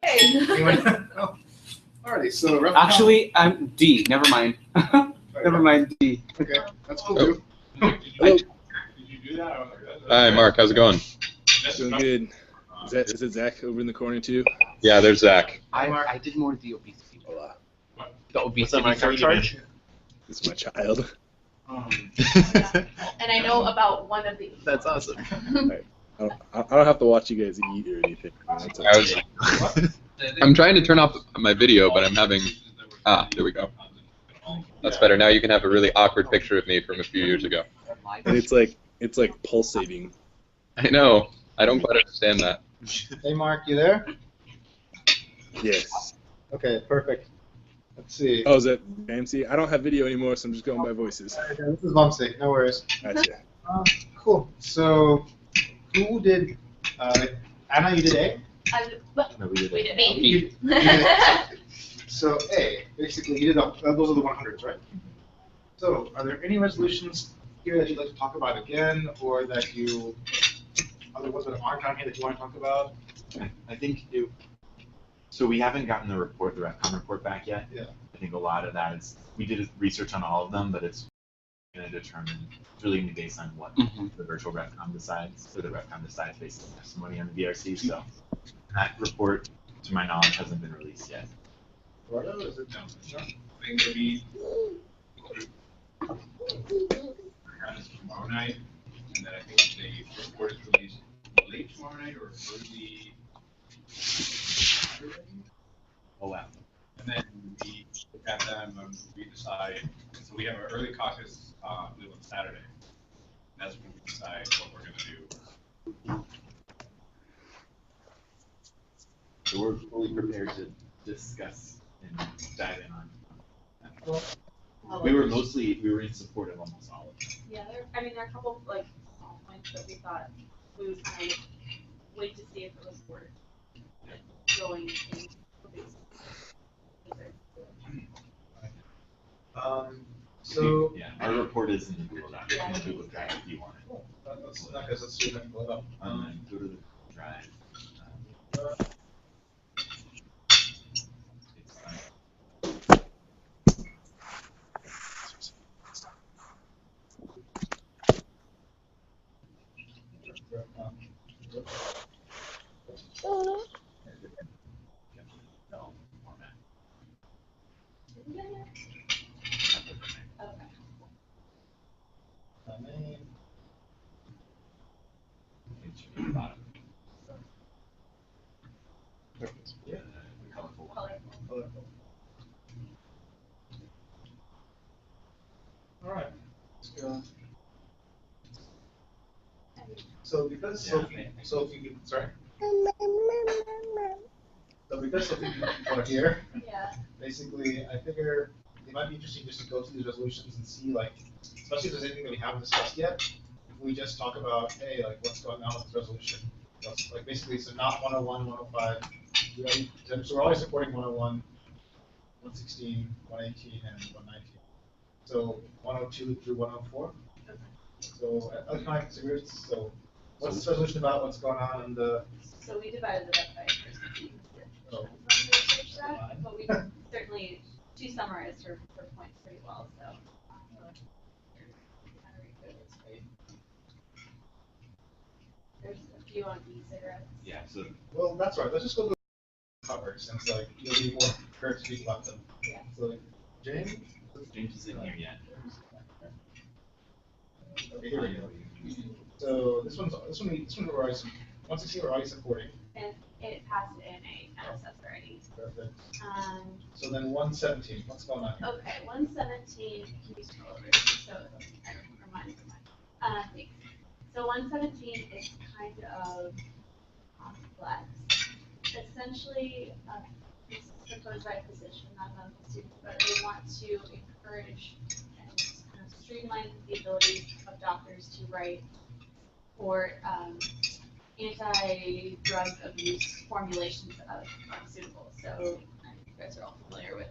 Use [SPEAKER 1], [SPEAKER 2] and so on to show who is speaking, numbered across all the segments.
[SPEAKER 1] Hey.
[SPEAKER 2] Oh. Alrighty, so
[SPEAKER 3] actually, I'm D. Never mind. Never mind D.
[SPEAKER 2] Okay, that's cool too.
[SPEAKER 4] Hello. Hi, Mark. How's it going?
[SPEAKER 5] Doing good. Is it Zach over in the corner too?
[SPEAKER 4] Yeah, there's Zach.
[SPEAKER 3] I did more of the obesity.
[SPEAKER 5] Hola.
[SPEAKER 3] The obesity surcharge.
[SPEAKER 5] This is my child.
[SPEAKER 1] And I know about one of these.
[SPEAKER 5] That's awesome. I don't have to watch you guys eat or anything. That's okay.
[SPEAKER 4] I'm trying to turn off my video, but I'm having... Ah, there we go. That's better. Now you can have a really awkward picture of me from a few years ago.
[SPEAKER 5] And it's like pulsating.
[SPEAKER 4] I know. I don't quite understand that.
[SPEAKER 2] Hey, Mark, you there?
[SPEAKER 5] Yes.
[SPEAKER 2] Okay, perfect. Let's see.
[SPEAKER 5] Oh, is that AMC? I don't have video anymore, so I'm just going by voices.
[SPEAKER 2] Okay, this is Mumsy. No worries.
[SPEAKER 5] Gotcha.
[SPEAKER 2] Cool. So, who did? Anna, you did A.
[SPEAKER 1] No, we did
[SPEAKER 2] You did A. So A, basically, you did those are the 100s, right? So, are there any resolutions here that you'd like to talk about again, or that you other ones that aren't on here that you want to talk about?
[SPEAKER 6] I think so we haven't gotten the report, the REFCON report back yet.
[SPEAKER 2] Yeah.
[SPEAKER 6] I think a lot of that is, we did research on all of them, but it's going to determine, it's really going to be based on what the virtual REFCON decides, or the REFCON decides based on testimony on the VRC. So that report, to my knowledge, hasn't been released yet.
[SPEAKER 2] Eduardo, is it?
[SPEAKER 7] No. I think maybe tomorrow night, and then I think the report is released late tomorrow night or early Saturday.
[SPEAKER 6] Oh wow.
[SPEAKER 7] And then we look at them and we decide. So we have an early caucus on Saturday. That's when we decide what we're going to do.
[SPEAKER 6] So we're fully prepared to discuss and dive in on that. We were in support of almost all of them.
[SPEAKER 1] Yeah, there are a couple like small points that we thought we would kind of wait to see if it was worth going in.
[SPEAKER 2] So
[SPEAKER 6] yeah, our report is in the Google Doc. In the Google Drive if you want it.
[SPEAKER 2] cool. Let's see if I can pull it up.
[SPEAKER 6] And then go to the Drive.
[SPEAKER 2] Yeah.
[SPEAKER 6] Colorful.
[SPEAKER 2] All right. Let's go. So because Sophie, sorry. So because Sophie people are here, basically, I figure it might be interesting just to go through these resolutions and see, like, especially if there's anything that we haven't discussed yet. If we just talk about, hey, like, what's going on with this resolution? Like, basically, so not 101, 105. So we're always supporting 101, 116, 118, and 119. So 102 through 104. So electronic cigarettes. So what's this resolution about? What's going on in the?
[SPEAKER 1] So we divided it up by percentage.
[SPEAKER 2] Oh.
[SPEAKER 1] But we certainly summarized her points pretty well. So. There's a few on e-cigarettes.
[SPEAKER 6] Yeah. So.
[SPEAKER 2] Well, that's right. Let's just go to the cover since like you'll be more prepared to speak about them.
[SPEAKER 1] Yeah.
[SPEAKER 2] So James.
[SPEAKER 6] James isn't here yet.
[SPEAKER 2] Okay, here we go. So this one we're already 116 we're already supporting.
[SPEAKER 1] And it passed CMA-MSS already.
[SPEAKER 2] Perfect. So then 117, what's going on here?
[SPEAKER 1] Okay, 117. Can you scroll over so I don't remind you. Thanks. So 117 is kind of complex. Essentially, this is proposed by a physician, not a medical student, but they want to encourage and kind of streamline the ability of doctors to write for anti-drug abuse formulations of pharmaceuticals. So you guys are all familiar with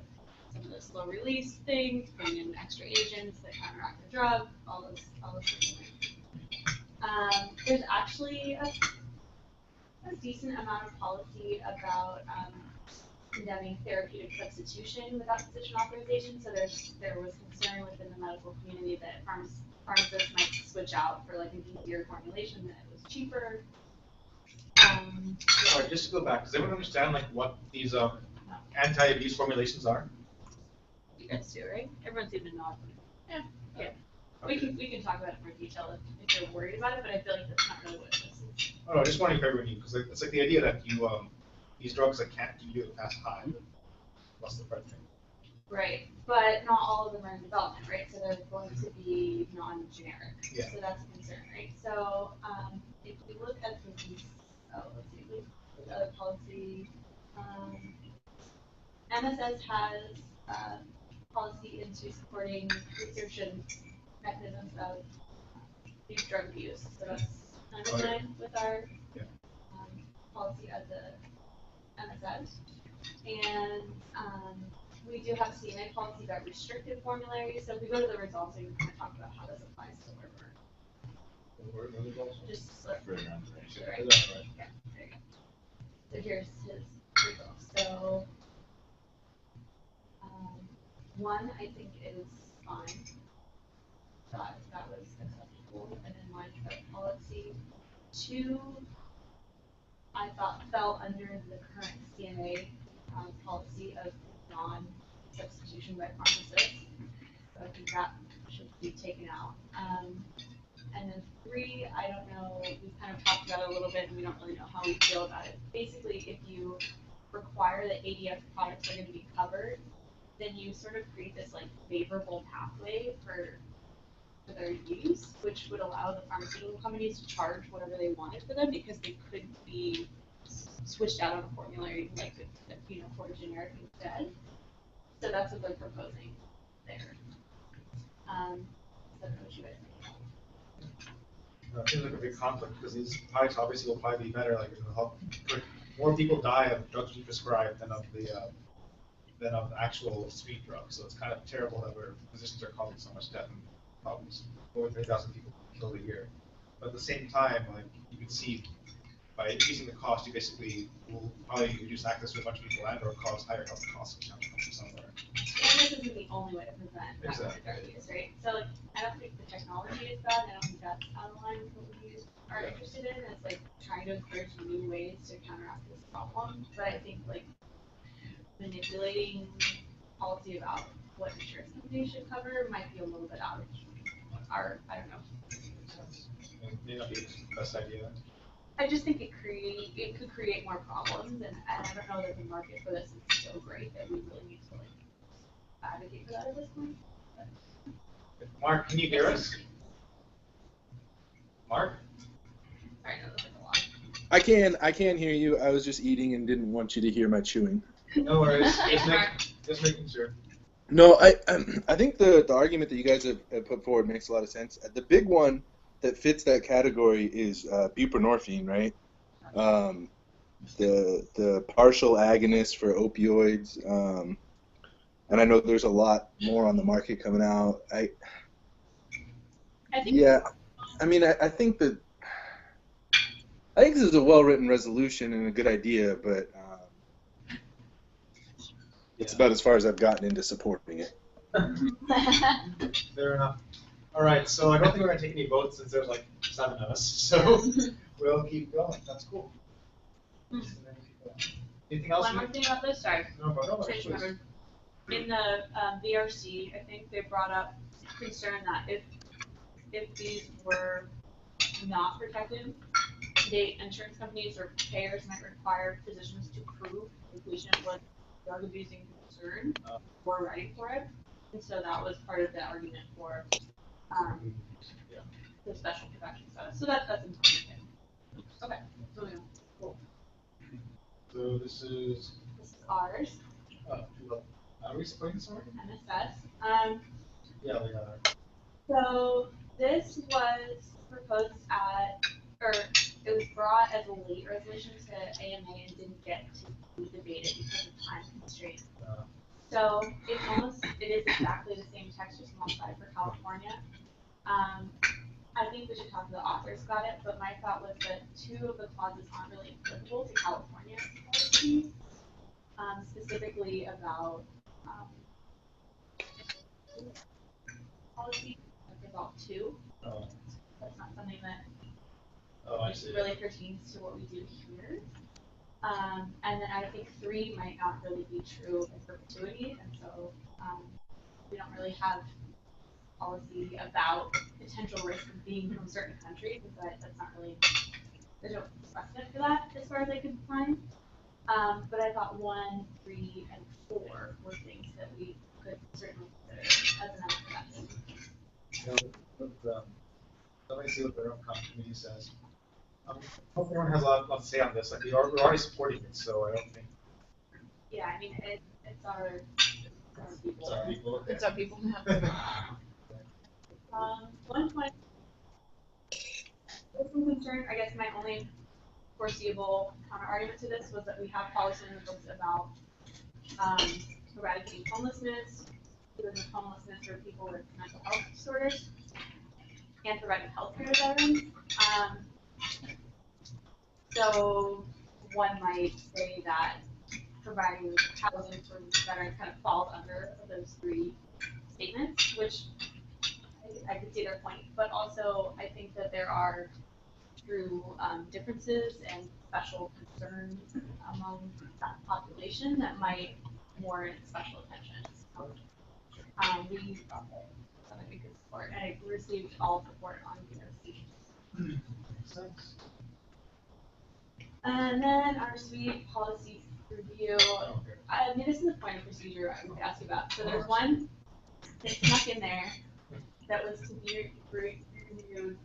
[SPEAKER 1] some of the slow release things, bring in extra agents that counteract the drug, all those sorts of things. There's actually a decent amount of policy about condemning therapeutic substitution without physician authorization. So there was concern within the medical community that pharmacists might switch out for like an easier formulation that was cheaper.
[SPEAKER 2] Sorry, just to go back, does everyone understand like what these anti-abuse formulations are?
[SPEAKER 1] You guys do, right? Everyone seemed to nod. Yeah. Yeah. We can talk about it in more detail if you're worried about it, but I feel like that's not really what this is.
[SPEAKER 2] Oh, no, I just wondering if everyone knew, because like, it's like the idea that you these drugs that can't give you a fast high. What's the first thing?
[SPEAKER 1] Right, but not all of them are in development, right? So they're going to be non-generic.
[SPEAKER 2] Yeah.
[SPEAKER 1] So that's a concern, right? So if we look at the let's see, the other policy, MSS has policy into supporting research and mechanisms of these drug abuse. So that's kind of in line with our policy as a MSS. And we do have CMA policy about restricted formularies. So if we go to the results, we can kind of talk about how this applies to where we're just
[SPEAKER 6] Further on the right.
[SPEAKER 1] right. Yeah, there you go. So here's his results. So one, I think is fine. Thought that was acceptable and in line with our policy. Two, I thought fell under the current CMA policy of non-substitution by pharmacists. So I think that should be taken out. And then three, I don't know, we've kind of talked about it a little bit and we don't really know how we feel about it. Basically, if you require that ADF products are going to be covered, then you sort of create this like favorable pathway for their use, which would allow the pharmaceutical companies to charge whatever they wanted for them because they could be switched out on a formulary like for generic instead. So that's what they're proposing there. So I don't know what you guys think.
[SPEAKER 2] It seems like a big conflict because these products obviously will probably be better. Like it'll help more people die of drugs we prescribed than of the actual street drugs. So it's kind of terrible that physicians are causing so much death and problems. Over 3,000 people killed a year. But at the same time, like you can see, by increasing the cost, you basically will probably reduce access to a bunch of people and/or cause higher health costs somewhere.
[SPEAKER 1] And this isn't the only way to prevent drug use, right? So like, I don't think the technology is bad. I don't think that's out of line with what we are interested in. It's like trying to encourage new ways to counteract this problem. But I think like manipulating policy about what insurance companies should cover might be a little bit out of our, I don't know.
[SPEAKER 2] It may not be the best idea.
[SPEAKER 1] I just think it could create more problems, and I don't know that the market for this is so great that we really need to like advocate for that at this point. But.
[SPEAKER 2] Mark, can you hear us? Mark?
[SPEAKER 1] Sorry, no, that's like a lot.
[SPEAKER 5] I can hear you. I was just eating and didn't want you to hear my chewing.
[SPEAKER 2] No worries. Just making sure.
[SPEAKER 5] No, I think the argument that you guys have put forward makes a lot of sense. The big one that fits that category is buprenorphine, right? The partial agonist for opioids, and I know there's a lot more on the market coming out. I think this is a well-written resolution and a good idea, but it's about as far as I've gotten into supporting it.
[SPEAKER 2] Fair enough. All right, so I don't think we're going to take any votes since there's like 7 of us, so we'll keep going. That's cool. Anything else?
[SPEAKER 1] One more thing about this, sorry.
[SPEAKER 2] No,
[SPEAKER 1] Please. In the VRC, I think they brought up concern that if these were not protected, insurance companies or payers might require physicians to prove the patient was drug abusing concern before writing for it. And so that was part of the argument for the special protection status. So that's important. Okay, moving on. Cool.
[SPEAKER 2] So this is
[SPEAKER 1] ours.
[SPEAKER 2] Are we supporting this already?
[SPEAKER 1] MSS.
[SPEAKER 2] Yeah, we are.
[SPEAKER 1] So this was proposed or it was brought as a late resolution to AMA and didn't get to be debated because of time constraints. So it is exactly the same text, just modified for California. I think we should talk to the authors about it, but my thought was that 2 of the clauses aren't really applicable to California policies. specifically about policy, like about 2.
[SPEAKER 2] Oh,
[SPEAKER 1] That's not something that
[SPEAKER 2] I see.
[SPEAKER 1] really pertains to what we do here. And then I think 3 might not really be true in perpetuity, and so we don't really have policy about potential risk of being from certain countries, but that's not really, there's no precedent for that as far as I could find. But I thought 1, 3, and 4 were things that we could certainly consider as an exception.
[SPEAKER 2] Let me see what the RevCom committee says. Hope everyone has a lot to say on this. Like we're already supporting it, so I don't think
[SPEAKER 1] Yeah, I mean, it's our people.
[SPEAKER 2] it's our people.
[SPEAKER 8] It's our people now.
[SPEAKER 1] One point, there's some concern, I guess my only foreseeable counter argument to this was that we have policy in the books about eradicating homelessness, dealing with homelessness for people with mental health disorders, and providing health care to veterans. So one might say that providing housing for veterans kind of falls under those 3 statements, which I could see their point, but also I think that there are true differences and special concerns among that population that might warrant special attention. So, something we could support, and I received all support on BRC.
[SPEAKER 2] Makes sense.
[SPEAKER 1] And then our suite policy review. I mean, this is the point of procedure I would ask you about. So there's one that snuck in there that was to be reviewed,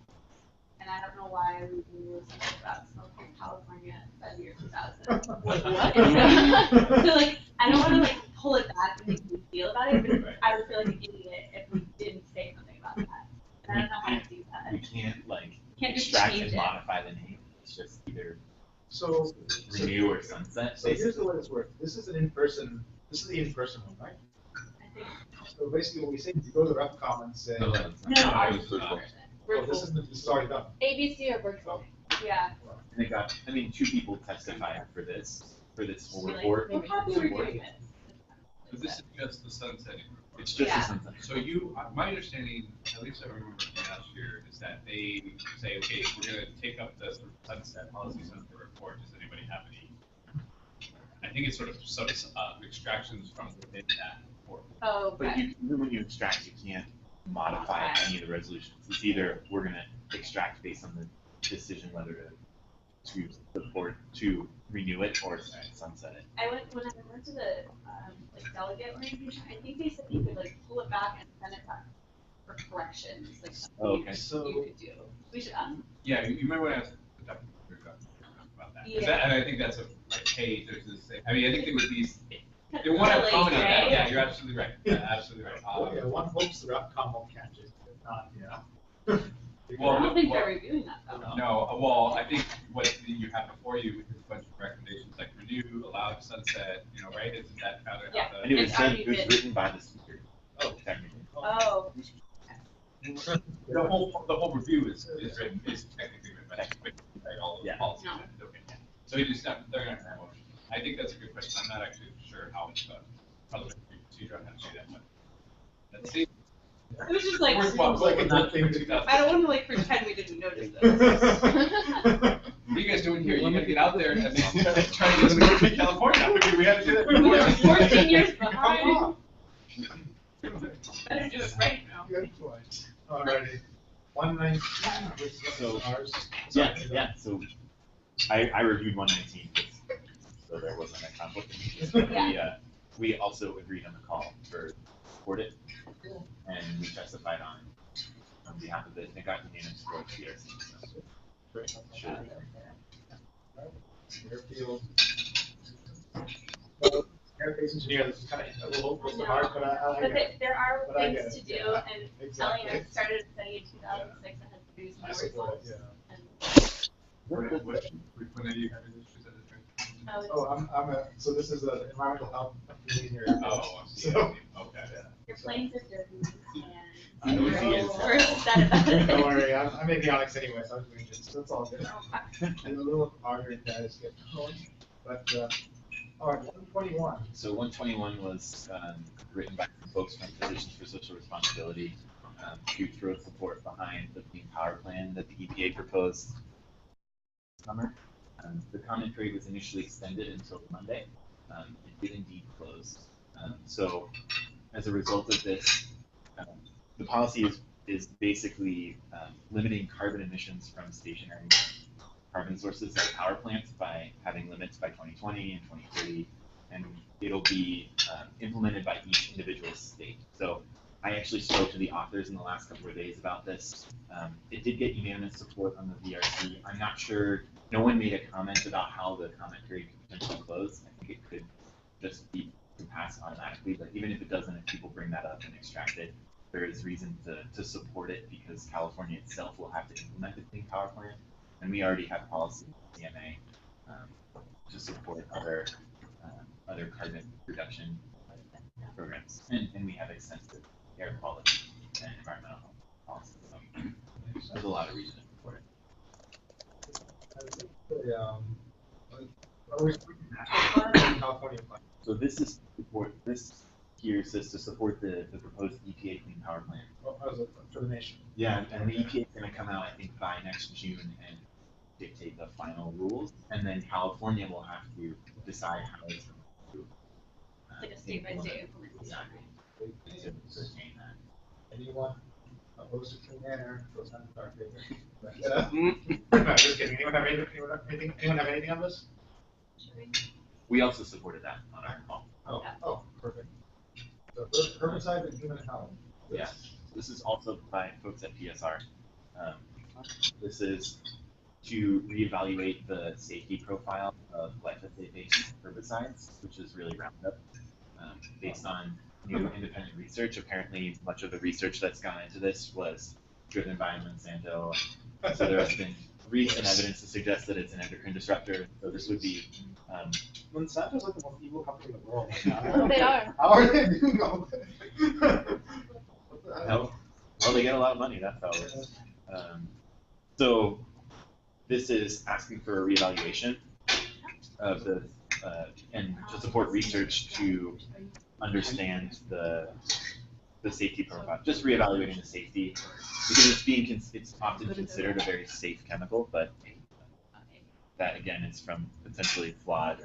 [SPEAKER 1] and I don't know why we knew something about smoking in California by the year 2000.
[SPEAKER 8] What?
[SPEAKER 1] So like, I don't want to like pull it back and make you feel about it, but I would feel like an idiot if we didn't say something about that. And I don't know how to do
[SPEAKER 6] We
[SPEAKER 1] that.
[SPEAKER 6] can't like
[SPEAKER 1] Can't just
[SPEAKER 6] extract
[SPEAKER 1] change
[SPEAKER 6] and
[SPEAKER 1] it.
[SPEAKER 6] modify the name. It's just either
[SPEAKER 2] So
[SPEAKER 6] renew or sunset.
[SPEAKER 2] So here's the way this works. This is the in-person one, right?
[SPEAKER 1] I think.
[SPEAKER 2] So basically what we say is you go to RevCom and say,
[SPEAKER 7] No,
[SPEAKER 1] No, ours is
[SPEAKER 7] virtual.
[SPEAKER 2] oh, this is already done.
[SPEAKER 8] ABC or virtual?
[SPEAKER 1] Yeah.
[SPEAKER 6] And they got, I mean, 2 people testified for this whole
[SPEAKER 1] Really?
[SPEAKER 6] report.
[SPEAKER 1] We're happy we're doing this.
[SPEAKER 7] But this is just the sunsetting report.
[SPEAKER 6] It's just
[SPEAKER 1] Yeah.
[SPEAKER 6] a sunset.
[SPEAKER 7] So my understanding, at least I remember from last year, is that they say, okay, we're gonna take up the sort of sunset policy sunset report. Does anybody have any? I think it's sort of extractions from within that report.
[SPEAKER 1] Oh,
[SPEAKER 6] But
[SPEAKER 1] okay.
[SPEAKER 6] even when you extract, you can't modify any of the resolutions. It's either we're gonna extract based on the decision whether to support, to renew it or sunset it.
[SPEAKER 1] When I went to the like delegate orientation, I think they said you could like pull it back and send it back for corrections, like something
[SPEAKER 6] Oh, okay.
[SPEAKER 1] you could do. We should
[SPEAKER 7] Yeah, you remember when I asked about that? 'Cause
[SPEAKER 1] Yeah.
[SPEAKER 7] and I think that's like, hey, there's this thing. I mean, I think they would be, they want to
[SPEAKER 1] Really,
[SPEAKER 7] comment on that.
[SPEAKER 1] right?
[SPEAKER 7] Yeah, you're absolutely right. Yeah, absolutely right.
[SPEAKER 2] Oh, yeah, one hopes the RevCom will catch it, if not, yeah.
[SPEAKER 1] I don't think they're reviewing that though.
[SPEAKER 7] No, well, I think what you have before you is a bunch of recommendations like renew, allow, sunset, right? Isn't that kind of
[SPEAKER 1] Yeah.
[SPEAKER 7] how
[SPEAKER 6] And it was
[SPEAKER 1] It's
[SPEAKER 6] done,
[SPEAKER 1] already
[SPEAKER 6] it was
[SPEAKER 1] been-
[SPEAKER 6] written by the speaker. Oh, technically.
[SPEAKER 1] Oh,
[SPEAKER 7] the whole review is technically written by all of the
[SPEAKER 6] Yeah.
[SPEAKER 7] policies.
[SPEAKER 1] No.
[SPEAKER 7] Okay. So it is not, they're not gonna have motion. I think that's a good question. I'm not actually sure how it's parliamentary procedure on how to do that, but let's see.
[SPEAKER 1] it was just like,
[SPEAKER 2] Seems like a good thing to do.
[SPEAKER 1] I don't want to like pretend we didn't notice this.
[SPEAKER 7] What are you guys doing here? You gotta get out there and try to get to California. We had to do that before.
[SPEAKER 1] 14 years
[SPEAKER 2] Come
[SPEAKER 1] behind.
[SPEAKER 2] on.
[SPEAKER 1] Better do it right now.
[SPEAKER 2] Good point. Alrighty. 119, which
[SPEAKER 6] So-
[SPEAKER 2] is ours.
[SPEAKER 6] Yeah,
[SPEAKER 2] Sorry,
[SPEAKER 6] yeah, so I reviewed 119, so there wasn't a conflict. We also agreed on the call for support it, and we testified on behalf of it, and it got unanimous support of BRC. So.
[SPEAKER 2] Great.
[SPEAKER 6] Sure.
[SPEAKER 2] Airfield. Aerospace engineer, this is kind of a little hard, but I
[SPEAKER 1] But
[SPEAKER 2] get it.
[SPEAKER 1] there are
[SPEAKER 2] But I
[SPEAKER 1] things
[SPEAKER 2] get
[SPEAKER 1] to
[SPEAKER 2] it,
[SPEAKER 1] do,
[SPEAKER 2] yeah.
[SPEAKER 1] and
[SPEAKER 2] Exactly.
[SPEAKER 1] Elliot started studying in 2006 and has produced
[SPEAKER 2] I
[SPEAKER 1] more
[SPEAKER 2] support it,
[SPEAKER 1] results.
[SPEAKER 2] yeah.
[SPEAKER 1] And,
[SPEAKER 7] When are you having this presentation?
[SPEAKER 2] Oh, so this is an environmental health engineer.
[SPEAKER 7] Oh, I see.
[SPEAKER 2] So-
[SPEAKER 7] Okay.
[SPEAKER 1] your planes are dirty,
[SPEAKER 6] I
[SPEAKER 1] and
[SPEAKER 6] know he is.
[SPEAKER 1] we're upset about it.
[SPEAKER 2] Don't worry, I'm avionics anyway, so I'm doing this, so it's all good. And a little harder in that is get going, but, All right, 121.
[SPEAKER 6] So 121 was written by some folks from Physicians for Social Responsibility to throw support behind the Clean Power Plan that the EPA proposed this summer. The comment period was initially extended until Monday. It did indeed close. So as a result of this, the policy is basically limiting carbon emissions from stationary carbon sources like power plants by having limits by 2020 and 2030, and it'll be implemented by each individual state. So I actually spoke to the authors in the last couple of days about this. It did get unanimous support on the VRC. I'm not sure, no one made a comment about how the comment period could potentially close. I think it could just be to pass automatically, but even if it doesn't, if people bring that up and extract it, there is reason to support it because California itself will have to implement the Clean Power Plan. And we already have policy in CMA to support other carbon reduction programs, and we have extensive air quality and environmental policy. So there's a lot of reason to support it.
[SPEAKER 2] Are we California plan?
[SPEAKER 6] So this is support. This here says to support the proposed EPA Clean Power Plan.
[SPEAKER 2] Oh, for the nation.
[SPEAKER 6] Yeah, and the EPA is going to come out, I think, by next June and dictate the final rules, and then California will have to decide how it's going to
[SPEAKER 1] Like a state-by-state implementation.
[SPEAKER 6] to sustain that.
[SPEAKER 2] Anyone opposed to clean air? Goes down to our favor. No, just kidding. Anyone have anything on this?
[SPEAKER 6] We also supported that on our call.
[SPEAKER 2] Oh, perfect. So herbicide and human health.
[SPEAKER 6] Yeah, this is also by folks at PSR. This is to reevaluate the safety profile of glyphosate-based herbicides, which is really Roundup, based on new independent research. Apparently, much of the research that's gone into this was driven by Monsanto. So there has been recent evidence to suggest that it's an endocrine disruptor. So this would be
[SPEAKER 2] Monsanto's like the most evil company in the world.
[SPEAKER 8] Oh, they are.
[SPEAKER 2] How are they doing all that?
[SPEAKER 6] well, they get a lot of money. That's how it works. So this is asking for a reevaluation of the and to support research to understand the safety profile. Just reevaluating the safety because it's often considered a very safe chemical, but that again is from potentially flawed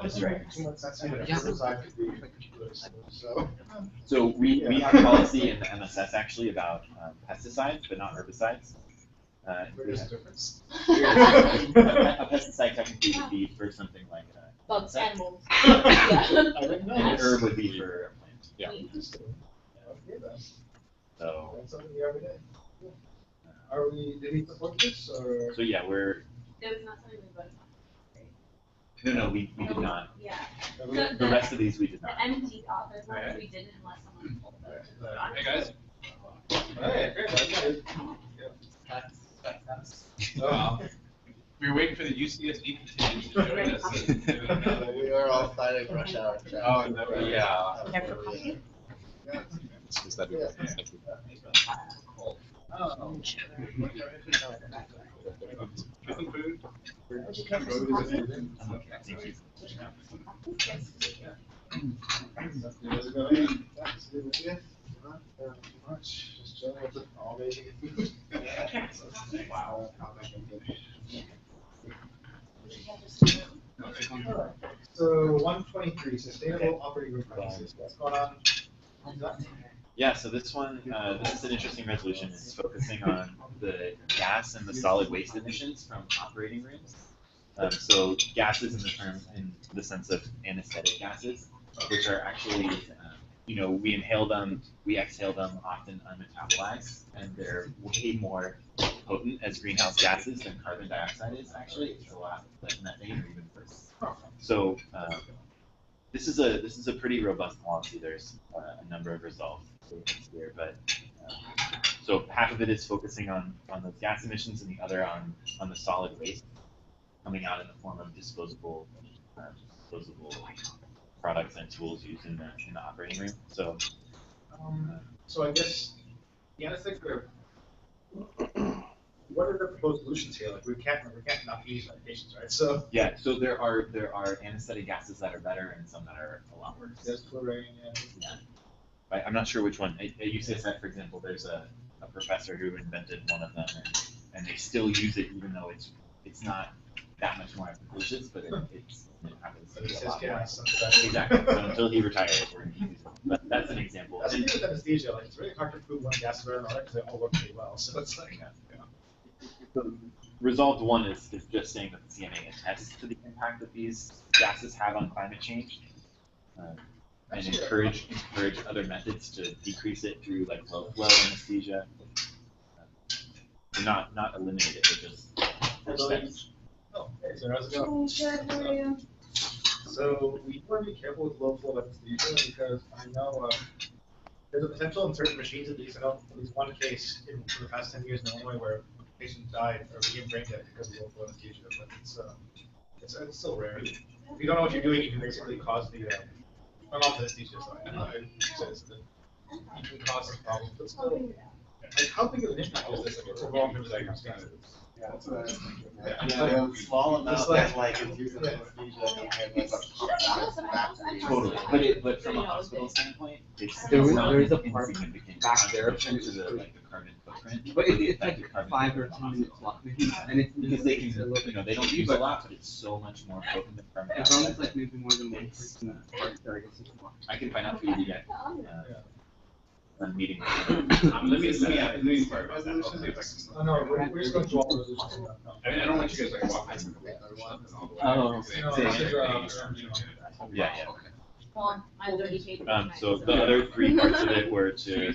[SPEAKER 6] misdirection. So we have policy in the MSS actually about pesticides, but not herbicides.
[SPEAKER 2] There's a difference.
[SPEAKER 6] A pesticide technically would be for something like
[SPEAKER 8] Bugs, animals.
[SPEAKER 2] I didn't know.
[SPEAKER 6] and an
[SPEAKER 2] this.
[SPEAKER 6] herb would be for a plant.
[SPEAKER 4] Yeah.
[SPEAKER 2] Interesting. Okay, then.
[SPEAKER 6] So
[SPEAKER 2] Learn something new every day. Cool. Did we support this or?
[SPEAKER 6] so yeah,
[SPEAKER 1] It was not something we voted on.
[SPEAKER 6] no, we did not.
[SPEAKER 1] Yeah.
[SPEAKER 6] The rest of these we did
[SPEAKER 1] The
[SPEAKER 6] not.
[SPEAKER 1] MD authors ones, we didn't unless someone told us to vote on it.
[SPEAKER 7] Hey, guys.
[SPEAKER 2] Hey, great.
[SPEAKER 7] Wow. We were waiting for the UCSD contingent to join us.
[SPEAKER 9] We are all fighting rush hour traffic.
[SPEAKER 7] Oh, no, yeah.
[SPEAKER 4] Is that it? Thank you.
[SPEAKER 2] Oh.
[SPEAKER 7] Get some food.
[SPEAKER 6] Thank you.
[SPEAKER 2] Just chilling with it all day. Wow. So 123, sustainable operating room practices. What's going on?
[SPEAKER 6] Yeah, so this one, this is an interesting resolution. It's focusing on the gas and the solid waste emissions from operating rooms. So gases in the sense of anesthetic gases, which are actually, we inhale them, we exhale them, often unmetabolized, and they're way more potent as greenhouse gases than carbon dioxide is. Actually, it's a lot like methane or even worse. So this is a pretty robust policy. There's a number of resolved statements here, but so half of it is focusing on those gas emissions, and the other on the solid waste coming out in the form of disposable products and tools used in the operating room. So
[SPEAKER 2] So I guess the anesthetic are what are the proposed solutions here? Like we can't not use medications, right? So
[SPEAKER 6] Yeah, so there are anesthetic gases that are better and some that are a lot worse.
[SPEAKER 2] there's fluorine,
[SPEAKER 6] Yeah. I'm not sure which one. At UCSF, for example, there's a professor who invented one of them, and they still use it even though it's not that much more efficacious, but it happens to be a lot more. Exactly. So until he retires, we're going to use it. But that's an example.
[SPEAKER 2] That's the thing with anesthesia. Like it's really hard to prove one gas is better than the other because they all work really well. So it's like,
[SPEAKER 6] So resolved one is just saying that the CMA attests to the impact that these gases have on climate change, and encourage other methods to decrease it through like low flow anesthesia. Not eliminate it, but just steps.
[SPEAKER 2] oh, hey, so how's it going? So we want to be careful with low flow anesthesia because I know there's a potential in certain machines at least. I know at least one case in the past 10 years in Illinois where a patient died or became brain dead because of low flow anesthesia, but it's still rare. If you don't know what you're doing, you can basically cause the I'm off anesthesia, so I know it can cause some problems, but still, like how big of an impact is this? Like it's overall in terms of circumstances.
[SPEAKER 9] Yeah, that's what I was thinking.
[SPEAKER 2] Yeah.
[SPEAKER 9] Small amount
[SPEAKER 2] Just
[SPEAKER 9] that like is used as anesthesia compared to like factory.
[SPEAKER 6] Totally, but from a hospital standpoint, it's
[SPEAKER 3] There
[SPEAKER 6] not
[SPEAKER 3] is a
[SPEAKER 6] an
[SPEAKER 3] part
[SPEAKER 6] insignificant
[SPEAKER 3] back there.
[SPEAKER 6] contribution to the like the carbon footprint.
[SPEAKER 3] But
[SPEAKER 6] or the
[SPEAKER 3] it's like
[SPEAKER 6] effective carbon
[SPEAKER 3] 5 or
[SPEAKER 6] footprint
[SPEAKER 3] 10
[SPEAKER 6] of
[SPEAKER 3] minutes
[SPEAKER 6] hospital.
[SPEAKER 3] long, and it's
[SPEAKER 6] Because they can, they don't use a lot, but it's so much more potent than carbon
[SPEAKER 3] As long as
[SPEAKER 6] dioxide.
[SPEAKER 3] like maybe more than one person in the party, I guess it's more.
[SPEAKER 6] I can find out for you to get a meeting.
[SPEAKER 7] Let me inquire about that. I'll see if I can.
[SPEAKER 2] Oh, no, we're just going through all the resolutions.
[SPEAKER 7] I mean, I don't want you guys like walking through all the way.
[SPEAKER 3] Oh.
[SPEAKER 6] Yeah.
[SPEAKER 8] Well, mine's already paid.
[SPEAKER 6] So the other three parts of it were to,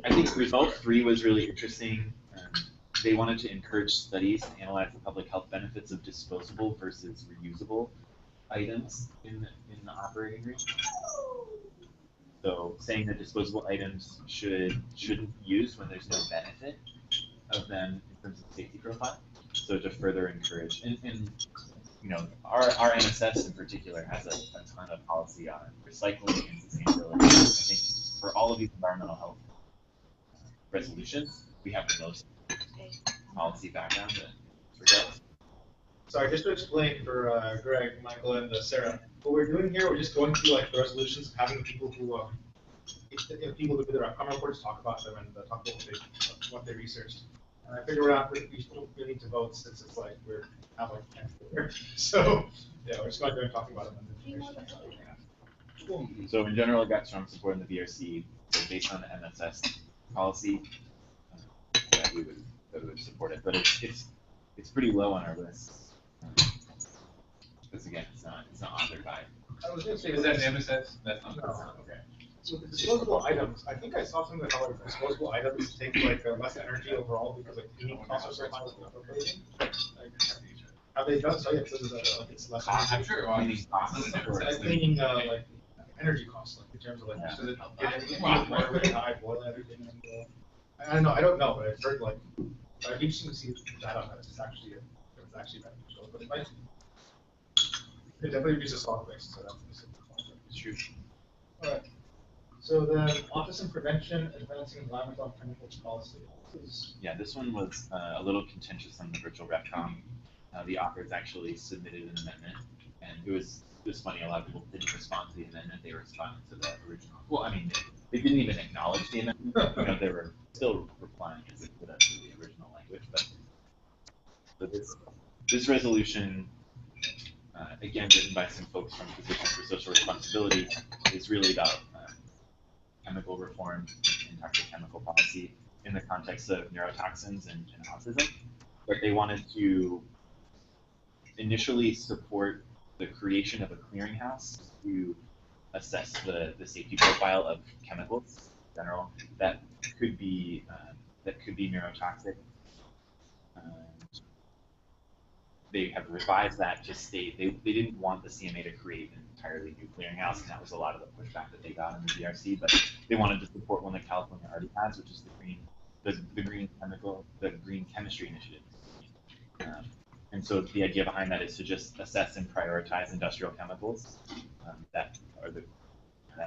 [SPEAKER 6] I think result 3 was really interesting. They wanted to encourage studies to analyze the public health benefits of disposable versus reusable items in the operating room. So saying that disposable items shouldn't be used when there's no benefit of them in terms of safety profile. So to further encourage, and you know, our MSS in particular has a ton of policy on recycling and sustainability. I think for all of these environmental health resolutions, we have the most policy background for that.
[SPEAKER 2] Sorry, just to explain for Greg, Michael, and Sarah, what we're doing here, we're just going through like the resolutions and having people who people who do their outcome reports talk about them and talk about what they researched. And I figure we don't really need to vote since it's like we're have like 10 here. So yeah, we're just going there and talking about them. Cool.
[SPEAKER 6] So in general, it got strong support in the VRC. So based on the MSS policy, that we would support it. But it's pretty low on our list. Because again, it's not authored by.
[SPEAKER 2] I was going to say,
[SPEAKER 7] Is that MSS? That's not.
[SPEAKER 2] No.
[SPEAKER 7] Okay.
[SPEAKER 2] So the disposable items, I think I saw something about like disposable items take like less energy overall because like cleaning costs are so high with appropriating. Like, have they done study that says that like it's less energy?
[SPEAKER 7] I'm sure. Well, I mean,
[SPEAKER 2] Cleaning like energy costs, like in terms of like so that water really high, boil everything. And, I don't know, but I've heard like I'd be interested to see that on that it's actually beneficial, but it might. It definitely reaches solid waste, so that's
[SPEAKER 6] True.
[SPEAKER 2] all right. So then, Autism Prevention, Advancing Environmental and Chemicals Policy.
[SPEAKER 6] Yeah, this one was a little contentious on the virtual RepCom. The authors actually submitted an amendment, and it was funny. A lot of people didn't respond to the amendment; they responded to the original. Well, I mean, they didn't even acknowledge the amendment. You know, they were still replying as if to the original language. But this resolution, again written by some folks from Physicians for Social Responsibility, is really about chemical reform and toxic chemical policy in the context of neurotoxins and autism. But they wanted to initially support the creation of a clearinghouse to assess the safety profile of chemicals in general that could be neurotoxic. They have revised that to state they didn't want the CMA to create an entirely new clearinghouse, and that was a lot of the pushback that they got in the DRC. But they wanted to support one that California already has, which is the Green Chemistry Initiative. And so the idea behind that is to just assess and prioritize industrial chemicals that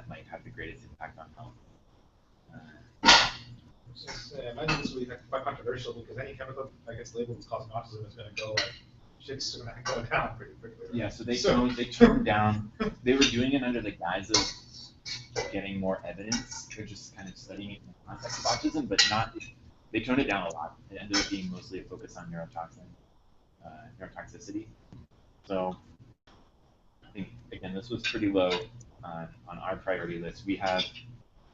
[SPEAKER 6] might have the greatest impact on health.
[SPEAKER 2] imagine this will be quite controversial because any chemical that gets labeled as causing autism is going to go like, shit's going to go down pretty quickly. Right?
[SPEAKER 6] Yeah, so they toned down. They were doing it under the guise of getting more evidence. They're just kind of studying it in the context of autism, but not. They toned it down a lot. It ended up being mostly a focus on neurotoxicity. So I think again, this was pretty low on our priority list. We have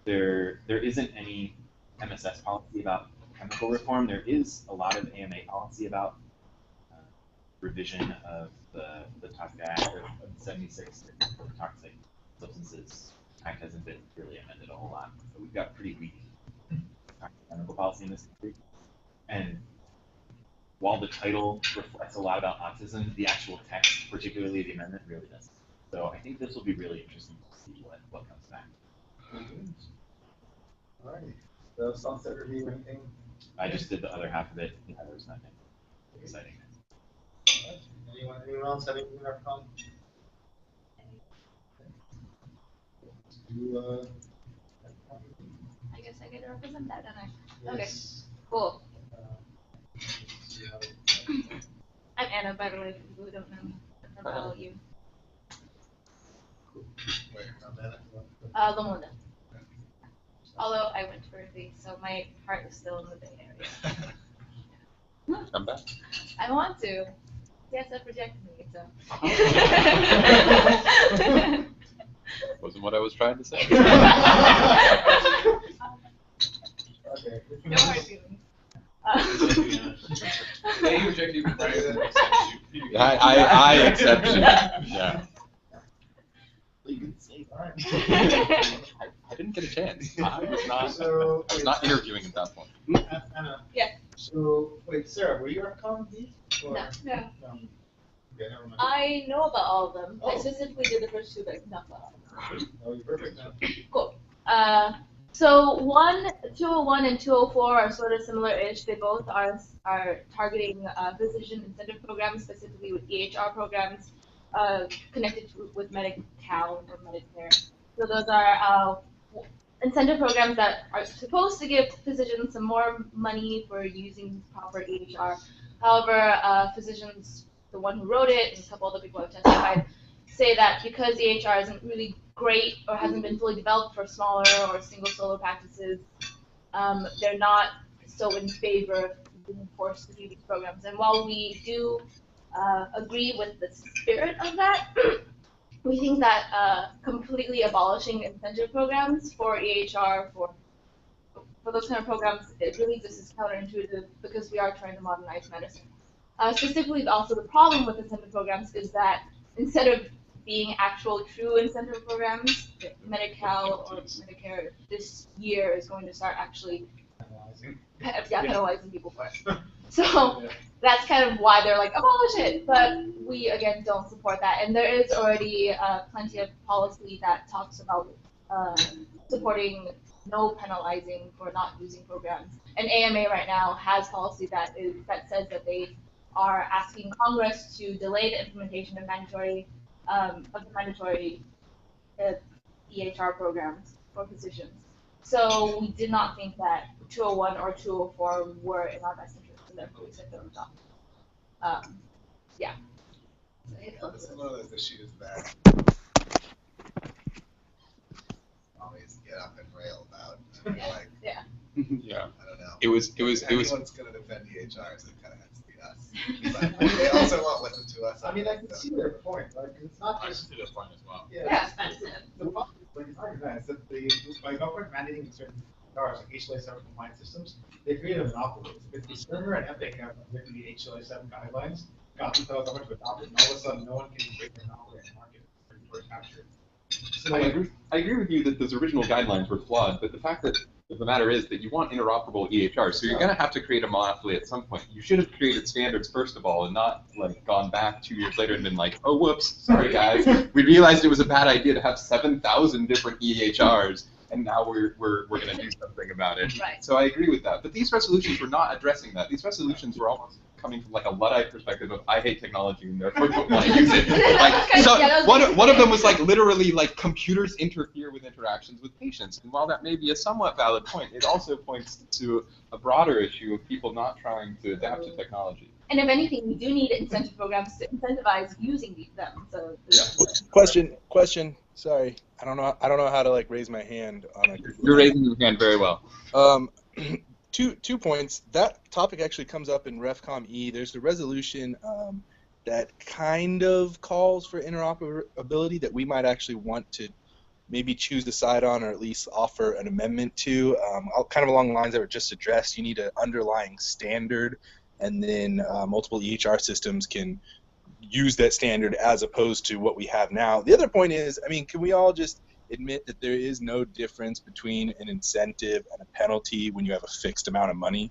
[SPEAKER 6] there isn't any MSS policy about chemical reform. There is a lot of AMA policy about revision of the Toxic Act of 76, the Toxic Substances Act hasn't been really amended a whole lot. So we've got pretty weak chemical policy in this country. And while the title reflects a lot about autism, the actual text, particularly the amendment, really doesn't. So I think this will be really interesting to see what comes back.
[SPEAKER 2] All right. The sunset review, anything?
[SPEAKER 6] I just did the other half of it. Yeah, there was nothing exciting.
[SPEAKER 2] All right. Anyone else have anything to come?
[SPEAKER 8] I guess I get to represent that, don't I?
[SPEAKER 2] Yes.
[SPEAKER 8] Okay, cool.
[SPEAKER 2] Yeah.
[SPEAKER 8] I'm Anna, by the way, for people who don't know me. I follow you.
[SPEAKER 2] Wait, not that.
[SPEAKER 8] Lamona. Although I went to Berkeley, so my heart is still in the Bay Area.
[SPEAKER 4] Come back.
[SPEAKER 8] I want to. Yes, that rejected me, so.
[SPEAKER 4] Wasn't what I was trying to say.
[SPEAKER 2] Okay.
[SPEAKER 8] No hard feelings.
[SPEAKER 7] Yeah, you rejected you, right?
[SPEAKER 4] I accept you. Yeah.
[SPEAKER 2] All right.
[SPEAKER 4] I didn't get a chance. I was
[SPEAKER 2] So,
[SPEAKER 4] not interviewing at that point.
[SPEAKER 2] Anna.
[SPEAKER 8] Yeah.
[SPEAKER 2] So, wait, Sarah, were you at ComD?
[SPEAKER 8] No.
[SPEAKER 2] Okay, never mind.
[SPEAKER 8] I know about all of them. I
[SPEAKER 2] Oh.
[SPEAKER 8] specifically did the first two, but not about all of them.
[SPEAKER 2] Oh, you're perfect now.
[SPEAKER 8] Cool. So 201 and 204 are sort of similar-ish. They both are targeting physician incentive programs, specifically with EHR programs connected with Medi-Cal or Medicare. So those are incentive programs that are supposed to give physicians some more money for using proper EHR. However, physicians, the one who wrote it, and a couple other people have testified, say that because EHR isn't really great or hasn't been fully developed for smaller or single solo practices, they're not so in favor of being forced to do these programs. And while we do agree with the spirit of that, we think that completely abolishing incentive programs for EHR, for those kind of programs, it really just is counterintuitive because we are trying to modernize medicine. Specifically, also the problem with incentive programs is that instead of being actual true incentive programs, Medi-Cal or Medicare this year is going to start actually penalizing people for it. So that's kind of why they're like, abolish it. But we, again, don't support that. And there is already plenty of policy that talks about supporting no penalizing for not using programs. And AMA right now has policy that says that they are asking Congress to delay the implementation of mandatory EHR programs for physicians. So we did not think that 201 or 204 were in our best interest, and therefore we said those off. Yeah.
[SPEAKER 9] This is one of those issues that always get up and rail about. Like,
[SPEAKER 8] Yeah.
[SPEAKER 4] Yeah.
[SPEAKER 9] I don't know.
[SPEAKER 4] It was.
[SPEAKER 9] Anyone's going to defend EHRs, it kind of has to be us. But they also won't listen to us.
[SPEAKER 2] I mean, I can see their point, right? Because it's not
[SPEAKER 7] I
[SPEAKER 2] just.
[SPEAKER 7] see this point as well.
[SPEAKER 2] Yeah. The problem, like, it's not even that. It's that by government mandating certain cars, like HLA-7 compliance systems, they created a monopoly. If the Cerner and Epic have written the HLA-7 guidelines, got the federal government to adopt it, and all of a sudden no one can break the monopoly in the market for capture. So,
[SPEAKER 4] I agree with you that those original guidelines were flawed, but the fact that the matter is that you want interoperable EHR, so you're going to have to create a monopoly at some point. You should have created standards first of all, and not like gone back 2 years later and been like, oh whoops, sorry guys, we realized it was a bad idea to have 7,000 different EHRs, and now we're going to do something about it.
[SPEAKER 8] Right.
[SPEAKER 4] So I agree with that. But these resolutions were not addressing that. These resolutions were almost coming from like a Luddite perspective of I hate technology and therefore don't want to use it. Like, so
[SPEAKER 8] Yeah,
[SPEAKER 4] one of them was like literally like computers interfere with interactions with patients. And while that may be a somewhat valid point, it also points to a broader issue of people not trying to adapt to technology.
[SPEAKER 8] And if anything, we do need incentive programs to incentivize using them. So
[SPEAKER 5] Question. Sorry, I don't know how to like raise my hand on a.
[SPEAKER 4] You're raising your hand very well.
[SPEAKER 5] Two points. That topic actually comes up in RefCom E. There's a resolution that kind of calls for interoperability that we might actually want to maybe choose the side on, or at least offer an amendment to. Kind of along the lines that were just addressed. You need an underlying standard, and then multiple EHR systems can use that standard as opposed to what we have now. The other point is, I mean, can we all just admit that there is no difference between an incentive and a penalty when you have a fixed amount of money?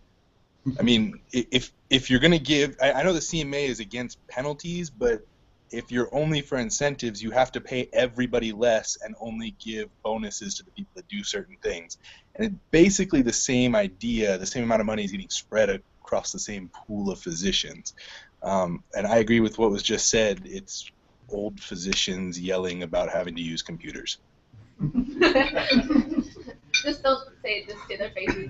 [SPEAKER 5] I mean, if you're going to give, I know the CMA is against penalties, but if you're only for incentives, you have to pay everybody less and only give bonuses to the people that do certain things. And it's basically the same idea, the same amount of money is getting spread across the same pool of physicians. And I agree with what was just said. It's old physicians yelling about having to use computers.
[SPEAKER 8] Just don't say this to their faces,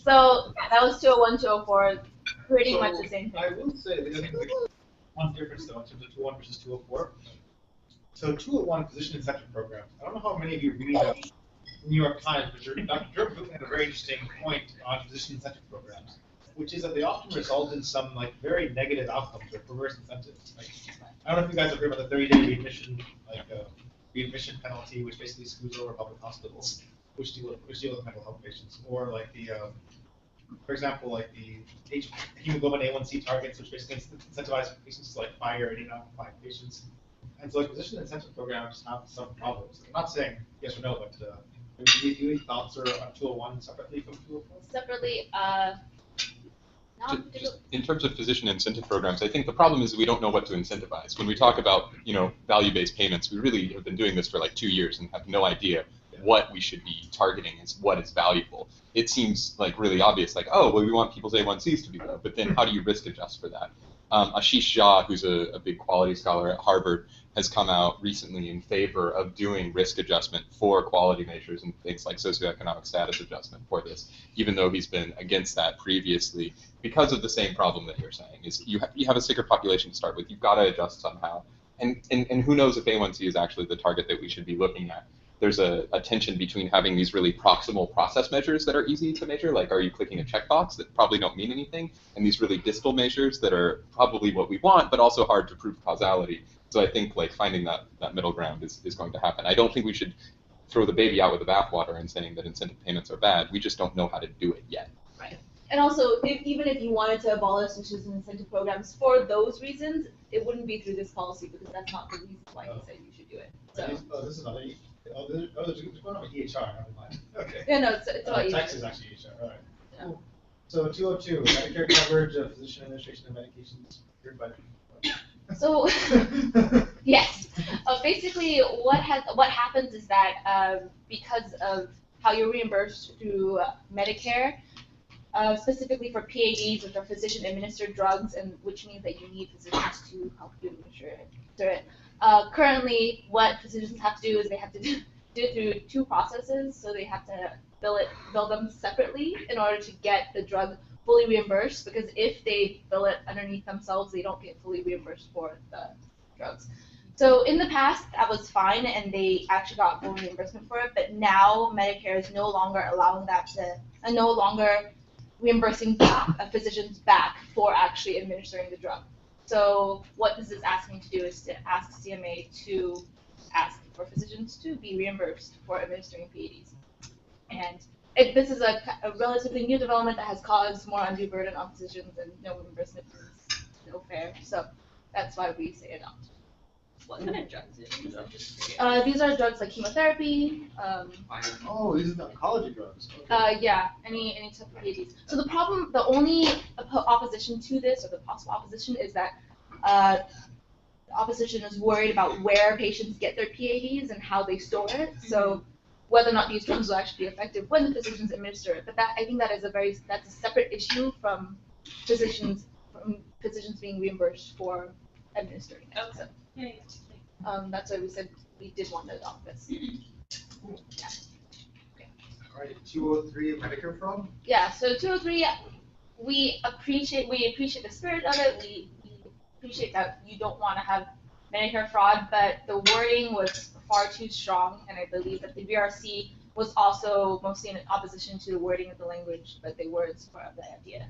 [SPEAKER 8] So that was 201, 204, pretty much the same thing.
[SPEAKER 2] I will say that I think one difference though in terms of 201 versus 204. So 201 physician incentive programs. I don't know how many of you read the New York Times, but Dr. Durham had a very interesting point on physician incentive programs, which is that they often result in some like very negative outcomes or perverse incentives. Like, I don't know if you guys have heard about the 30-day readmission, readmission penalty, which basically screws over public hospitals, which deal with mental health patients, or like the, for example, like the hemoglobin A1C targets, which basically incentivize patients to like fire any non-compliant patients. And so like physician incentive programs have some problems. I'm not saying yes or no, but do you have any thoughts or 201 separately from 204?
[SPEAKER 8] Separately,
[SPEAKER 4] Just in terms of physician incentive programs, I think the problem is we don't know what to incentivize. When we talk about, value-based payments, we really have been doing this for like 2 years and have no idea what we should be targeting as what is valuable. It seems like really obvious, like, oh, well, we want people's A1Cs to be low, but then how do you risk adjust for that? Ashish Jha, who's a big quality scholar at Harvard, has come out recently in favor of doing risk adjustment for quality measures and things like socioeconomic status adjustment for this, even though he's been against that previously because of the same problem that you're saying, is you have a sicker population to start with. You've got to adjust somehow. And who knows if A1C is actually the target that we should be looking at. There's a tension between having these really proximal process measures that are easy to measure, like are you clicking a checkbox that probably don't mean anything, and these really distal measures that are probably what we want, but also hard to prove causality. So I think like finding that middle ground is going to happen. I don't think we should throw the baby out with the bathwater and saying that incentive payments are bad. We just don't know how to do it yet.
[SPEAKER 8] Right. And also, even if you wanted to abolish physician incentive programs for those reasons, it wouldn't be through this policy because that's not the reason why you said you should do it. So.
[SPEAKER 2] This is another. There's one on EHR. Never mind. Okay.
[SPEAKER 8] Yeah, no, it's about EHR.
[SPEAKER 2] Text is actually EHR. All right.
[SPEAKER 8] Yeah.
[SPEAKER 2] Cool. So 202, Medicare coverage of physician administration of medications cured by.
[SPEAKER 8] So yes, basically what happens is that because of how you're reimbursed through Medicare, specifically for PADs, which are physician-administered drugs, and which means that you need physicians to help you administer it. Currently, what physicians have to do is they have to do it through 2 processes. So they have to bill them separately in order to get the drug fully reimbursed, because if they bill it underneath themselves, they don't get fully reimbursed for the drugs. So in the past, that was fine, and they actually got full reimbursement for it. But now Medicare is no longer allowing that no longer reimbursing physicians back for actually administering the drug. So what this is asking to do is to ask CMA to ask for physicians to be reimbursed for administering PADs. And this is a relatively new development that has caused more undue burden on physicians, and no reimbursement is no fair. So that's why we say adopt.
[SPEAKER 3] What kind of drugs is it?
[SPEAKER 8] These are drugs like chemotherapy.
[SPEAKER 2] Oh, these are the oncology drugs. Okay.
[SPEAKER 8] Yeah, any type of PADs. So the only opposition to this, or the possible opposition, is that the opposition is worried about where patients get their PADs and how they store it. So whether or not these drugs will actually be effective when the physicians administer it. But I think that's a separate issue from physicians being reimbursed for administering it.
[SPEAKER 1] Okay.
[SPEAKER 8] So,
[SPEAKER 1] Yeah.
[SPEAKER 8] that's why we said we did want to adopt this.
[SPEAKER 2] All right, 203 Medicare fraud.
[SPEAKER 8] Yeah, so 203, we appreciate the spirit of it. We appreciate that you don't want to have Medicare fraud, but the wording was far too strong, and I believe that the VRC was also mostly in opposition to the wording of the language, but they were in support of the idea.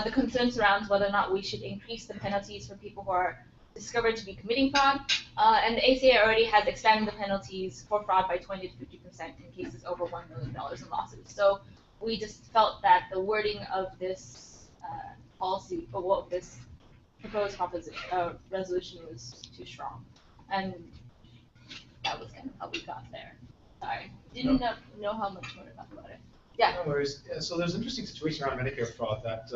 [SPEAKER 8] The concern surrounds whether or not we should increase the penalties for people who are discovered to be committing fraud, and the ACA already has expanded the penalties for fraud by 20 to 50% in cases over $1 million in losses. So we just felt that the wording of this policy, or what this proposed resolution was too strong, and that was kind of how we got there. Sorry, didn't know how much more to talk about it. Yeah.
[SPEAKER 2] No worries. Yeah, so there's an interesting situation around Medicare fraud that's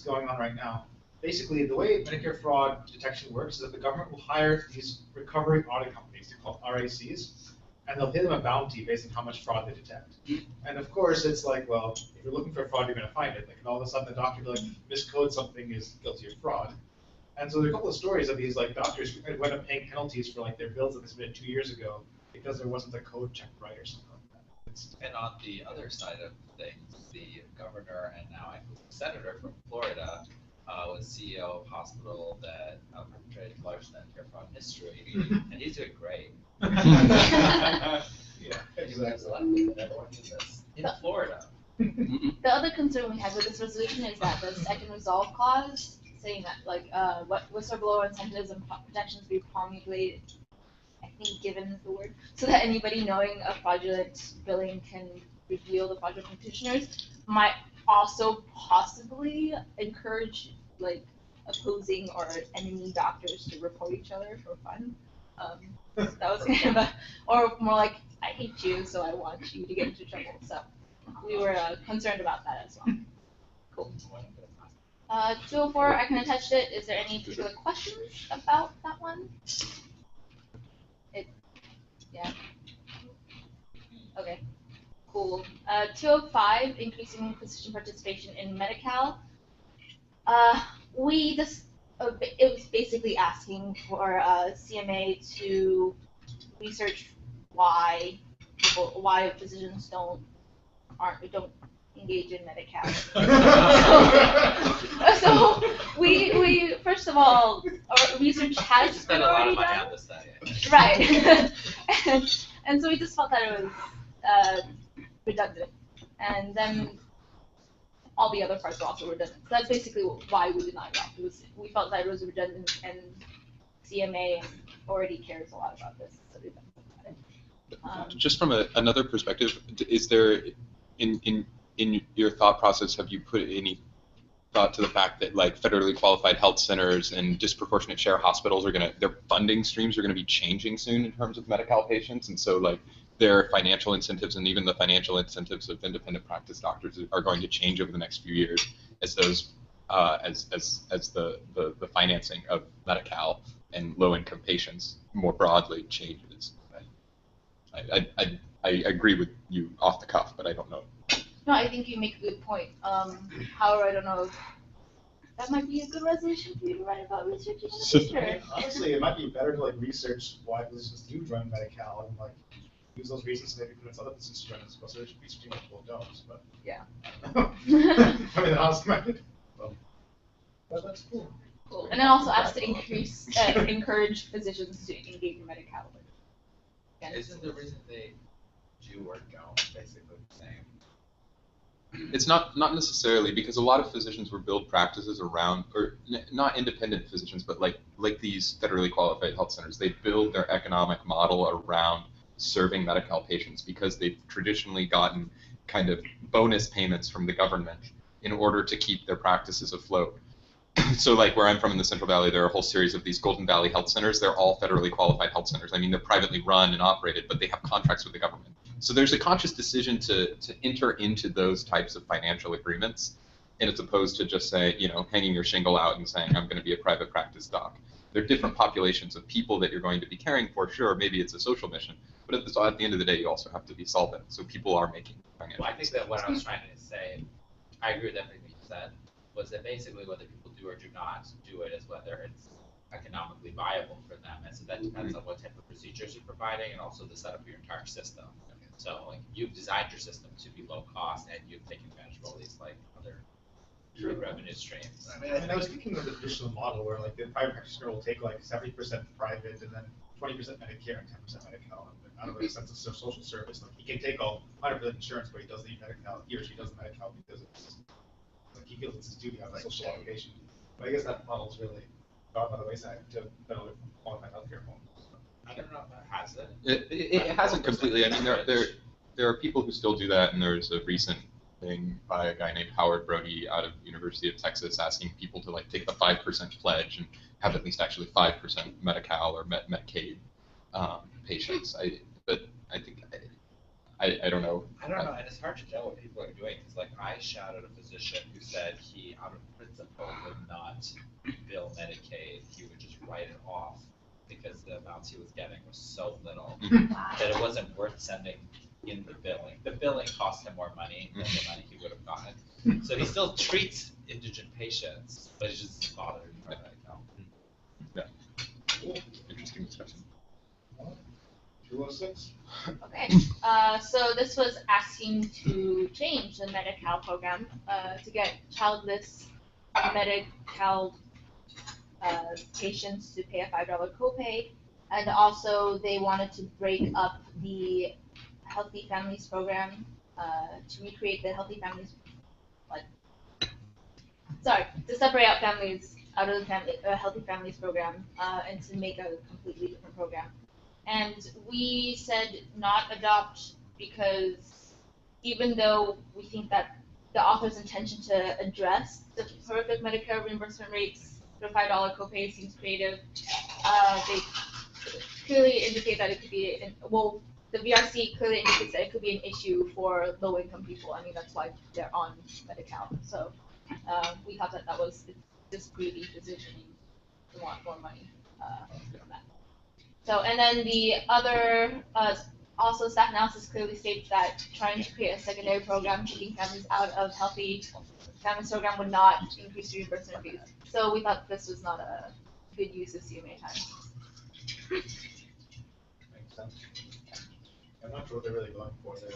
[SPEAKER 2] going on right now. Basically, the way Medicare fraud detection works is that the government will hire these recovery audit companies, they're called RACs, and they'll pay them a bounty based on how much fraud they detect. And of course, it's like, well, if you're looking for fraud, you're going to find it. Like, and all of a sudden, the doctor will be like, miscode something is guilty of fraud. And so there are a couple of stories of these like doctors who end up paying penalties for like their bills that they submitted 2 years ago because there wasn't a code checked right or something like that.
[SPEAKER 10] And on the other side of things, the governor and now I believe senator from Florida was CEO of a hospital that perpetrated large Medicare fraud history, and he's doing great.
[SPEAKER 2] Yeah,
[SPEAKER 10] He was
[SPEAKER 2] exactly.
[SPEAKER 10] elected, and everyone knew this in Florida.
[SPEAKER 8] The other concern we have with this resolution is that the second resolve clause, saying that like what whistleblower incentives and protections be promulgated, I think given is the word, so that anybody knowing of fraudulent billing can reveal the fraudulent petitioners, might also possibly encourage like opposing or enemy doctors to report each other for fun. That was kind of a, or more like, I hate you, so I want you to get into trouble. So we were concerned about that as well. Cool. 204, I can attach it. Is there any particular questions about that one? Yeah. Okay. Cool. 205, increasing physician participation in Medi-Cal. We just, it was basically asking for CMA to research why physicians don't engage in Medi-Cal. So we first of all, our research has been
[SPEAKER 10] Spent a lot
[SPEAKER 8] already
[SPEAKER 10] of money
[SPEAKER 8] done.
[SPEAKER 10] on this study.
[SPEAKER 8] Right. and so we just felt that it was redundant. And then all the other parts were also redundant. So that's basically why we did not adopt it. We felt that it was redundant, and CMA already cares a lot about this. So we about it.
[SPEAKER 4] Just from another perspective, is there, in your thought process, have you put any thought to the fact that like federally qualified health centers and disproportionate share hospitals are their funding streams are gonna be changing soon in terms of Medi-Cal patients, and so like their financial incentives and even the financial incentives of independent practice doctors are going to change over the next few years as those as the financing of Medi-Cal and low-income patients more broadly changes. I agree with you off the cuff, but I don't know.
[SPEAKER 8] No, I think you make a good point. However, I don't know if that might be a good resolution for you to write about researching in the future.
[SPEAKER 2] Honestly, it might be better to like research why physicians do join Medi-Cal and like use those reasons to maybe convince other physicians to join as well. So there's researching what people don't, but
[SPEAKER 8] Yeah.
[SPEAKER 2] I mean, honestly, but that's cool.
[SPEAKER 8] Cool. And then also ask to encourage physicians to engage in Medi-Cal.
[SPEAKER 10] Isn't the reason they do or don't basically the same?
[SPEAKER 4] It's not necessarily, because a lot of physicians will build practices around, or not independent physicians, but like these federally qualified health centers. They build their economic model around serving Medi-Cal patients because they've traditionally gotten kind of bonus payments from the government in order to keep their practices afloat. So like where I'm from in the Central Valley, there are a whole series of these Golden Valley health centers. They're all federally qualified health centers. I mean, they're privately run and operated, but they have contracts with the government. So there's a conscious decision to enter into those types of financial agreements and it's opposed to just say, hanging your shingle out and saying, I'm going to be a private practice doc. There are different populations of people that you're going to be caring for. Sure, maybe it's a social mission, but at the end of the day, you also have to be solvent. So people are making financial
[SPEAKER 10] Well, I think that what I was trying to say, I agree with everything you said, was that basically whether people do or do not do it is whether it's economically viable for them. And so that depends on what type of procedures you're providing and also the setup of your entire system. So like you've designed your system to be low cost and you've taken advantage of all these like other revenue streams.
[SPEAKER 2] I was thinking of the traditional model where like the private practitioner will take like 70% private and then 20% Medicare and 10% Medi-Cal. Out of a sense of social service, like he can take all 100% insurance, but he doesn't need Medi-Cal. He or she does Medi-Cal because it's like he feels it's his duty out of social obligation. But I guess that model is really gone by the wayside to better qualified healthcare homes.
[SPEAKER 10] I don't know if that has it.
[SPEAKER 4] It hasn't completely. I mean, there are people who still do that, and there's a recent thing by a guy named Howard Brody out of University of Texas asking people to like take the 5% pledge and have at least actually 5% Medi-Cal or Medicaid patients. But I think I don't know.
[SPEAKER 10] I don't know, and it's hard to tell what people are doing because like I shadowed a physician who said he, out of principle, would not bill Medicaid. He would just write it off because the amounts he was getting was so little that it wasn't worth sending in the billing. The billing cost him more money than the money he would have gotten. So he still treats indigent patients, but it just doesn't bother him for Medi-Cal.
[SPEAKER 4] Yeah. Interesting discussion.
[SPEAKER 2] 206.
[SPEAKER 8] Okay, so this was asking to change the Medi-Cal program to get childless Medi-Cal patients to pay a $5 copay, and also they wanted to break up the Healthy Families program to recreate the Healthy Families, to separate out families out of the Healthy Families program and to make a completely different program. And we said not adopt because even though we think that the author's intention to address the horrific Medicare reimbursement rates for $5 copay seems creative, they clearly indicate that it could be, the VRC clearly indicates that it could be an issue for low-income people. I mean, that's why they're on Medi-Cal. So we thought that was just greedy positioning to want more money from that. So, and then the other, also staff analysis clearly states that trying to create a secondary program, taking families out of Healthy Families program would not increase reimbursement fees. So we thought this was not a good use of CMA time.
[SPEAKER 2] Makes sense. I'm not sure what they're really going for there.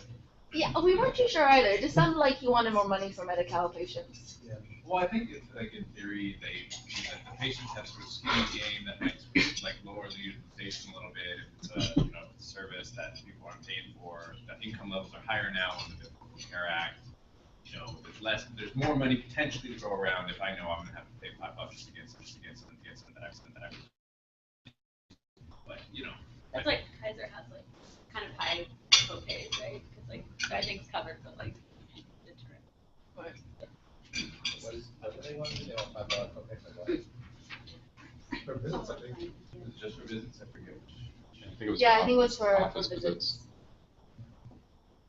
[SPEAKER 8] Yeah, we weren't too sure either. It just sounded like he wanted more money for Medi-Cal patients.
[SPEAKER 2] Yeah.
[SPEAKER 7] Well, I think it's like in theory, the patients have sort of skin in the game that might like lower the utilization a little bit. If it's a service that people aren't paying for. The income levels are higher now under the Affordable Care Act. There's more money potentially to go around if I know I'm gonna have to pay $5 just to get some that. But
[SPEAKER 1] That's like Kaiser has like kind of high copays, right? Because like everything's covered, but like deterrent.
[SPEAKER 2] What do they want to do? They want $5 copay for what? For visits, I think.
[SPEAKER 7] Is it just for visits? I forget which.
[SPEAKER 4] I think it was
[SPEAKER 8] Yeah, I think it was for
[SPEAKER 4] office
[SPEAKER 8] visits.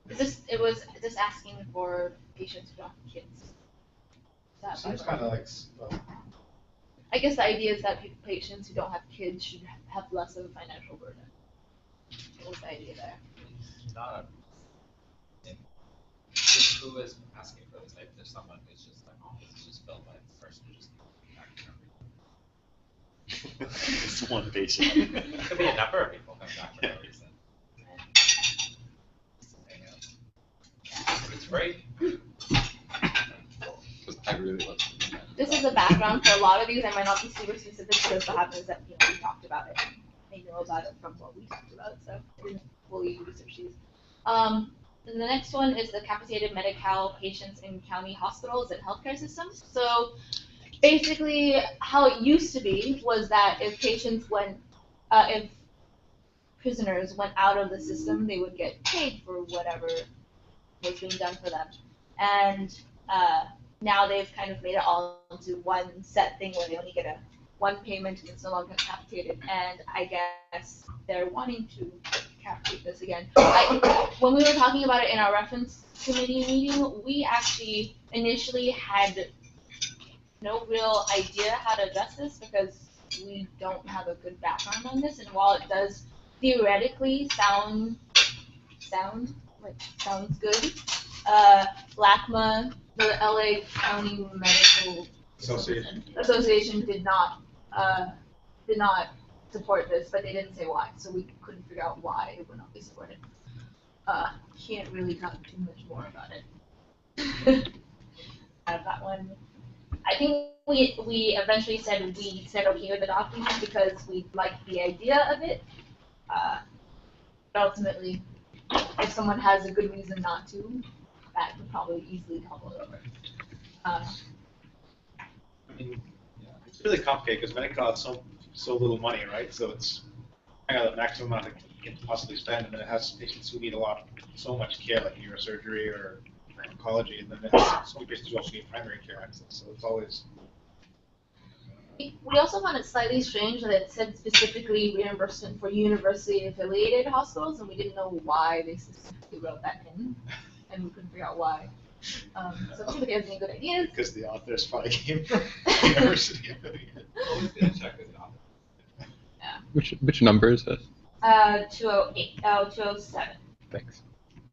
[SPEAKER 8] It was just asking for patients who don't have kids.
[SPEAKER 2] Seems kind of like,
[SPEAKER 8] I guess the idea is that patients who don't have kids should have less of a financial burden. What was the idea there?
[SPEAKER 10] It's not who is asking for this? Like, there's someone who's just like, oh, this is just filled by the person who just
[SPEAKER 6] It's one patient.
[SPEAKER 10] It could be a number of people coming back for no reason. It's free.
[SPEAKER 4] I really love it.
[SPEAKER 8] This is the background for a lot of these. I might not be super specific because what happens is that we talked about it. They know about it from what we talked about, so I didn't fully research these. And the next one is the capitated Medi-Cal patients in county hospitals and healthcare systems. So basically, how it used to be was that if patients if prisoners went out of the system, they would get paid for whatever was being done for them. And now they've kind of made it all into one set thing where they only get one payment and it's no longer capitated. And I guess they're wanting to capture this again. When we were talking about it in our reference committee meeting, we actually initially had no real idea how to address this because we don't have a good background on this. And while it does theoretically sounds good, LACMA, the LA County Medical Association did not support this, but they didn't say why, so we couldn't figure out why it would not be supported. Can't really talk too much more about it. Out of that one, I think we eventually said okay with adopting it because we liked the idea of it. But ultimately, if someone has a good reason not to, that could probably easily topple over.
[SPEAKER 11] I mean, yeah, it's really complicated because Medicare has so little money, right? So it's kind of the maximum amount it can possibly spend, and then it has patients who need so much care, like neurosurgery or oncology, and then it has so many patients who also need primary care access. So it's always.
[SPEAKER 8] We also found it slightly strange that it said specifically reimbursement for university-affiliated hospitals, and we didn't know why they specifically wrote that in, and we couldn't figure out why. So if anybody has any good ideas.
[SPEAKER 11] Because the authors probably came from university-affiliated.
[SPEAKER 8] Yeah.
[SPEAKER 4] Which number is this?
[SPEAKER 8] 208, 207.
[SPEAKER 4] Thanks.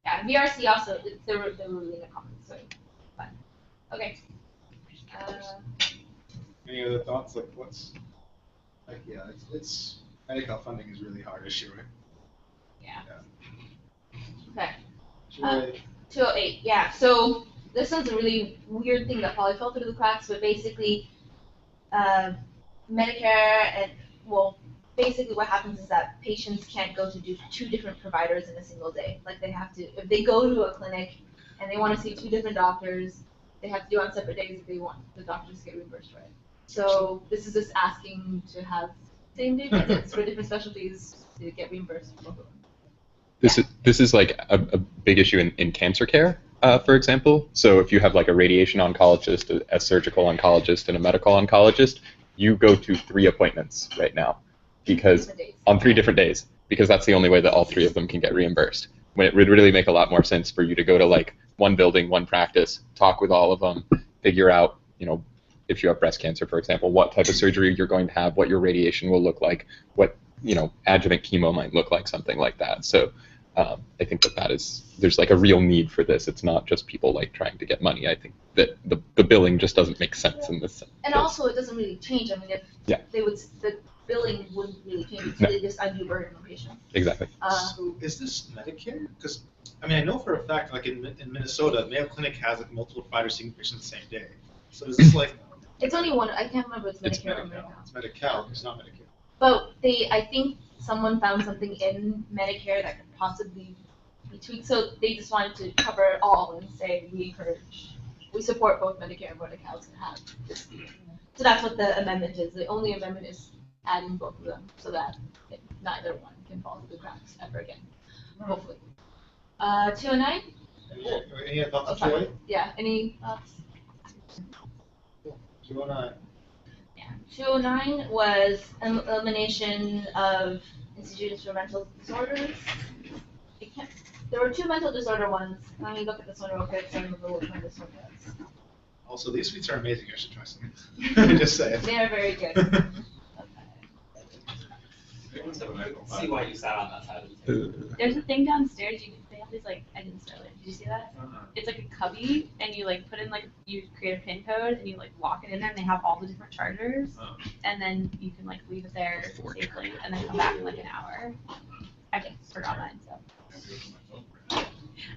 [SPEAKER 8] Yeah, VRC also, they're really in the comments, so fine. Okay.
[SPEAKER 11] Any other thoughts? Like, yeah, it's Medi-Cal funding is a really hard issue, right?
[SPEAKER 8] Yeah. Okay.
[SPEAKER 11] 208.
[SPEAKER 8] 208, yeah. So this one's a really weird thing that probably fell through the cracks, but basically, Medicare and, basically what happens is that patients can't go to two different providers in a single day. Like they have to, if they go to a clinic and they want to see two different doctors, they have to do it on separate days if they want the doctors to get reimbursed for it. So this is just asking to have same-day visits for different specialties to get reimbursed for both of them.
[SPEAKER 4] This is like a big issue in cancer care, for example. So if you have like a radiation oncologist, a surgical oncologist, and a medical oncologist, you go to 3 appointments right now. Because on 3 different days, because that's the only way that all 3 of them can get reimbursed. When it would really make a lot more sense for you to go to like one building, one practice, talk with all of them, figure out, if you have breast cancer, for example, what type of surgery you're going to have, what your radiation will look like, what adjuvant chemo might look like, something like that. So I think there's like a real need for this. It's not just people like trying to get money. I think that the billing just doesn't make sense in this sense.
[SPEAKER 8] And also, it doesn't really change. I mean, if the billing wouldn't really change. It's really just undue burden on patients.
[SPEAKER 4] Exactly.
[SPEAKER 11] So is this Medicare? Because I know for a fact, like in Minnesota, Mayo Clinic has like multiple providers seeing patients the same day. So is this like?
[SPEAKER 8] It's only one. I can't remember. It's Medicare or Medi-Cal.
[SPEAKER 11] It's Medi-Cal. It's not Medicare.
[SPEAKER 8] But I think someone found something in Medicare that could possibly be tweaked. So they just wanted to cover it all and say we support both Medicare and Medi-Cal to have this. So that's what the amendment is. The only amendment is adding both of them so that neither one can fall through the cracks ever again. Hopefully. 209?
[SPEAKER 11] Any thoughts on 208?
[SPEAKER 8] Yeah, any thoughts?
[SPEAKER 11] 209.
[SPEAKER 8] Yeah. 209 was elimination of institutions for mental disorders. There were 2 mental disorder ones. Let me look at this one real quick so I remember which one this one was.
[SPEAKER 11] Also, these sweets are amazing. I should try some. Just say it.
[SPEAKER 8] They are very good.
[SPEAKER 10] See why you sat on that side of the table.
[SPEAKER 1] There's a thing downstairs. They have this I didn't start it. Did you see that? It's like a cubby, and you put in you create a pin code, and you lock it in there, and they have all the different chargers, and then you can leave it there safely, and then come back in an hour. I just forgot mine, so. I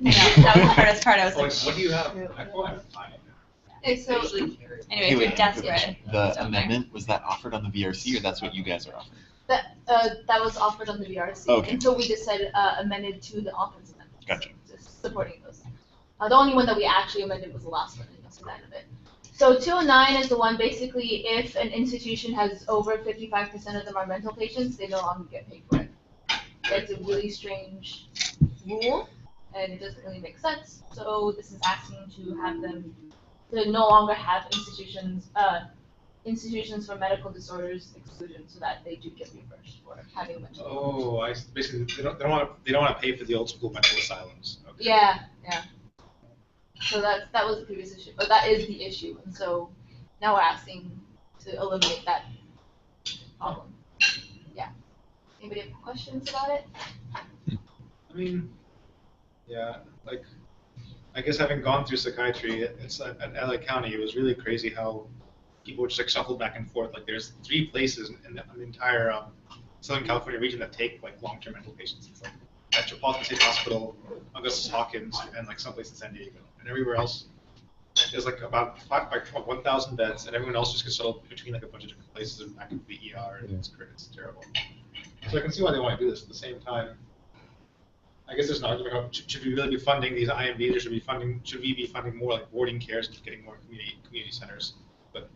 [SPEAKER 1] know, that was the hardest part. I was like,
[SPEAKER 11] what do you have?
[SPEAKER 8] Okay, so
[SPEAKER 1] anyway, your desk read.
[SPEAKER 9] The amendment, was that offered on the VRC, or that's what you guys are offering?
[SPEAKER 8] that was offered on the VRC.
[SPEAKER 9] Okay.
[SPEAKER 8] And so we just said amended to the author's amendment.
[SPEAKER 9] Gotcha.
[SPEAKER 8] Just supporting those. The only one that we actually amended was the last one, and that's the end of it. So 209 is the one basically if an institution has over 55% of them are mental patients, they no longer get paid for it. It's a really strange rule, and it doesn't really make sense. So this is asking to have them to no longer have institutions institutions for medical disorders exclusion so that they do get reimbursed for having mental.
[SPEAKER 11] Oh, basically they don't want to pay for the old school mental asylums. Okay.
[SPEAKER 8] Yeah. So that was the previous issue, but that is the issue, and so now we're asking to eliminate that problem. Yeah. Anybody have questions about it?
[SPEAKER 11] I mean, yeah, like, I guess having gone through psychiatry, it's at LA County, it was really crazy how people would just like shuffle back and forth. Like, there's 3 places in the entire Southern California region that take like long-term mental patients. It's like Metropolitan State Hospital, Augustus Hawkins, and like someplace in San Diego. And everywhere else, there's like about 1,000 beds, and everyone else just gets shuttled between like a bunch of different places and back into the ER, and it's terrible. So I can see why they want to do this. At the same time, I guess there's an argument about should we really be funding these IMVs, or should we be funding more like boarding cares and getting more community centers? But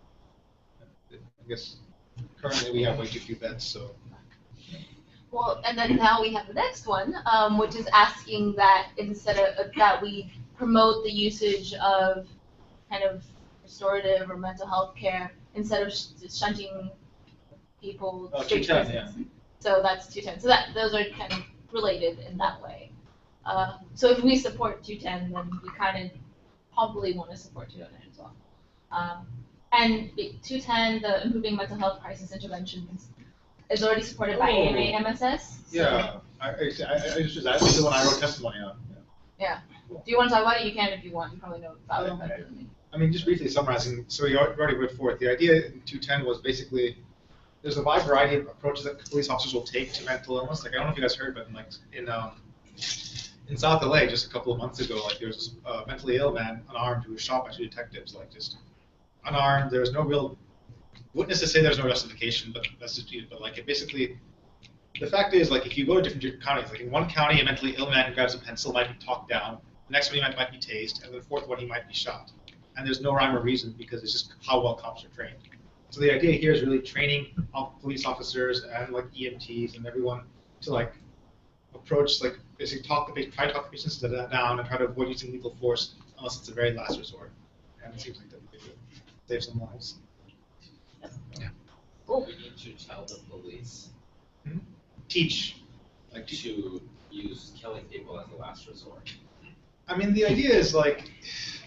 [SPEAKER 11] I guess currently we have way too few beds, so.
[SPEAKER 8] Well, and then now we have the next one, which is asking that instead of that we promote the usage of kind of restorative or mental health care instead of shunting people straight to
[SPEAKER 11] 210,
[SPEAKER 8] prisons. So that's 210. So those are kind of related in that way. So if we support 210, then we kind of probably want to support 209 as well. And 210, the Improving Mental Health Crisis Intervention, is already supported by CMA-MSS.
[SPEAKER 11] Yeah, I that's the one I wrote testimony on.
[SPEAKER 8] Yeah. Do you want to talk about it? You can if you want. You probably know about it better than me.
[SPEAKER 11] I mean, just briefly summarizing, so we already put forth. The idea in 210 was basically there's a wide variety of approaches that police officers will take to mental illness. Like, I don't know if you guys heard, but in South LA just a couple of months ago, like there was a mentally ill man, unarmed, who was shot by 2 detectives, like just unarmed. There was no real witnesses say there's no justification, but that's disputed. But like it basically, the fact is, like if you go to different counties, like in one county a mentally ill man who grabs a pencil might be talked down, the next one he might be tased, and the 4th one he might be shot. And there's no rhyme or reason because it's just how well cops are trained. So the idea here is really training police officers and like EMTs and everyone to like approach, like basically try to talk the patients down and try to avoid using lethal force unless it's a very last resort. And it seems like that they could save some lives.
[SPEAKER 10] Yeah. We need to tell the police
[SPEAKER 11] Teach.
[SPEAKER 10] to use killing people as a last resort.
[SPEAKER 11] I mean, the idea is like,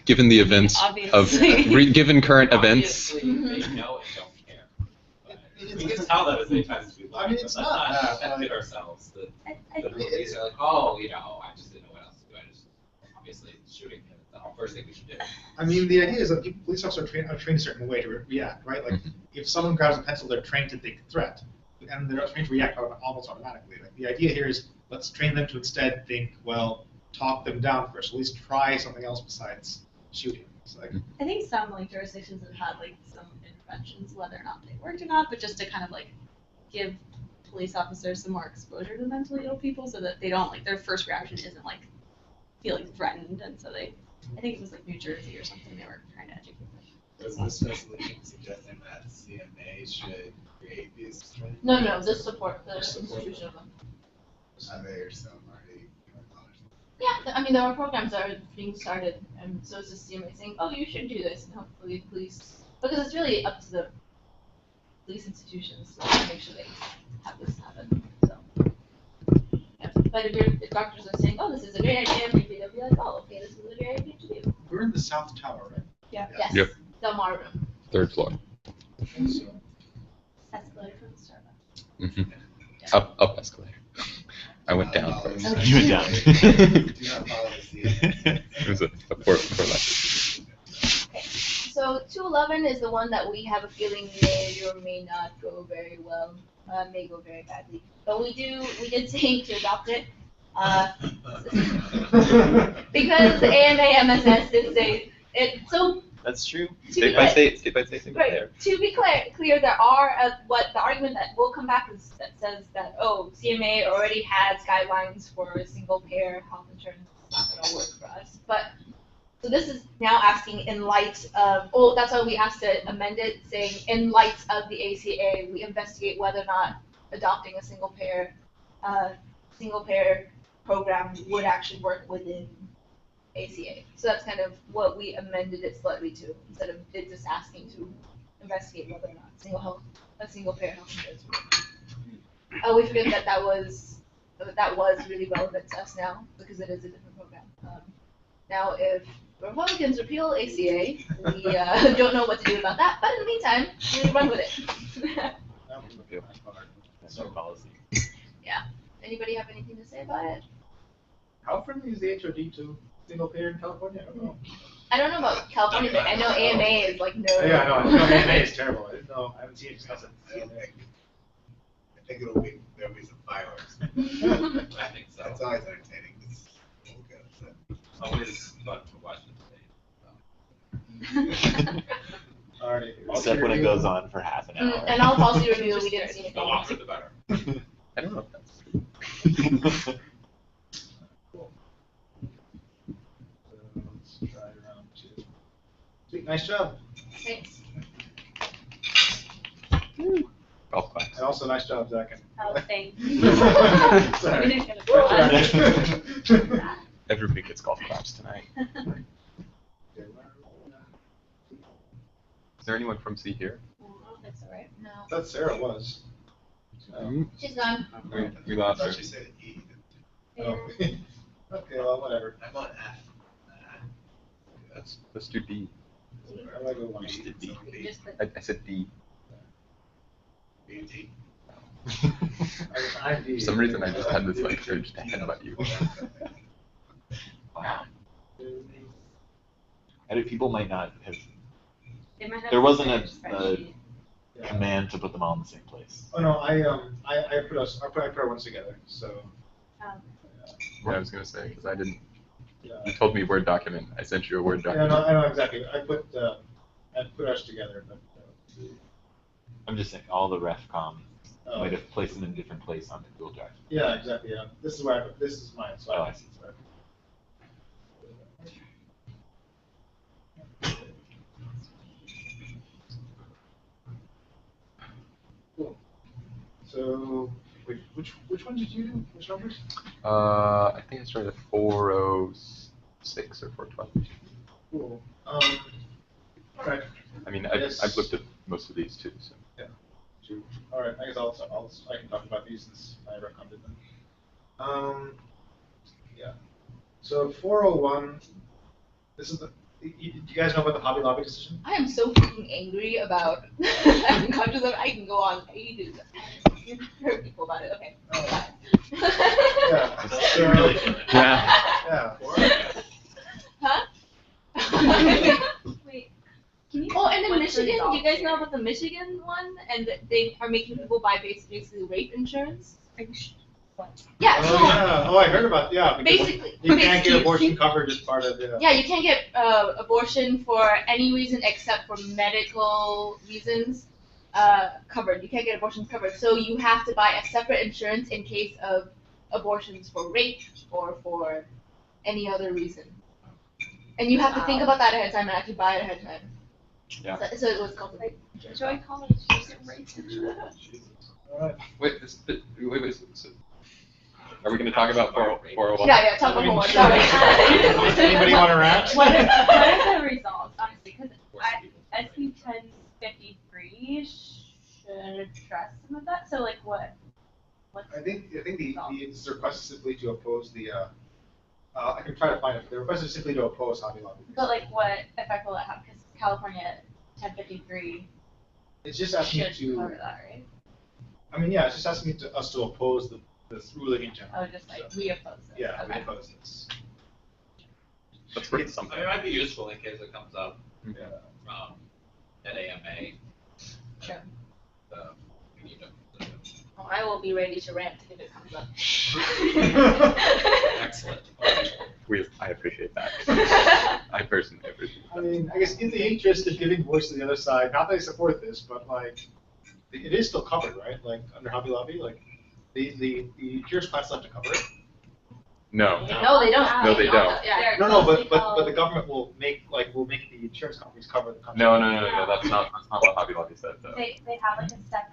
[SPEAKER 4] Given the events given current events.
[SPEAKER 10] Obviously, they know and don't care. But we can tell that as many times as we like.
[SPEAKER 11] I mean, it's
[SPEAKER 10] but
[SPEAKER 11] not
[SPEAKER 10] let's
[SPEAKER 11] that,
[SPEAKER 10] not kid ourselves. The police are like, oh, I just didn't know what else to do. I just obviously shooting him is the first thing we should do.
[SPEAKER 11] I mean, the idea is that police officers are trained a certain way to react, right? Like, if someone grabs a pencil, they're trained to think threat, and they're trained to react almost automatically. Like, the idea here is let's train them to instead think, well, talk them down first, at least try something else besides shooting. It's like,
[SPEAKER 1] I think some like jurisdictions have had like some interventions, whether or not they worked or not, but just to kind of like give police officers some more exposure to mentally ill people so that they don't like their first reaction isn't like feeling threatened, and so they, I think it was like New Jersey or something, they were trying to educate them.
[SPEAKER 9] Was this resolution suggesting that CMA should create these training?
[SPEAKER 8] No, just support the
[SPEAKER 9] Support.
[SPEAKER 8] institution of them.
[SPEAKER 9] Are there some already acknowledged?
[SPEAKER 8] Yeah, I mean, there are programs that are being started, and so it's just CMA saying, oh, you should do this, and hopefully police, because it's really up to the police institutions to make sure they have this happen, so. Yeah. But if doctors are saying, oh, this is a great idea, maybe they'll be like, oh, okay, this is a great idea to do.
[SPEAKER 11] we're in the South Tower, right?
[SPEAKER 1] Yeah.
[SPEAKER 8] Yes,
[SPEAKER 4] Yep.
[SPEAKER 8] Del Mar room.
[SPEAKER 4] 3rd floor.
[SPEAKER 11] So,
[SPEAKER 1] Escalator from Starbucks.
[SPEAKER 4] Hmm. Up escalator. I went down first.
[SPEAKER 6] You went down.
[SPEAKER 9] Do not follow the CMA.
[SPEAKER 4] It was a four left.
[SPEAKER 8] Okay, so 211 is the one that we have a feeling may or may not go very well, may go very badly. But we did say to adopt it, because the AMA-MSS did say it, so.
[SPEAKER 6] That's true.
[SPEAKER 4] State by state.
[SPEAKER 8] Right. To be clear, there are what the argument that will come back is that says that CMA already has guidelines for a single payer health insurance. It's not going to work for us. But so this is now asking in light of that's why we asked to amend it, saying in light of the ACA, we investigate whether or not adopting a single payer program would actually work within ACA. So that's kind of what we amended it slightly to, instead of it just asking to investigate whether or not a single payer health insurance would work. We forget that that was really relevant to us now because it is a different program. Now, if Republicans repeal ACA, we don't know what to do about that, but in the meantime, we run with it.
[SPEAKER 6] That's our policy.
[SPEAKER 8] Yeah. Anybody have anything to say about it?
[SPEAKER 2] How friendly is the HOD to single payer in California? I don't know.
[SPEAKER 8] I don't know about California, but I know AMA is like no.
[SPEAKER 2] Yeah, I know AMA is terrible. I haven't seen it discuss it.
[SPEAKER 9] I think there'll be some fireworks.
[SPEAKER 10] I think so.
[SPEAKER 9] It's always entertaining.
[SPEAKER 10] Always fun to watch it.
[SPEAKER 2] Alright.
[SPEAKER 6] Except when it goes on for half an hour.
[SPEAKER 8] And all policy review, we didn't see anything.
[SPEAKER 10] The longer the better.
[SPEAKER 4] I don't know if that's true.
[SPEAKER 2] Cool. So let's try round 2. Sweet, nice job.
[SPEAKER 8] Thanks.
[SPEAKER 4] Golf class.
[SPEAKER 2] And also nice job, Zach.
[SPEAKER 1] Oh, thanks.
[SPEAKER 2] Sorry.
[SPEAKER 4] Everybody gets golf claps tonight. Is there anyone from C here?
[SPEAKER 8] That's all right. No.
[SPEAKER 2] That Sarah was.
[SPEAKER 8] She's gone.
[SPEAKER 4] We lost her.
[SPEAKER 9] She said E.
[SPEAKER 2] Oh. Okay, well, whatever.
[SPEAKER 9] I'm on F.
[SPEAKER 4] Let's do D.
[SPEAKER 2] I like the one.
[SPEAKER 6] You did D.
[SPEAKER 8] Just click.
[SPEAKER 4] I said D.
[SPEAKER 9] B, D.
[SPEAKER 2] I'm D.
[SPEAKER 4] For some reason, I just had this like urge to headbutt you.
[SPEAKER 6] Wow. And people might not have.
[SPEAKER 1] They might have
[SPEAKER 6] There wasn't
[SPEAKER 1] their
[SPEAKER 6] a
[SPEAKER 1] spreadsheet.
[SPEAKER 2] Yeah.
[SPEAKER 6] command to put them all in the same place.
[SPEAKER 2] Oh no, I put our ones together. So.
[SPEAKER 4] Yeah, I was gonna say because I didn't.
[SPEAKER 2] Yeah.
[SPEAKER 4] You told me Word document. I sent you a Word
[SPEAKER 2] Yeah,
[SPEAKER 4] document.
[SPEAKER 2] no, I know exactly. I put ours together, but.
[SPEAKER 6] I'm just saying all the RefCom
[SPEAKER 2] Oh.
[SPEAKER 6] might have placed them in a different place on the Google Drive.
[SPEAKER 2] Yeah, exactly. Yeah, this is where this is mine. So
[SPEAKER 6] Oh, I see.
[SPEAKER 2] Sorry. Cool. So, wait, which one did you do? Which numbers?
[SPEAKER 4] I think I started at 406 or 412.
[SPEAKER 2] Cool. Alright.
[SPEAKER 4] I mean,
[SPEAKER 2] Yes.
[SPEAKER 4] I've looked at most of these too. So.
[SPEAKER 2] Yeah. All right. I guess I can talk about these since I recommended them. Yeah. So 401. This is the. Do you guys know about the Hobby Lobby decision?
[SPEAKER 8] I am so freaking angry about I'm conscious of I can go on ages. You heard people about it. Okay. Bye.
[SPEAKER 2] Yeah. So,
[SPEAKER 4] Yeah.
[SPEAKER 2] yeah.
[SPEAKER 8] Huh?
[SPEAKER 1] Wait, can you?
[SPEAKER 8] Oh, and in
[SPEAKER 1] what's the
[SPEAKER 8] Michigan, do you guys know
[SPEAKER 1] result
[SPEAKER 8] about the Michigan one? And that they are making people buy basically rape insurance?
[SPEAKER 1] What?
[SPEAKER 8] Yeah, so
[SPEAKER 2] Oh yeah. Oh, I heard about because
[SPEAKER 8] basically,
[SPEAKER 2] you can't get
[SPEAKER 8] basically-
[SPEAKER 2] abortion coverage as part of the.
[SPEAKER 8] yeah, you can't get abortion for any reason except for medical reasons covered. You can't get abortions covered. So you have to buy a separate insurance in case of abortions for rape or for any other reason. And you have to think
[SPEAKER 1] Wow.
[SPEAKER 8] about that ahead of time and actually buy it ahead of time.
[SPEAKER 4] Yeah.
[SPEAKER 8] So it was called rape.
[SPEAKER 1] Joy College just erased it.
[SPEAKER 2] All right.
[SPEAKER 4] Wait, wait. So, are we going to talk about 401?
[SPEAKER 8] Yeah, talk about more.
[SPEAKER 2] Sure. Anybody want to rant?
[SPEAKER 1] What are the results, honestly? Because SB 1053 should address some of that. So, like, what?
[SPEAKER 2] I think the request is simply to oppose the. I can try to find it. But the request is simply to oppose Hobby Lobby.
[SPEAKER 1] But, like, what effect will that have? Because California 1053
[SPEAKER 2] It's just asking
[SPEAKER 1] should
[SPEAKER 2] to.
[SPEAKER 1] cover that, right?
[SPEAKER 2] I mean, yeah, it's just asking us to oppose this ruling in general.
[SPEAKER 1] Oh, just like we oppose it.
[SPEAKER 2] Yeah, we
[SPEAKER 1] Okay.
[SPEAKER 2] oppose this.
[SPEAKER 4] That's worth
[SPEAKER 10] I
[SPEAKER 4] something.
[SPEAKER 10] mean, it might be useful in case it comes up
[SPEAKER 2] Yeah.
[SPEAKER 10] at AMA.
[SPEAKER 1] Sure.
[SPEAKER 10] We need to.
[SPEAKER 8] Oh, I will be ready to rant if it comes up.
[SPEAKER 10] Excellent.
[SPEAKER 4] I appreciate that. I personally appreciate
[SPEAKER 2] I mean, I guess in the interest of giving voice to the other side, not that I support this, but like, it is still covered, right? Like under Hobby Lobby, like the insurance plans still have to cover it.
[SPEAKER 4] No.
[SPEAKER 8] No, they don't.
[SPEAKER 4] No, they don't.
[SPEAKER 8] Yeah.
[SPEAKER 2] No, but the government will make the insurance companies cover the.
[SPEAKER 4] No. That's not what Hobby Lobby said though.
[SPEAKER 1] They have like a step.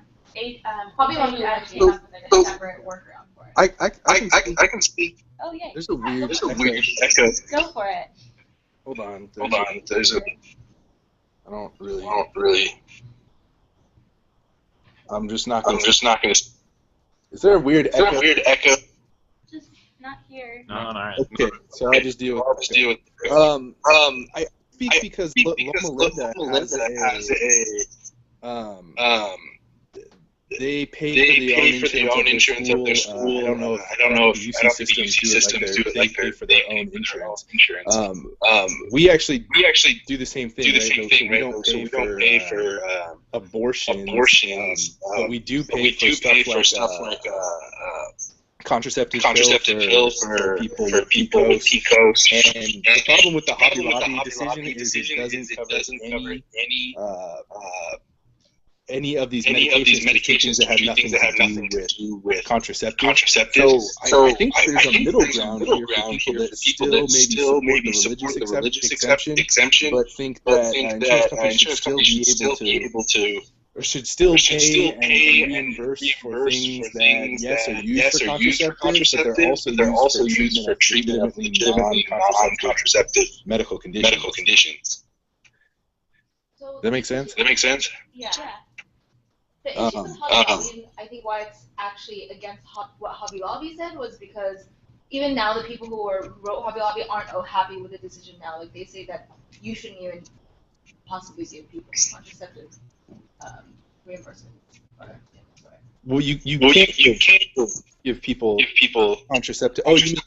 [SPEAKER 8] Probably won't be
[SPEAKER 1] actually
[SPEAKER 5] So-
[SPEAKER 1] have like a separate workaround for it.
[SPEAKER 5] I can speak.
[SPEAKER 1] Oh yay.
[SPEAKER 5] There's a weird
[SPEAKER 1] echo. Go for it.
[SPEAKER 5] Hold on.
[SPEAKER 9] There's a.
[SPEAKER 5] I don't really. I'm just not gonna. Is there a weird echo?
[SPEAKER 1] Just not here.
[SPEAKER 6] No, all right.
[SPEAKER 5] Okay, so I'll just deal with it. I speak because Loma Linda has they pay for their own insurance of their school. I don't know if UC systems do it like they pay for their own insurance. We actually do the same thing, right? So we don't pay for abortions, but we do pay for stuff like contraceptive pills for people with PCOS. And the problem with the Hobby Lobby decision is it doesn't cover any of these medications that have nothing to do with contraceptives. So I think there's a middle ground here for people that still maybe support the religious exemption, but think that insurance companies should still be able to or should still pay and reimburse for things that, yes, are used for contraceptives, but they're also used for treatment of legitimately non-contraceptive medical conditions.
[SPEAKER 1] So
[SPEAKER 5] Does that make sense?
[SPEAKER 1] yeah. The issue with Hobby Lobby, I think why it's actually against what Hobby Lobby said was because even now the people who wrote Hobby Lobby aren't happy with the decision now. Like they say that you shouldn't even possibly give people contraceptive reimbursement.
[SPEAKER 5] Well, you can't give people contraceptive. Oh, you mean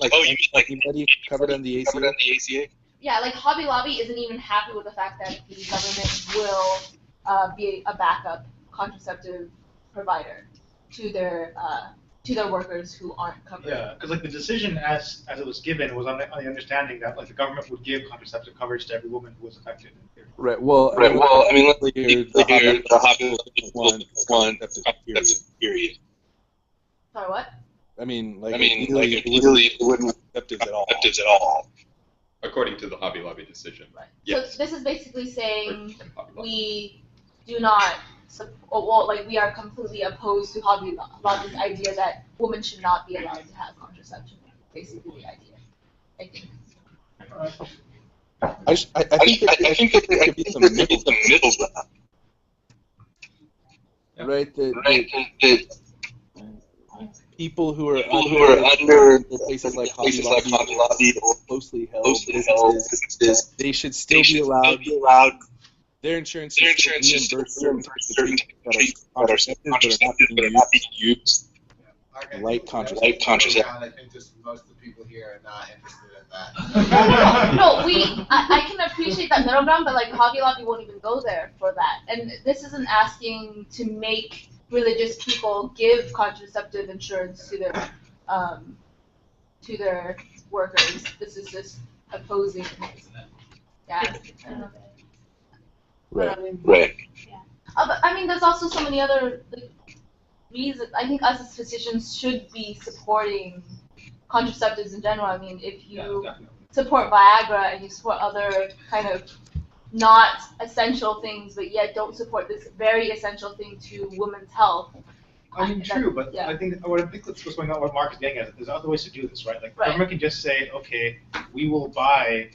[SPEAKER 5] like anybody covered on the ACA?
[SPEAKER 8] Yeah, like Hobby Lobby isn't even happy with the fact that the government will be a backup contraceptive provider to their workers who aren't covered.
[SPEAKER 11] Yeah, because like the decision as it was given was on the understanding that like the government would give contraceptive coverage to every woman who was affected.
[SPEAKER 5] Right. Well, I mean, let's hear the Hobby Lobby one period.
[SPEAKER 8] Sorry, what?
[SPEAKER 5] I mean, ideally, it wouldn't contraceptives at all.
[SPEAKER 4] According to the Hobby Lobby decision.
[SPEAKER 8] Right.
[SPEAKER 4] Yes.
[SPEAKER 8] So this is basically saying we do not, we are completely opposed to Hobby Lobby's idea that women should not be allowed to have contraception. Basically, the idea, I think.
[SPEAKER 5] I think that there could be some middle ground. Right. That people who are under places like Hobby Lobby or closely held businesses, they should still be allowed. Their insurance is reimburse certain that are contraceptive but are not being used. Like contraceptive.
[SPEAKER 9] I think just most of the people here are not interested in that.
[SPEAKER 8] No, I can appreciate that middle ground, but like Hobby Lobby won't even go there for that. And this isn't asking to make religious people give contraceptive insurance to their workers. This is just opposing. Yeah.
[SPEAKER 5] Right.
[SPEAKER 8] Yeah. But, I mean, there's also so many other reasons. I think us as physicians should be supporting contraceptives in general. I mean, if you support Viagra and you support other kind of not essential things, but yet don't support this very essential thing to women's health.
[SPEAKER 11] I mean, true, but I think what's going on, what Mark is getting at, there's other ways to do this, right? Like, government can just say, okay, we will buy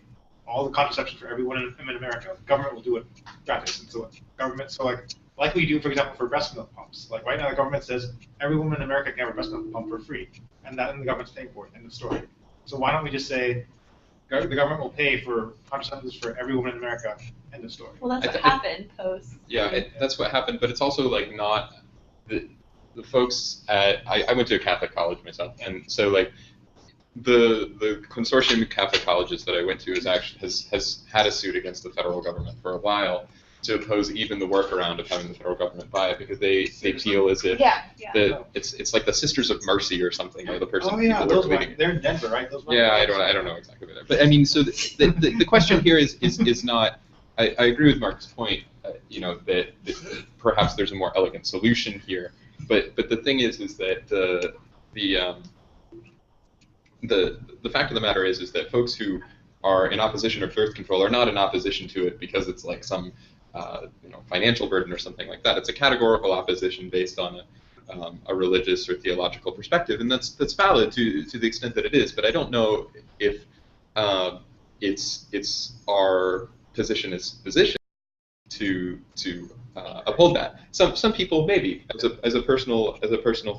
[SPEAKER 11] all the contraception for everyone in America. The government will do it gratis. And so like we do, for example, for breast milk pumps. Like right now, the government says every woman in America can have a breast milk pump for free, and the government's paying for it. End of story. So why don't we just say the government will pay for contraceptives for every woman in America? End of story.
[SPEAKER 1] Well, that's what happened post.
[SPEAKER 4] Yeah, that's what happened, but it's also like not the folks at I went to a Catholic college myself, and so like the consortium of Catholic colleges that I went to has had a suit against the federal government for a while to oppose even the workaround of having the federal government buy it, because they feel as if it's like the Sisters of Mercy or something, or the person people are pleading.
[SPEAKER 11] They're in Denver, right?
[SPEAKER 4] I don't know exactly where they're, but I mean, so the question here is not. I agree with Mark's point, that perhaps there's a more elegant solution here, but the thing is that the fact of the matter is that folks who are in opposition to birth control are not in opposition to it because it's like some financial burden or something like that. It's a categorical opposition based on a religious or theological perspective, and that's valid to the extent that it is. But I don't know if it's our position as physicians to uphold that. Some people maybe as a personal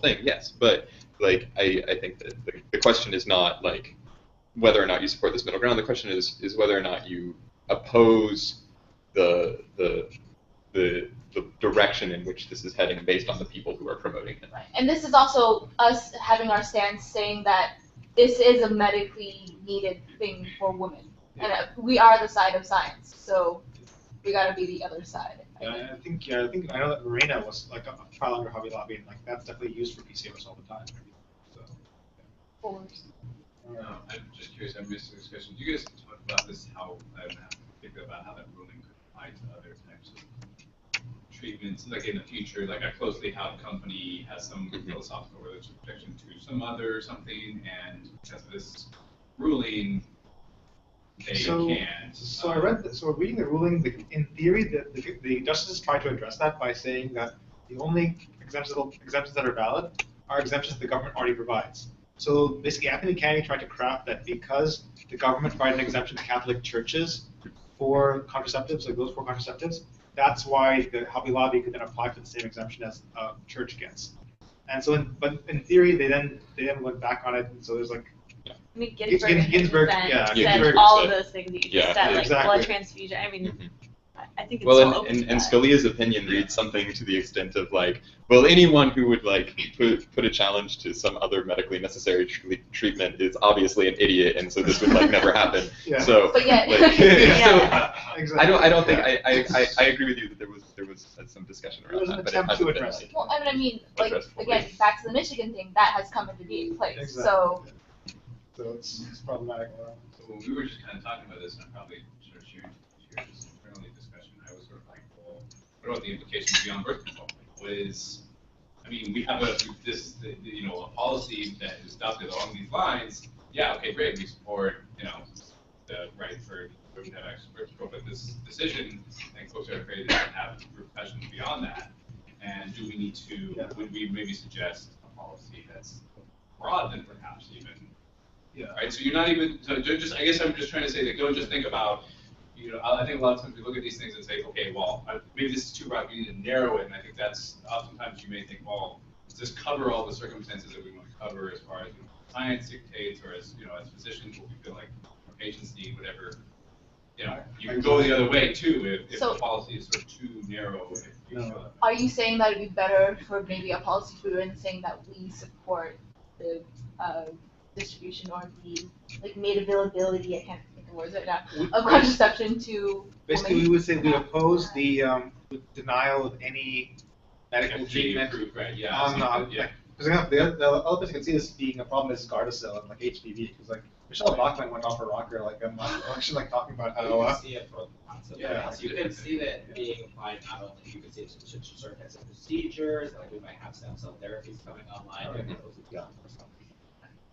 [SPEAKER 4] thing, yes. But like I think that the question is not like whether or not you support this middle ground. The question is whether or not you oppose the direction in which this is heading based on the people who are promoting it.
[SPEAKER 8] Right. And this is also us having our stance saying that this is a medically needed thing for women. And we are the side of science, so we gotta be the other side.
[SPEAKER 11] Yeah, I think I know that Marina was like a file under Hobby Lobby, and like that's definitely used for PCOS all the time. So.
[SPEAKER 7] I'm just curious. I missed the discussion. Do you guys talk about this? How I don't have to think about how that ruling could apply to other types of treatments, like in the future, like a closely held company has some philosophical religious objection to some other something, and because of this ruling, they can't.
[SPEAKER 11] So I read this. So reading the ruling, in theory, the justices tried to address that by saying that the only exemptions that are valid are exemptions the government already provides. So basically, Anthony Kennedy tried to craft that because the government provided an exemption to Catholic churches for contraceptives, like those 4 contraceptives, that's why the Hobby Lobby could then apply for the same exemption as a church gets. And so, but in theory, they then went back on it, and so there's like.
[SPEAKER 12] I mean, Ginsburg
[SPEAKER 4] Ginsburg
[SPEAKER 12] all of
[SPEAKER 4] said-
[SPEAKER 12] those things that you just said, like
[SPEAKER 11] exactly.
[SPEAKER 12] blood transfusion. I mean, I think it's
[SPEAKER 4] Well,
[SPEAKER 12] all open to
[SPEAKER 4] and
[SPEAKER 12] that.
[SPEAKER 4] Scalia's opinion reads something to the extent of like, well, anyone who would like put a challenge to some other medically necessary treatment is obviously an idiot, and so this would like never happen.
[SPEAKER 11] Yeah.
[SPEAKER 4] So,
[SPEAKER 8] But yet,
[SPEAKER 4] like,
[SPEAKER 11] Exactly.
[SPEAKER 4] I don't think I agree with you that there was some discussion
[SPEAKER 11] There
[SPEAKER 4] around
[SPEAKER 11] was an
[SPEAKER 4] that, but it
[SPEAKER 11] attempt to
[SPEAKER 4] hasn't been
[SPEAKER 11] address
[SPEAKER 4] like.
[SPEAKER 11] it.
[SPEAKER 8] well, I mean, like,
[SPEAKER 4] Address fully.
[SPEAKER 8] again, back to the Michigan thing, that has come into place.
[SPEAKER 11] Exactly. So it's problematic.
[SPEAKER 7] So when we were just kind of talking about this, and I'm probably sort of sharing this internally discussion, I was sort of like, well, what about the implications beyond birth control? I mean, we have a policy that is adopted along these lines. Yeah, okay, great, we support, the right for women to have access to birth control, but this decision, and folks are afraid to have repercussions beyond that. And do we need to, would we maybe suggest a policy that's broad than perhaps even.
[SPEAKER 11] Yeah.
[SPEAKER 7] Right. So you're not even. So just. I guess I'm just trying to say that don't just think about. I think a lot of times we look at these things and say, okay, well, maybe this is too broad. We need to narrow it. And I think that's oftentimes you may think, well, does this cover all the circumstances that we want to cover as far as science dictates, or as as physicians, what we feel like our patients need, whatever. You can go the other way too if
[SPEAKER 8] So-
[SPEAKER 7] the policy is sort of too narrow. If you feel that.
[SPEAKER 8] Are you saying that it'd be better for maybe a policy to in saying that we support the distribution or the like made availability, I can't think of words right now, of contraception to
[SPEAKER 11] Basically,
[SPEAKER 8] women?
[SPEAKER 11] we would say we oppose the denial of any medical
[SPEAKER 7] FDA
[SPEAKER 11] treatment
[SPEAKER 7] approved, right? Yeah.
[SPEAKER 11] on
[SPEAKER 7] yeah.
[SPEAKER 11] because the other place I can see this being a problem is Gardasil and like HPV, because like Michelle Bachmann went off a rocker like a month ago, actually like talking about
[SPEAKER 10] You
[SPEAKER 11] how
[SPEAKER 10] can see it for lots of
[SPEAKER 11] Yeah.
[SPEAKER 10] things. You can see that being applied not only, you can see it to certain types of procedures, like we might have stem cell therapies coming online, and those would be done for something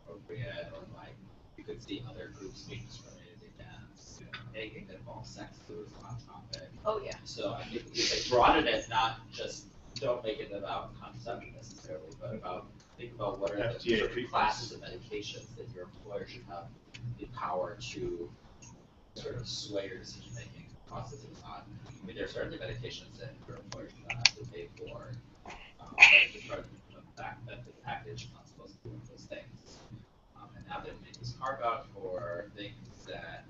[SPEAKER 10] appropriate, or like, you could see other groups being discriminated against, anything that involves sex too is a hot topic.
[SPEAKER 8] Oh, yeah.
[SPEAKER 10] So I think if they broaden it, not just, don't make it about contraception necessarily, but think about what are the
[SPEAKER 11] FDA
[SPEAKER 10] certain
[SPEAKER 11] treatments.
[SPEAKER 10] classes of medications that your employer should have the power to sort of sway your decision making process. It's not, I mean, there are certainly medications that your employer should not have to pay for. But the benefit package is not supposed to do those things. And now they've made this carve out for things that,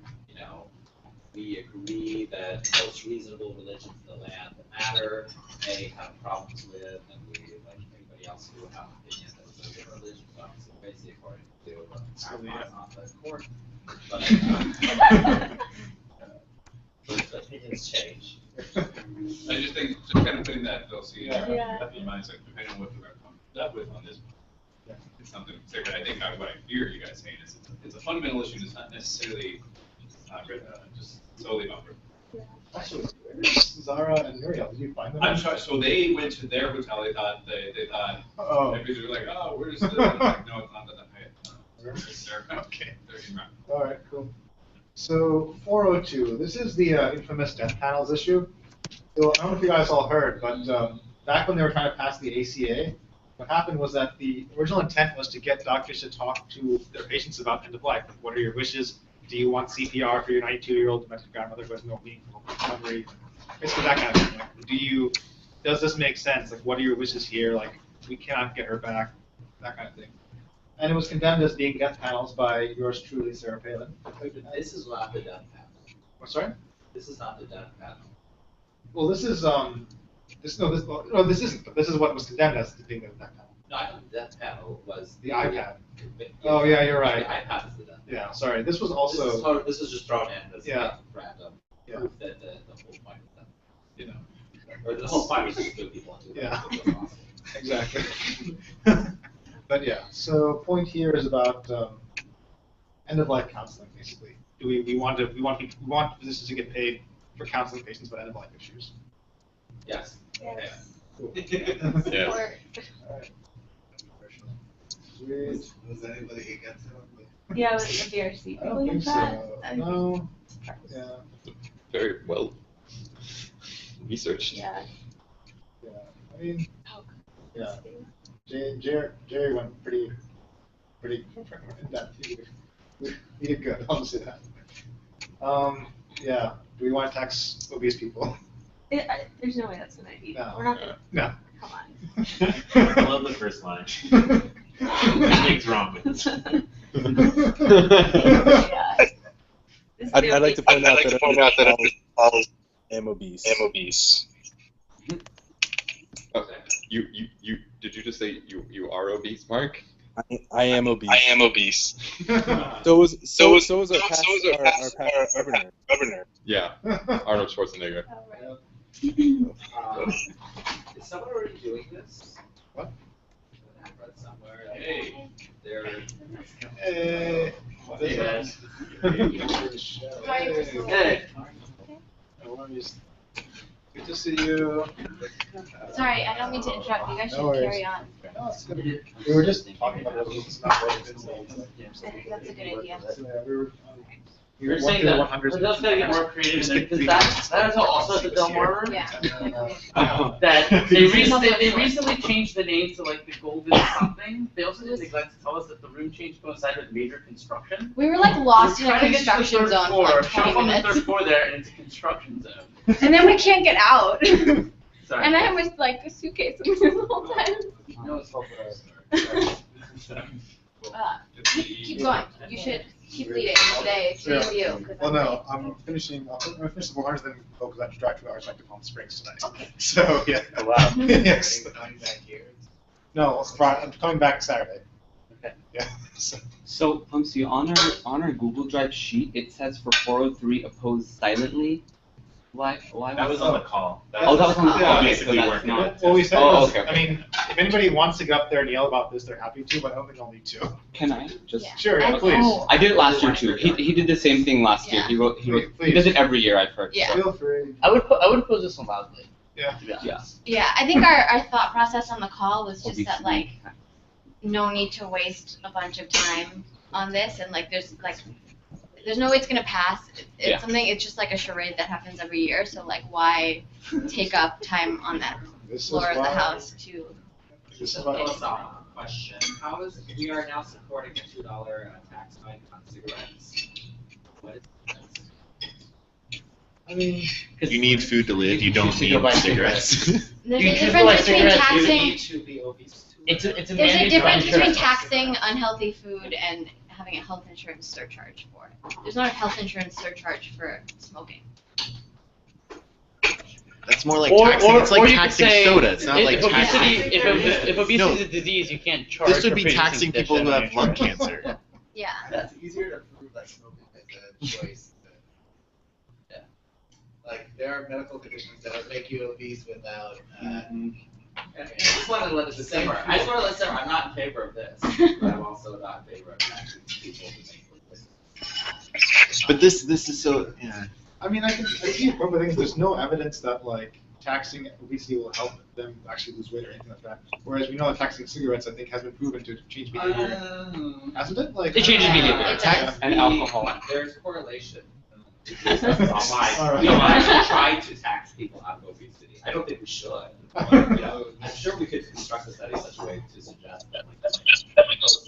[SPEAKER 10] we agree that most reasonable religions in the land that matter may have problems with, and we, like anybody else who would have an opinion that was a different religion, is obviously crazy according to on the court. But opinions change.
[SPEAKER 7] I just think just kind of putting that Chelsea
[SPEAKER 12] Yeah.
[SPEAKER 7] in mind, like depending on what the rep comes up with on this, it's something to say. But I think what I hear you guys saying is it's a fundamental issue. It's not necessarily just solely about birth.
[SPEAKER 11] actually where's Zara and Muriel? Did you find them?
[SPEAKER 7] I'm sorry. So they went to their hotel. They thought
[SPEAKER 11] Oh.
[SPEAKER 7] everybody's like, oh, where's the? Like, no, it's not that high.
[SPEAKER 11] Okay.
[SPEAKER 7] They're in round.
[SPEAKER 11] All right, cool. So 402, this is the infamous death panels issue. So I don't know if you guys all heard, but back when they were trying to pass the ACA, what happened was that the original intent was to get doctors to talk to their patients about end of life. Like, what are your wishes? Do you want CPR for your 92-year-old domestic grandmother who has no meaningful recovery? Basically that kind of thing. Like, does this make sense? Like, what are your wishes here? Like, we cannot get her back. That kind of thing. And it was condemned as being death panels by yours truly, Sarah Palin.
[SPEAKER 10] This is not the death panel.
[SPEAKER 11] Oh, sorry?
[SPEAKER 10] This is not the death panel.
[SPEAKER 11] Well, this is this isn't. This is what was condemned as being the death panel.
[SPEAKER 10] No, I know the death panel was
[SPEAKER 11] The iPad. Oh yeah, you're right.
[SPEAKER 10] The iPad is the death panel.
[SPEAKER 11] Yeah, sorry. This was also.
[SPEAKER 10] This is just thrown in as
[SPEAKER 11] Yeah.
[SPEAKER 10] random
[SPEAKER 11] Yeah.
[SPEAKER 10] proof that the whole point of them, or the whole point was just to put people into
[SPEAKER 11] Yeah.
[SPEAKER 10] possible.
[SPEAKER 11] Exactly. But yeah, so point here is about end of life counseling, basically. Do we want physicians to get paid for counseling patients about end of life issues?
[SPEAKER 10] Yes.
[SPEAKER 8] Yes.
[SPEAKER 11] Cool.
[SPEAKER 4] Yeah.
[SPEAKER 8] Or,
[SPEAKER 2] Sweet.
[SPEAKER 9] Was anybody against it?
[SPEAKER 12] Yeah, with the BRC.
[SPEAKER 2] I don't think so. No. Yeah.
[SPEAKER 4] Very well researched.
[SPEAKER 12] Yeah.
[SPEAKER 2] Yeah. I mean,
[SPEAKER 12] Oh,
[SPEAKER 2] yeah. Jerry went pretty in depth. He did good. I'll just say that. Yeah. Do we want to tax obese people?
[SPEAKER 12] There's no way that's an idea.
[SPEAKER 2] No.
[SPEAKER 12] We're not gonna.
[SPEAKER 2] No.
[SPEAKER 12] Come on.
[SPEAKER 6] I love the first line. Nothing's wrong with this.
[SPEAKER 12] Yeah.
[SPEAKER 5] I'd like to point out that I am obese.
[SPEAKER 4] Okay. You did you just say you are obese, Mark?
[SPEAKER 5] I am obese.
[SPEAKER 13] I am obese.
[SPEAKER 5] So is our past governor.
[SPEAKER 4] Yeah. Arnold Schwarzenegger.
[SPEAKER 12] Oh, right.
[SPEAKER 10] Is someone already doing this?
[SPEAKER 2] What?
[SPEAKER 10] I've read somewhere.
[SPEAKER 7] Hey.
[SPEAKER 10] They're.
[SPEAKER 2] Hey.
[SPEAKER 7] Hey, guys.
[SPEAKER 2] Hey. No worries. Good to see you.
[SPEAKER 8] sorry, I don't mean to interrupt. You guys should
[SPEAKER 2] No worries.
[SPEAKER 8] carry on.
[SPEAKER 2] No, it's good. We were just talking about resolutions, not what it is.
[SPEAKER 8] I think that's a good idea.
[SPEAKER 2] So, yeah, we were.
[SPEAKER 14] You're saying that we're just gonna get more creative because that is also at the Delmar Room.
[SPEAKER 8] Yeah.
[SPEAKER 14] That they recently changed the name to like the Golden something. They also didn't neglect to tell us that the room change coincided with major construction.
[SPEAKER 8] We were like lost in
[SPEAKER 14] We're
[SPEAKER 8] a
[SPEAKER 14] trying to get to the
[SPEAKER 8] construction
[SPEAKER 14] third
[SPEAKER 8] zone
[SPEAKER 14] floor,
[SPEAKER 8] for like
[SPEAKER 14] show
[SPEAKER 8] 20
[SPEAKER 14] up on the
[SPEAKER 8] minutes.
[SPEAKER 14] third floor there, and it's a construction zone.
[SPEAKER 8] And then we can't get out.
[SPEAKER 14] Sorry.
[SPEAKER 8] And I have my like a suitcase with me the whole time.
[SPEAKER 14] No, it's all
[SPEAKER 8] Keep going. You should keep leading today. Today's you. 'Cause
[SPEAKER 2] Well,
[SPEAKER 8] I'm
[SPEAKER 2] no, I'm finishing the 400s, then focus on drive 2 hours back to Palm Springs tonight. So, yeah.
[SPEAKER 6] Oh, wow.
[SPEAKER 2] Yes.
[SPEAKER 9] Coming back here.
[SPEAKER 2] No, I'm coming back Saturday.
[SPEAKER 3] Okay.
[SPEAKER 2] Yeah. So,
[SPEAKER 3] So, Pumsy, on our Google Drive sheet, it says for 403 opposed silently. Why
[SPEAKER 6] That was on the call.
[SPEAKER 3] That was on the call.
[SPEAKER 2] Yeah,
[SPEAKER 3] Okay,
[SPEAKER 6] basically
[SPEAKER 3] so that's
[SPEAKER 6] working.
[SPEAKER 3] not.
[SPEAKER 2] what we said
[SPEAKER 3] Oh,
[SPEAKER 2] was,
[SPEAKER 3] okay.
[SPEAKER 2] I mean, if anybody wants to get up there and yell about this, they're happy to, but I don't think I'll need to.
[SPEAKER 3] Can I just?
[SPEAKER 8] Yeah.
[SPEAKER 2] Sure, yeah,
[SPEAKER 8] And-
[SPEAKER 2] please.
[SPEAKER 8] oh,
[SPEAKER 3] I did it last year too. He did the same thing last year.
[SPEAKER 8] Yeah.
[SPEAKER 3] He wrote he
[SPEAKER 2] Please.
[SPEAKER 3] does it every year, I've heard.
[SPEAKER 8] Yeah.
[SPEAKER 2] Feel free.
[SPEAKER 14] I would pose this one loudly.
[SPEAKER 2] Yeah.
[SPEAKER 14] To be honest.
[SPEAKER 8] Yeah, I think our thought process on the call was just that
[SPEAKER 3] Obesity.
[SPEAKER 8] like no need to waste a bunch of time on this and there's no way it's gonna pass. It's
[SPEAKER 3] Yeah.
[SPEAKER 8] something, it's just like a charade that happens every year, so like why take up time on that
[SPEAKER 2] This is
[SPEAKER 8] floor of the
[SPEAKER 2] why.
[SPEAKER 8] house to
[SPEAKER 2] This is
[SPEAKER 10] A
[SPEAKER 2] why.
[SPEAKER 10] philosophical question. How is, we are now supporting a $2 tax hike on cigarettes. What is this?
[SPEAKER 2] I mean,
[SPEAKER 6] You need food to live. You don't
[SPEAKER 3] choose to go
[SPEAKER 6] need
[SPEAKER 3] buy
[SPEAKER 6] cigarettes.
[SPEAKER 8] there's
[SPEAKER 14] You
[SPEAKER 8] a
[SPEAKER 14] choose to
[SPEAKER 8] difference
[SPEAKER 14] like
[SPEAKER 8] between
[SPEAKER 14] cigarettes, you
[SPEAKER 8] taxing
[SPEAKER 10] Need to be obese too.
[SPEAKER 14] It's a
[SPEAKER 8] there's a
[SPEAKER 14] mandatory
[SPEAKER 8] difference between
[SPEAKER 14] insurance.
[SPEAKER 8] taxing unhealthy food and having a health insurance surcharge for it. There's not a health insurance surcharge for smoking.
[SPEAKER 6] That's more like
[SPEAKER 14] Or
[SPEAKER 6] taxing.
[SPEAKER 14] you
[SPEAKER 6] It's like
[SPEAKER 14] could
[SPEAKER 6] taxing
[SPEAKER 14] say
[SPEAKER 6] soda. It's not
[SPEAKER 14] if
[SPEAKER 6] like
[SPEAKER 14] obesity,
[SPEAKER 6] taxing.
[SPEAKER 14] if obesity
[SPEAKER 6] No.
[SPEAKER 14] is a disease, you can't charge.
[SPEAKER 6] This would
[SPEAKER 14] for
[SPEAKER 6] be
[SPEAKER 14] pre-existing
[SPEAKER 6] taxing people who
[SPEAKER 14] condition.
[SPEAKER 6] have lung cancer.
[SPEAKER 8] Yeah.
[SPEAKER 9] It's easier to prove that smoking is a choice.
[SPEAKER 10] Yeah.
[SPEAKER 9] Like, there are medical conditions that would make you obese without,
[SPEAKER 10] I just want to let it simmer. I just want to let it simmer. I'm not in favor of this, but I'm also not in favor of taxing people who make choices.
[SPEAKER 6] But this is so. Yeah.
[SPEAKER 2] I mean, I see your point, but the thing is, there's no evidence that like taxing obesity will help them actually lose weight or anything like that. Whereas we know that taxing cigarettes, I think, has been proven to change behavior. Hasn't it? Like
[SPEAKER 14] It changes behavior.
[SPEAKER 8] It
[SPEAKER 2] Yeah.
[SPEAKER 8] does.
[SPEAKER 3] And alcohol.
[SPEAKER 10] There's correlation.
[SPEAKER 2] All right.
[SPEAKER 10] We don't actually try to tax people out of obesity. I don't think we should. But, I'm sure we could construct a study in such a way to suggest that like it's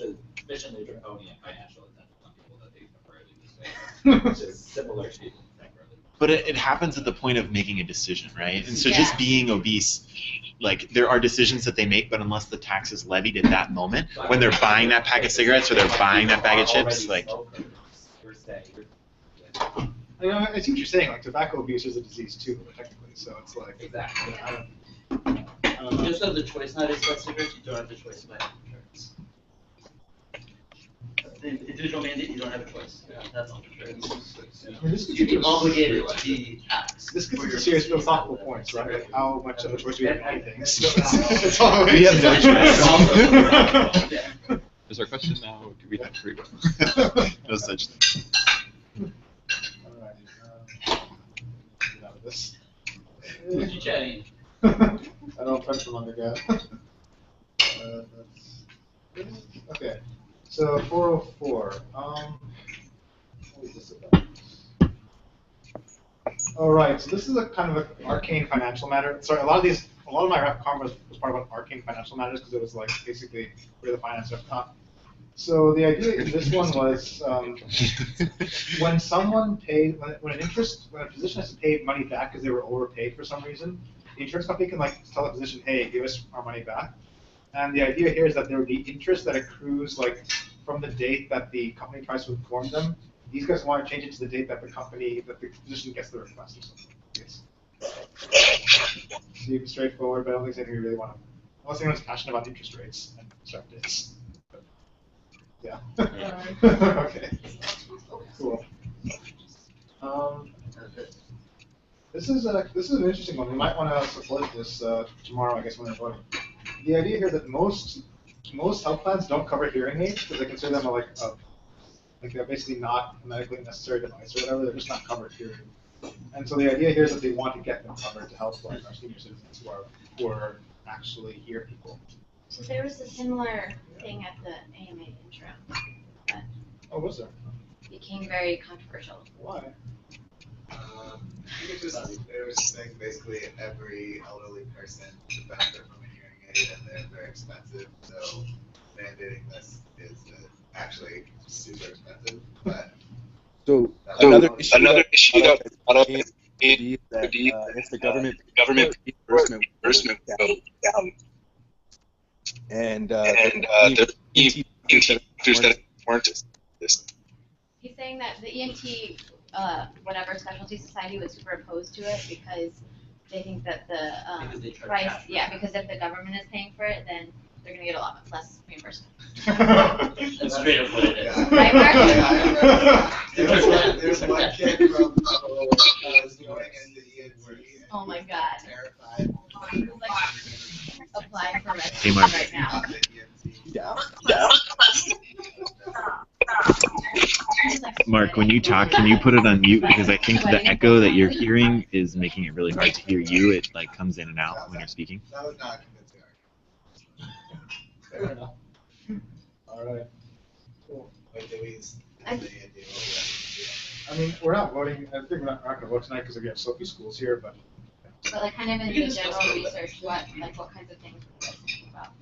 [SPEAKER 10] a sufficiently draconian financial incentive on people that they temporarily lose weight, which is similar to people temporarily.
[SPEAKER 6] But it happens at the point of making a decision, right? And so just being obese, like there are decisions that they make, but unless the tax is levied at that moment, when they're buying that pack of cigarettes or they're buying that bag of chips, like.
[SPEAKER 2] I see what you're saying. Like tobacco abuse is a disease too, technically. So it's like
[SPEAKER 14] Exactly.
[SPEAKER 2] I don't know.
[SPEAKER 14] You just have the choice nowadays about cigarettes, you don't have the choice about insurance. The individual mandate, you don't have a choice. That's all for sure.
[SPEAKER 2] I mean, this
[SPEAKER 14] You'd be obligated to be taxed.
[SPEAKER 2] This gets into serious philosophical points, right? Like how much of a choice we have to do things.
[SPEAKER 6] It's all we have no choice.
[SPEAKER 14] Yeah.
[SPEAKER 4] Is our question now, do we have free will?
[SPEAKER 6] No such thing.
[SPEAKER 2] Alright, get out of this.
[SPEAKER 14] Who's you chatting?
[SPEAKER 2] I don't punch from undergrad. Okay, so 404. What is this about? All right, so this is a kind of an arcane financial matter. Sorry, a lot of my rep com was part of an arcane financial matters because it was like basically where the finance rep not. So the idea in this one was when someone paid, when a physician has to pay money back because they were overpaid for some reason, the insurance company can like tell the physician, hey, give us our money back. And the idea here is that there would be interest that accrues like from the date that the company tries to inform them. These guys want to change it to the date that the physician gets the request or something. Yes. Seems straightforward, but I don't think it's anything we really want to, unless anyone's passionate about interest rates and start dates. Yeah. Okay. Cool. This is an interesting one. We might want to support this tomorrow, I guess, when they're voting. The idea here that most health plans don't cover hearing aids because they consider them like they're basically not a medically necessary device or whatever. They're just not covered here. And so the idea here is that they want to get them covered to help like our senior citizens who are actually hear people.
[SPEAKER 8] So there was a similar thing at the AMA intro, but
[SPEAKER 2] Oh, was there?
[SPEAKER 8] became very controversial.
[SPEAKER 2] Why?
[SPEAKER 9] It was saying basically every elderly person should benefit from a hearing aid, and they're very expensive. So mandating this is actually super expensive. But
[SPEAKER 5] So
[SPEAKER 9] another
[SPEAKER 5] issue that would be that if the government reimbursement will go down, and the ENT doctors that weren't this.
[SPEAKER 8] He's saying that the ENT, whatever specialty society was super opposed to it because they think that
[SPEAKER 14] Because
[SPEAKER 8] the
[SPEAKER 14] they charge
[SPEAKER 8] price,
[SPEAKER 14] half.
[SPEAKER 8] yeah, because if the government is paying for it, then they're gonna get a lot less reimbursement.
[SPEAKER 14] That's straight up what it is.
[SPEAKER 8] Right, Mark?
[SPEAKER 9] There's one kid from was going into ENT.
[SPEAKER 8] Oh my God.
[SPEAKER 9] Terrified.
[SPEAKER 8] He's like applying for
[SPEAKER 6] Hey,
[SPEAKER 8] registration
[SPEAKER 6] Mark.
[SPEAKER 8] right now.
[SPEAKER 5] Yeah.
[SPEAKER 6] Mark, when you talk, can you put it on mute? Because I think the echo that you're hearing is making it really hard to hear you. It like comes in and out when you're speaking.
[SPEAKER 9] That was not convincing argument.
[SPEAKER 2] Fair enough. All right. Cool.
[SPEAKER 9] Like, do we
[SPEAKER 2] I mean, we're not voting. I think we're not going to vote tonight because we have so few schools here, but.
[SPEAKER 8] But like kind of in
[SPEAKER 14] We can
[SPEAKER 8] the
[SPEAKER 14] discuss
[SPEAKER 8] general
[SPEAKER 14] it a little bit.
[SPEAKER 8] research, what kinds of things were you guys thinking about?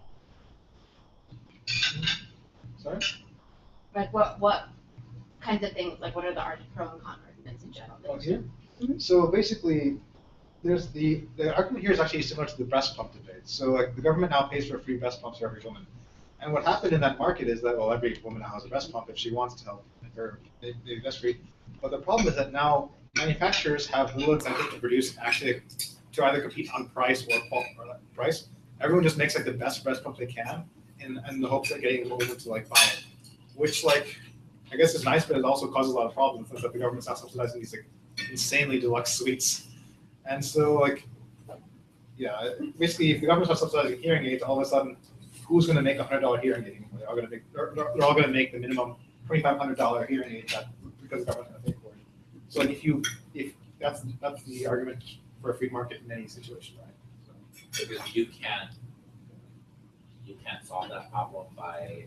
[SPEAKER 2] Sorry?
[SPEAKER 8] Like what kinds of things, like what are the pro and con arguments in general?
[SPEAKER 2] Oh, here? So basically, there's the argument here is actually similar to the breast pump debate. So like the government now pays for free breast pumps for every woman. And what happened in that market is that, well, every woman now has a breast pump if she wants to help her baby breastfeed. But the problem is that now manufacturers have little incentive to produce actually to either compete on price or price. Everyone just makes like the best breast pump they can in the hopes of getting a woman to like buy it. Which like I guess is nice, but it also causes a lot of problems since that the government's not subsidizing these like insanely deluxe suites. And so like yeah, basically if the government's not subsidizing hearing aids, all of a sudden who's going to make a $100 hearing aid? They're all going to make the minimum $2,500 hearing aid because the government's going to pay for it. So like if that's the argument for a free market in any situation, right? So.
[SPEAKER 10] Because you can't solve that problem by,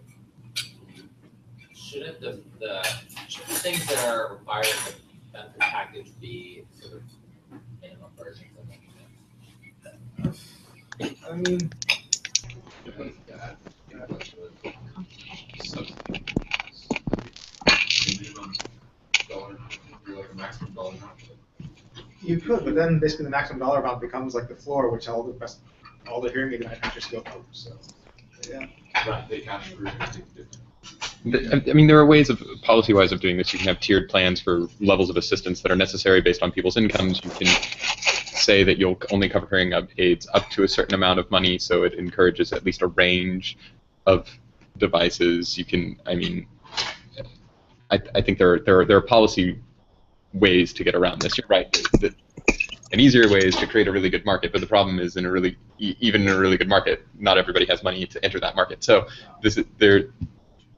[SPEAKER 10] shouldn't the things that are required in the benefit package be sort of minimum versions of anything?
[SPEAKER 2] I mean, You could, but then basically the maximum dollar amount becomes like the floor, which all the hearing aid manufacturers go for. So, yeah.
[SPEAKER 6] Right, they cash for everything different.
[SPEAKER 4] I mean, there are ways of policy-wise of doing this. You can have tiered plans for levels of assistance that are necessary based on people's incomes. You can say that you'll only cover hearing aids up to a certain amount of money, so it encourages at least a range of devices. You can, I mean, I think there are policy ways to get around this. You're right. An easier way is to create a really good market, but the problem is even in a really good market, not everybody has money to enter that market. So there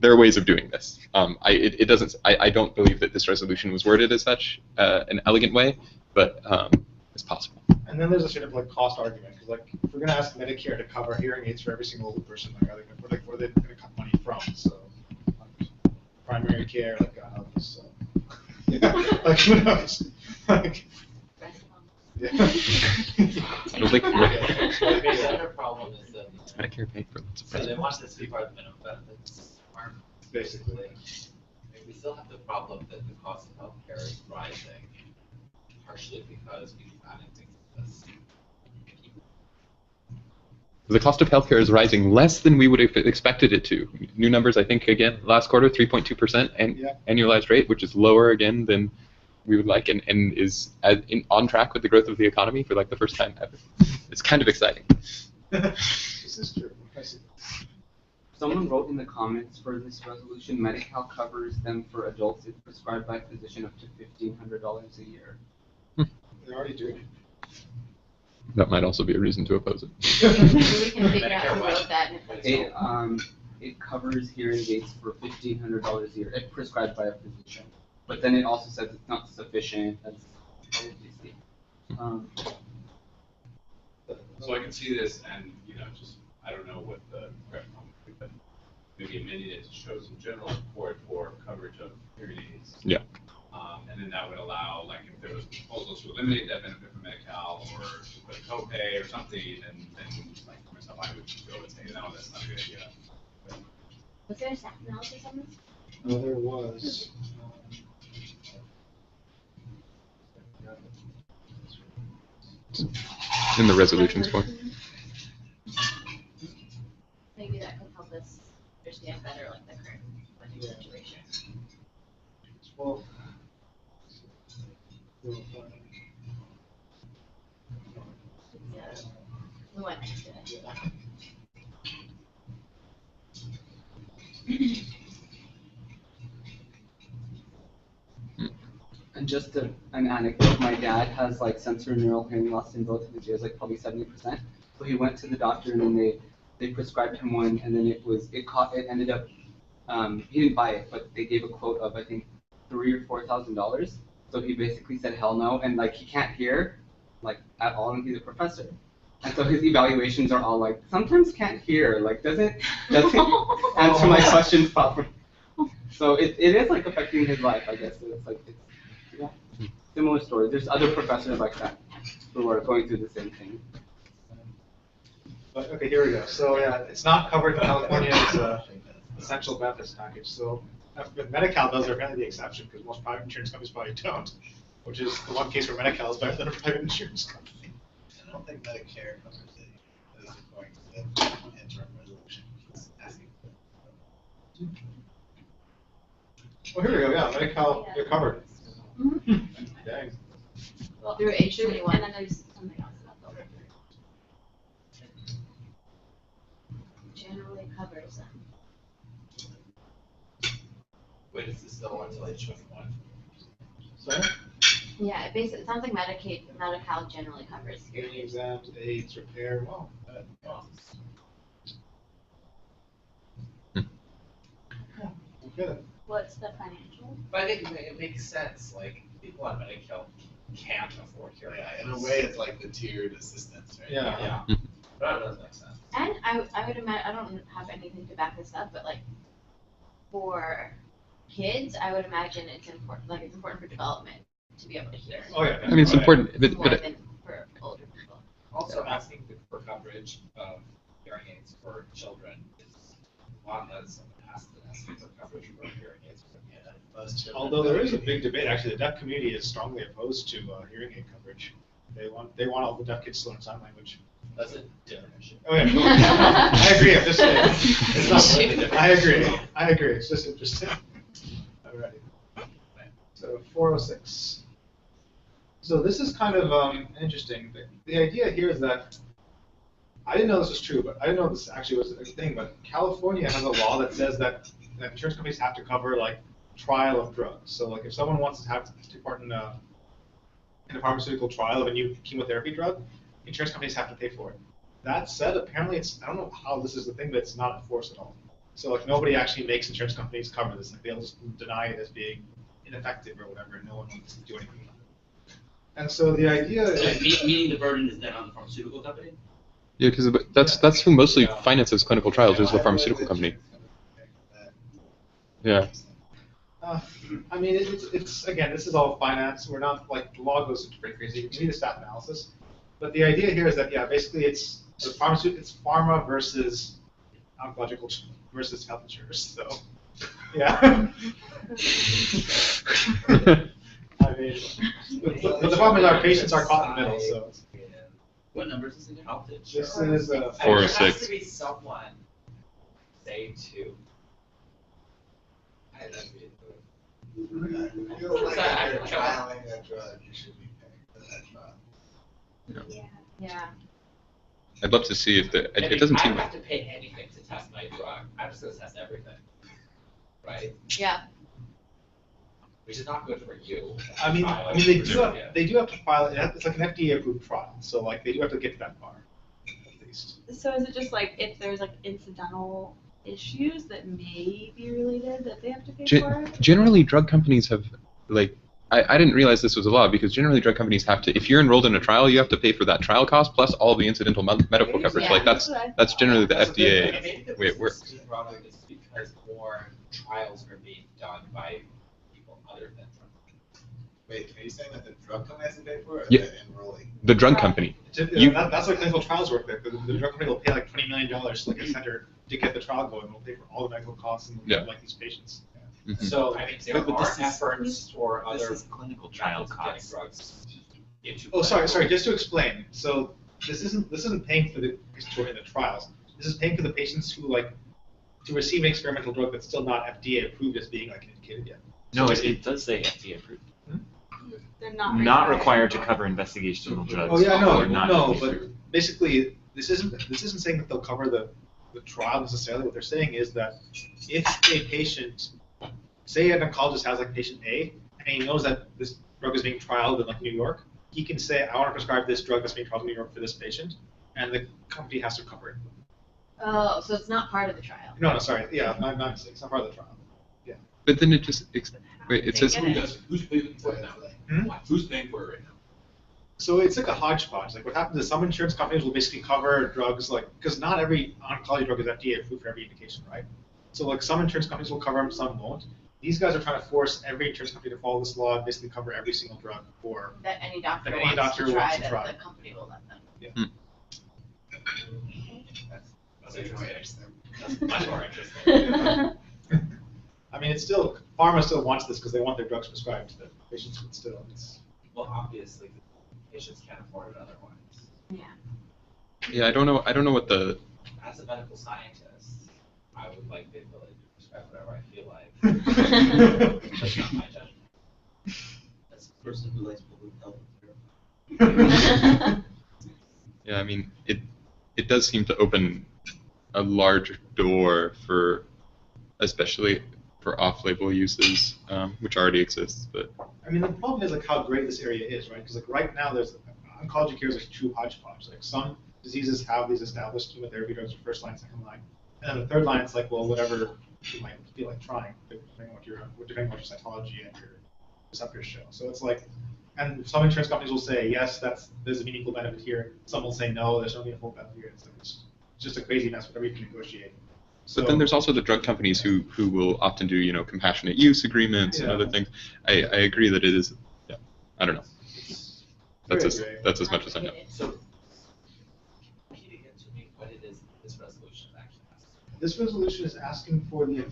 [SPEAKER 4] are ways of doing this. I don't believe that this resolution was worded as such an elegant way, but it's possible.
[SPEAKER 2] And then there's a sort of like cost argument, because like if we're going to ask Medicare to cover hearing aids for every single old person, like where are they going to cut money from? So primary care, like so yeah, like who knows? Like, yeah.
[SPEAKER 10] I don't think the other problem is that
[SPEAKER 4] Medicare paid for lots of
[SPEAKER 10] so they want this to be part of the minimum benefits requirement.
[SPEAKER 2] Basically.
[SPEAKER 10] We still have the problem that the cost of healthcare is rising, partially because we keep adding things like this.
[SPEAKER 4] The cost of healthcare is rising less than we would have expected it to. New numbers, I think, again, last quarter, 3.2% annualized rate, which is lower again than we would like, and is on track with the growth of the economy for like the first time ever. It's kind of exciting.
[SPEAKER 2] This is true.
[SPEAKER 3] Someone wrote in the comments for this resolution, Medi-Cal covers them for adults if prescribed by a physician up to $1,500 a year.
[SPEAKER 2] They already do.
[SPEAKER 4] That might also be a reason to oppose it.
[SPEAKER 8] We can figure out who wrote that.
[SPEAKER 3] It covers hearing aids for $1,500 a year if prescribed by a physician. But then it also says it's not sufficient. That's obviously.
[SPEAKER 7] So I can see this, and just I don't know what the correct comment would be, but maybe amending it to show some general support for coverage of hearing aids.
[SPEAKER 4] Yeah.
[SPEAKER 7] And then that would allow, like, if there was proposals to eliminate that benefit from Medi-Cal or to put a copay or something, then like for myself, I would go and say, no, that's not a good idea.
[SPEAKER 8] Was there a staff analysis on this?
[SPEAKER 2] No, there was.
[SPEAKER 4] In the resolutions form.
[SPEAKER 8] Maybe that could help us understand better, like, the current funding situation.
[SPEAKER 2] Well,
[SPEAKER 8] We went next to it.
[SPEAKER 3] And just an anecdote, my dad has like sensorineural hearing loss in both of his ears, like probably 70%. So he went to the doctor and then they prescribed him one, and then it ended up he didn't buy it, but they gave a quote of I think $3,000 or $4,000. So he basically said hell no, and like he can't hear like at all, and he's a professor. And so his evaluations are all like, sometimes can't hear, like doesn't answer my questions properly. So it is like affecting his life, I guess. It's like yeah, similar story. There's other professors like that who are going through the same thing.
[SPEAKER 2] But, okay, here we go. So yeah, it's not covered in California's essential benefits package. So if Medi-Cal does, they're kind of the exception because most private insurance companies probably don't, which is the one case where Medi-Cal is better than a private insurance company.
[SPEAKER 9] I don't think Medicare covers it, as according to the interim resolution. He's asking for it.
[SPEAKER 2] Oh, here we go. Yeah, Medi-Cal, they're covered. Dang.
[SPEAKER 8] Well, through age 21.
[SPEAKER 1] And then there's something else about the
[SPEAKER 8] Generally covers them.
[SPEAKER 10] Wait, is this still until age 21?
[SPEAKER 2] Sorry?
[SPEAKER 8] Yeah, it sounds like Medi-Cal generally covers
[SPEAKER 2] Hearing exams, aids, repair. Wow. Okay.
[SPEAKER 1] What's the financial?
[SPEAKER 10] But I think it makes sense. Like people on Medi-Cal can't afford hearing aids.
[SPEAKER 9] In a way, it's like the tiered assistance, right?
[SPEAKER 2] Yeah.
[SPEAKER 10] That does make sense.
[SPEAKER 8] And I would imagine, I don't have anything to back this up, but like for kids, I would imagine it's important for development to be able to hear.
[SPEAKER 2] Oh yeah.
[SPEAKER 4] I mean, it's important,
[SPEAKER 8] More
[SPEAKER 4] but
[SPEAKER 8] than for older people.
[SPEAKER 10] Also, asking for coverage of hearing aids for children is lot less in the past than estimates of coverage for hearing aids.
[SPEAKER 11] Although there is a big debate, actually, the deaf community is strongly opposed to hearing aid coverage. They want all the deaf kids to learn sign language.
[SPEAKER 10] That's a different issue.
[SPEAKER 11] Oh yeah, no, I agree. I'm just saying. It's not, I agree. It's just interesting. Alrighty. So 406. So this is kind of interesting. The idea here is that I didn't know this was true, but I didn't know this actually was a thing. But California has a law that says that insurance companies have to cover like trial of drugs. So like if someone wants to take part in a pharmaceutical trial of a new chemotherapy drug, insurance companies have to pay for it. That said, apparently I don't know how this is the thing, but it's not enforced at all. So like nobody actually makes insurance companies cover this. Like they'll just deny it as being ineffective or whatever, and no one wants to do anything about it. And so the idea is
[SPEAKER 14] Meaning the burden is then on the pharmaceutical company?
[SPEAKER 4] Yeah, because that's who mostly finances clinical trials is the pharmaceutical company. Yeah.
[SPEAKER 11] I mean, it's again, this is all finance. We're not like the law goes pretty crazy. You need a stat analysis, but the idea here is that basically it's the pharmaceutical, it's pharma versus oncological versus health insurers. So yeah. I mean, but the problem is our patients are caught in the middle. So
[SPEAKER 14] what numbers is it? Health
[SPEAKER 11] this
[SPEAKER 14] insurance.
[SPEAKER 11] is
[SPEAKER 4] 406.
[SPEAKER 10] It has to be someone, say two. I
[SPEAKER 9] feel like if you're trialing a drug, you should be paying for that trial.
[SPEAKER 8] Yeah.
[SPEAKER 4] I'd love to see if it doesn't
[SPEAKER 10] I
[SPEAKER 4] seem
[SPEAKER 10] don't
[SPEAKER 4] like.
[SPEAKER 10] have to pay anything to test my drug. I'm just going to test everything, right?
[SPEAKER 8] Yeah.
[SPEAKER 10] Which is not good for you.
[SPEAKER 11] I mean they do have to file it. It's like an FDA approved trial. So like they do have to get to that far, at least.
[SPEAKER 12] So is it just like if there's like incidental issues that may be related that they have to pay for?
[SPEAKER 4] Generally, drug companies have like. I didn't realize this was a law because generally drug companies have to, if you're enrolled in a trial, you have to pay for that trial cost plus all the incidental medical coverage.
[SPEAKER 8] Yeah,
[SPEAKER 4] like that's generally the FDA way it works.
[SPEAKER 10] It's because more trials are being done by people other than drug companies.
[SPEAKER 9] Wait, are you saying that the drug company has to pay for it, or
[SPEAKER 4] Yeah.
[SPEAKER 9] the enrolling?
[SPEAKER 4] The drug company.
[SPEAKER 11] That's like clinical trials work. The drug company will pay like $20 million to like a center to get the trial going. We'll pay for all the medical costs and like these patients.
[SPEAKER 4] Mm-hmm.
[SPEAKER 10] So I mean, there
[SPEAKER 6] But
[SPEAKER 10] are
[SPEAKER 6] this is-
[SPEAKER 10] efforts for
[SPEAKER 6] This
[SPEAKER 10] other
[SPEAKER 6] is clinical trial
[SPEAKER 10] methods of getting
[SPEAKER 6] costs.
[SPEAKER 10] drugs into.
[SPEAKER 11] Oh, sorry.
[SPEAKER 10] clinical.
[SPEAKER 11] Just to explain. So this isn't paying for the patients who are in the trials. This is paying for the patients who like to receive an experimental drug that's still not FDA approved as being like indicated yet.
[SPEAKER 6] No,
[SPEAKER 11] So
[SPEAKER 6] it does say FDA approved.
[SPEAKER 12] They're not
[SPEAKER 6] Not required to cover investigational drugs.
[SPEAKER 11] Oh yeah,
[SPEAKER 6] or not
[SPEAKER 11] no,
[SPEAKER 6] FDA
[SPEAKER 11] but
[SPEAKER 6] approved.
[SPEAKER 11] basically this isn't saying that they'll cover the trial necessarily. What they're saying is that if a patient, say an oncologist has like patient A, and he knows that this drug is being trialed in like New York, he can say, I want to prescribe this drug that's being trialed in New York for this patient, and the company has to cover it.
[SPEAKER 8] Oh, so it's not part of the trial.
[SPEAKER 11] No, sorry, yeah, not it's not part of the trial. Yeah.
[SPEAKER 4] But then it just wait. It says
[SPEAKER 7] Who's paying for it now? Who's paying for it right now?
[SPEAKER 11] So it's like a hodgepodge. Like what happens is some insurance companies will basically cover drugs like, because not every oncology drug is FDA approved for every indication, right? So like some insurance companies will cover them, some won't. These guys are trying to force every insurance company to follow this law and basically cover every single drug for.
[SPEAKER 8] That any doctor
[SPEAKER 11] That any
[SPEAKER 8] wants
[SPEAKER 11] doctor
[SPEAKER 8] to try,
[SPEAKER 11] wants to
[SPEAKER 8] that
[SPEAKER 11] try.
[SPEAKER 8] the company will let them.
[SPEAKER 11] Yeah.
[SPEAKER 10] That's much more interesting.
[SPEAKER 11] I mean, it's still pharma still wants this because they want their drugs prescribed to the patients, but still, it's.
[SPEAKER 10] Well, obviously, patients can't afford it otherwise.
[SPEAKER 4] yeah. I don't know what the.
[SPEAKER 10] As a medical scientist, I would like the ability to prescribe whatever I feel like. That's not my judgment.
[SPEAKER 14] As a person who likes public health.
[SPEAKER 4] Yeah, I mean it does seem to open a large door for, especially for off-label uses, which already exists, but.
[SPEAKER 11] I mean, the problem is like how great this area is, right? Because like right now, there's oncology care is a true hodgepodge. Like some diseases have these established chemotherapy drugs for first line, second line, and then the third line, it's like, well, whatever you might feel like trying, depending on what your cytology and your receptors show. So it's like, and some insurance companies will say yes, there's a meaningful benefit here. Some will say no, there's no meaningful benefit here. It's just a crazy mess, whatever you can negotiate. So,
[SPEAKER 4] But then there's also the drug companies who will often do compassionate use agreements and other things. I agree that it is. Yeah, I don't know. That's as much as I know.
[SPEAKER 10] So, can you get to me what it is this resolution actually has to
[SPEAKER 2] this resolution is asking for the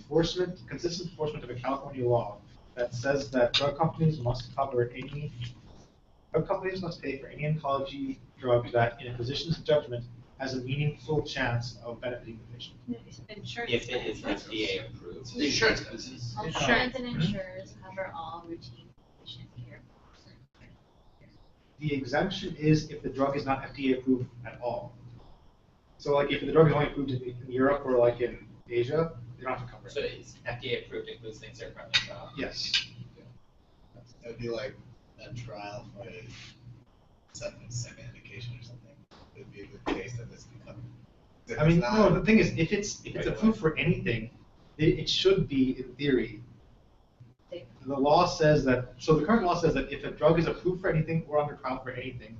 [SPEAKER 2] consistent enforcement of a California law that says that drug companies must pay for any oncology drug that, in a physician's judgment, has a meaningful chance of benefiting the patient.
[SPEAKER 12] Insurance.
[SPEAKER 10] If it is FDA approved.
[SPEAKER 14] The insurance companies.
[SPEAKER 1] Insurance and insurers cover all routine patient care.
[SPEAKER 2] The exemption is if the drug is not FDA approved at all. So like if the drug is only approved in Europe or like in Asia, they don't have to cover it.
[SPEAKER 10] So it's FDA approved includes things that are currently trial.
[SPEAKER 2] Yes.
[SPEAKER 9] It would be like a trial for a second indication or something. It would be the case that this can come. If
[SPEAKER 2] I mean,
[SPEAKER 9] it's
[SPEAKER 2] no,
[SPEAKER 9] not-
[SPEAKER 2] the thing is, if it's approved for anything, it should be, in theory. The law says that, so the current law says that if a drug is approved for anything or under trial for anything,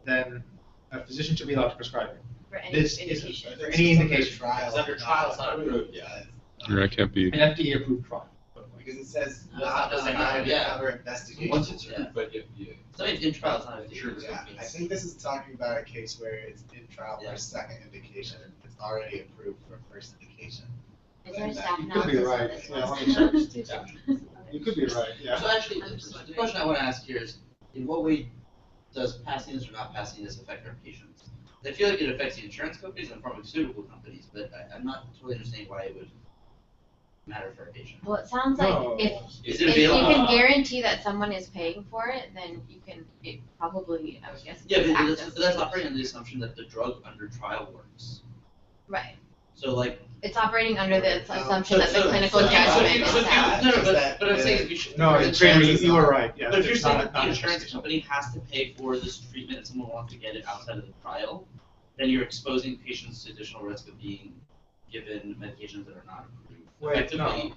[SPEAKER 2] then a physician should be allowed to prescribe it.
[SPEAKER 1] For any
[SPEAKER 2] This
[SPEAKER 1] indication.
[SPEAKER 2] is for any indication.
[SPEAKER 9] Trial,
[SPEAKER 10] It's under trial, it's not approved.
[SPEAKER 9] Yeah.
[SPEAKER 4] Yeah, it can't be.
[SPEAKER 2] An FDA approved trial.
[SPEAKER 9] Because it says
[SPEAKER 10] No,
[SPEAKER 9] not
[SPEAKER 10] it's not
[SPEAKER 9] designed to
[SPEAKER 10] yeah.
[SPEAKER 9] cover investigation.
[SPEAKER 10] Once it's approved, but if you.
[SPEAKER 14] So it's in trial, it's not a insurance
[SPEAKER 9] Yeah,
[SPEAKER 14] company.
[SPEAKER 9] I think this is talking about a case where it's in trial for
[SPEAKER 14] Yeah.
[SPEAKER 9] a second indication. It's already approved for first indication.
[SPEAKER 1] Is there a staff
[SPEAKER 2] You could be
[SPEAKER 1] analysis
[SPEAKER 2] right.
[SPEAKER 1] on this
[SPEAKER 2] Yeah,
[SPEAKER 1] one?
[SPEAKER 2] let me check. You could be right, yeah.
[SPEAKER 14] So actually, the question I want to ask here is, in what way does passing this or not passing this affect our patients? I feel like it affects the insurance companies and pharmaceutical companies, but I'm not totally understanding why it would matter for our patients.
[SPEAKER 1] Well, it sounds like
[SPEAKER 2] No.
[SPEAKER 14] Is
[SPEAKER 1] if
[SPEAKER 14] it
[SPEAKER 1] you
[SPEAKER 14] available?
[SPEAKER 1] can guarantee that someone is paying for it, then it probably, I would guess.
[SPEAKER 14] Yeah,
[SPEAKER 1] it's
[SPEAKER 14] but
[SPEAKER 1] access.
[SPEAKER 14] that's operating on the assumption that the drug under trial works.
[SPEAKER 1] Right.
[SPEAKER 14] So like.
[SPEAKER 1] It's operating under the
[SPEAKER 9] So-
[SPEAKER 1] assumption that the clinical
[SPEAKER 9] so-
[SPEAKER 1] judgment
[SPEAKER 9] so-
[SPEAKER 1] is sound.
[SPEAKER 14] No, but I'm saying we should.
[SPEAKER 2] No,
[SPEAKER 14] the
[SPEAKER 2] Trainer,
[SPEAKER 14] insurance-
[SPEAKER 2] you were right, yeah.
[SPEAKER 14] But if you're
[SPEAKER 2] it's
[SPEAKER 14] saying
[SPEAKER 2] not-
[SPEAKER 14] that the
[SPEAKER 2] not
[SPEAKER 14] insurance
[SPEAKER 2] necessary.
[SPEAKER 14] company has to pay for this treatment and someone wants to get it outside of the trial, then you're exposing patients to additional risk of being given medications that are not approved.
[SPEAKER 2] Wait, no.
[SPEAKER 14] Effectively,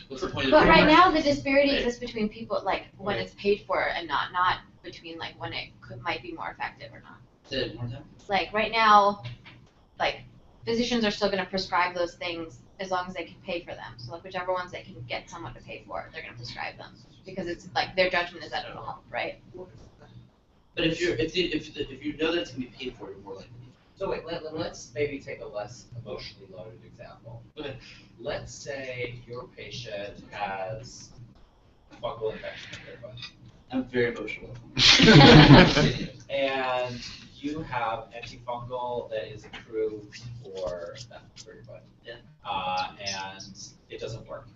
[SPEAKER 14] what's the point of
[SPEAKER 1] But
[SPEAKER 14] the
[SPEAKER 1] right
[SPEAKER 14] program?
[SPEAKER 1] now, the disparity
[SPEAKER 14] Right.
[SPEAKER 1] exists between people, like, when it's paid for and not between, like, when it might be more effective or not.
[SPEAKER 14] Say it one more time.
[SPEAKER 1] Like, right now, like, physicians are still gonna prescribe those things as long as they can pay for them. So like, whichever ones they can get someone to pay for, they're gonna prescribe them. Because it's, like, their judgment is that it'll help, right?
[SPEAKER 14] But if you know that it's gonna be paid for, you're more likely.
[SPEAKER 10] So wait, let's maybe take a less emotionally loaded example. Let's say your patient has fungal infection in their butt.
[SPEAKER 14] I'm very emotional.
[SPEAKER 10] And you have antifungal that is approved for your butt.
[SPEAKER 14] Yeah.
[SPEAKER 10] And it doesn't work.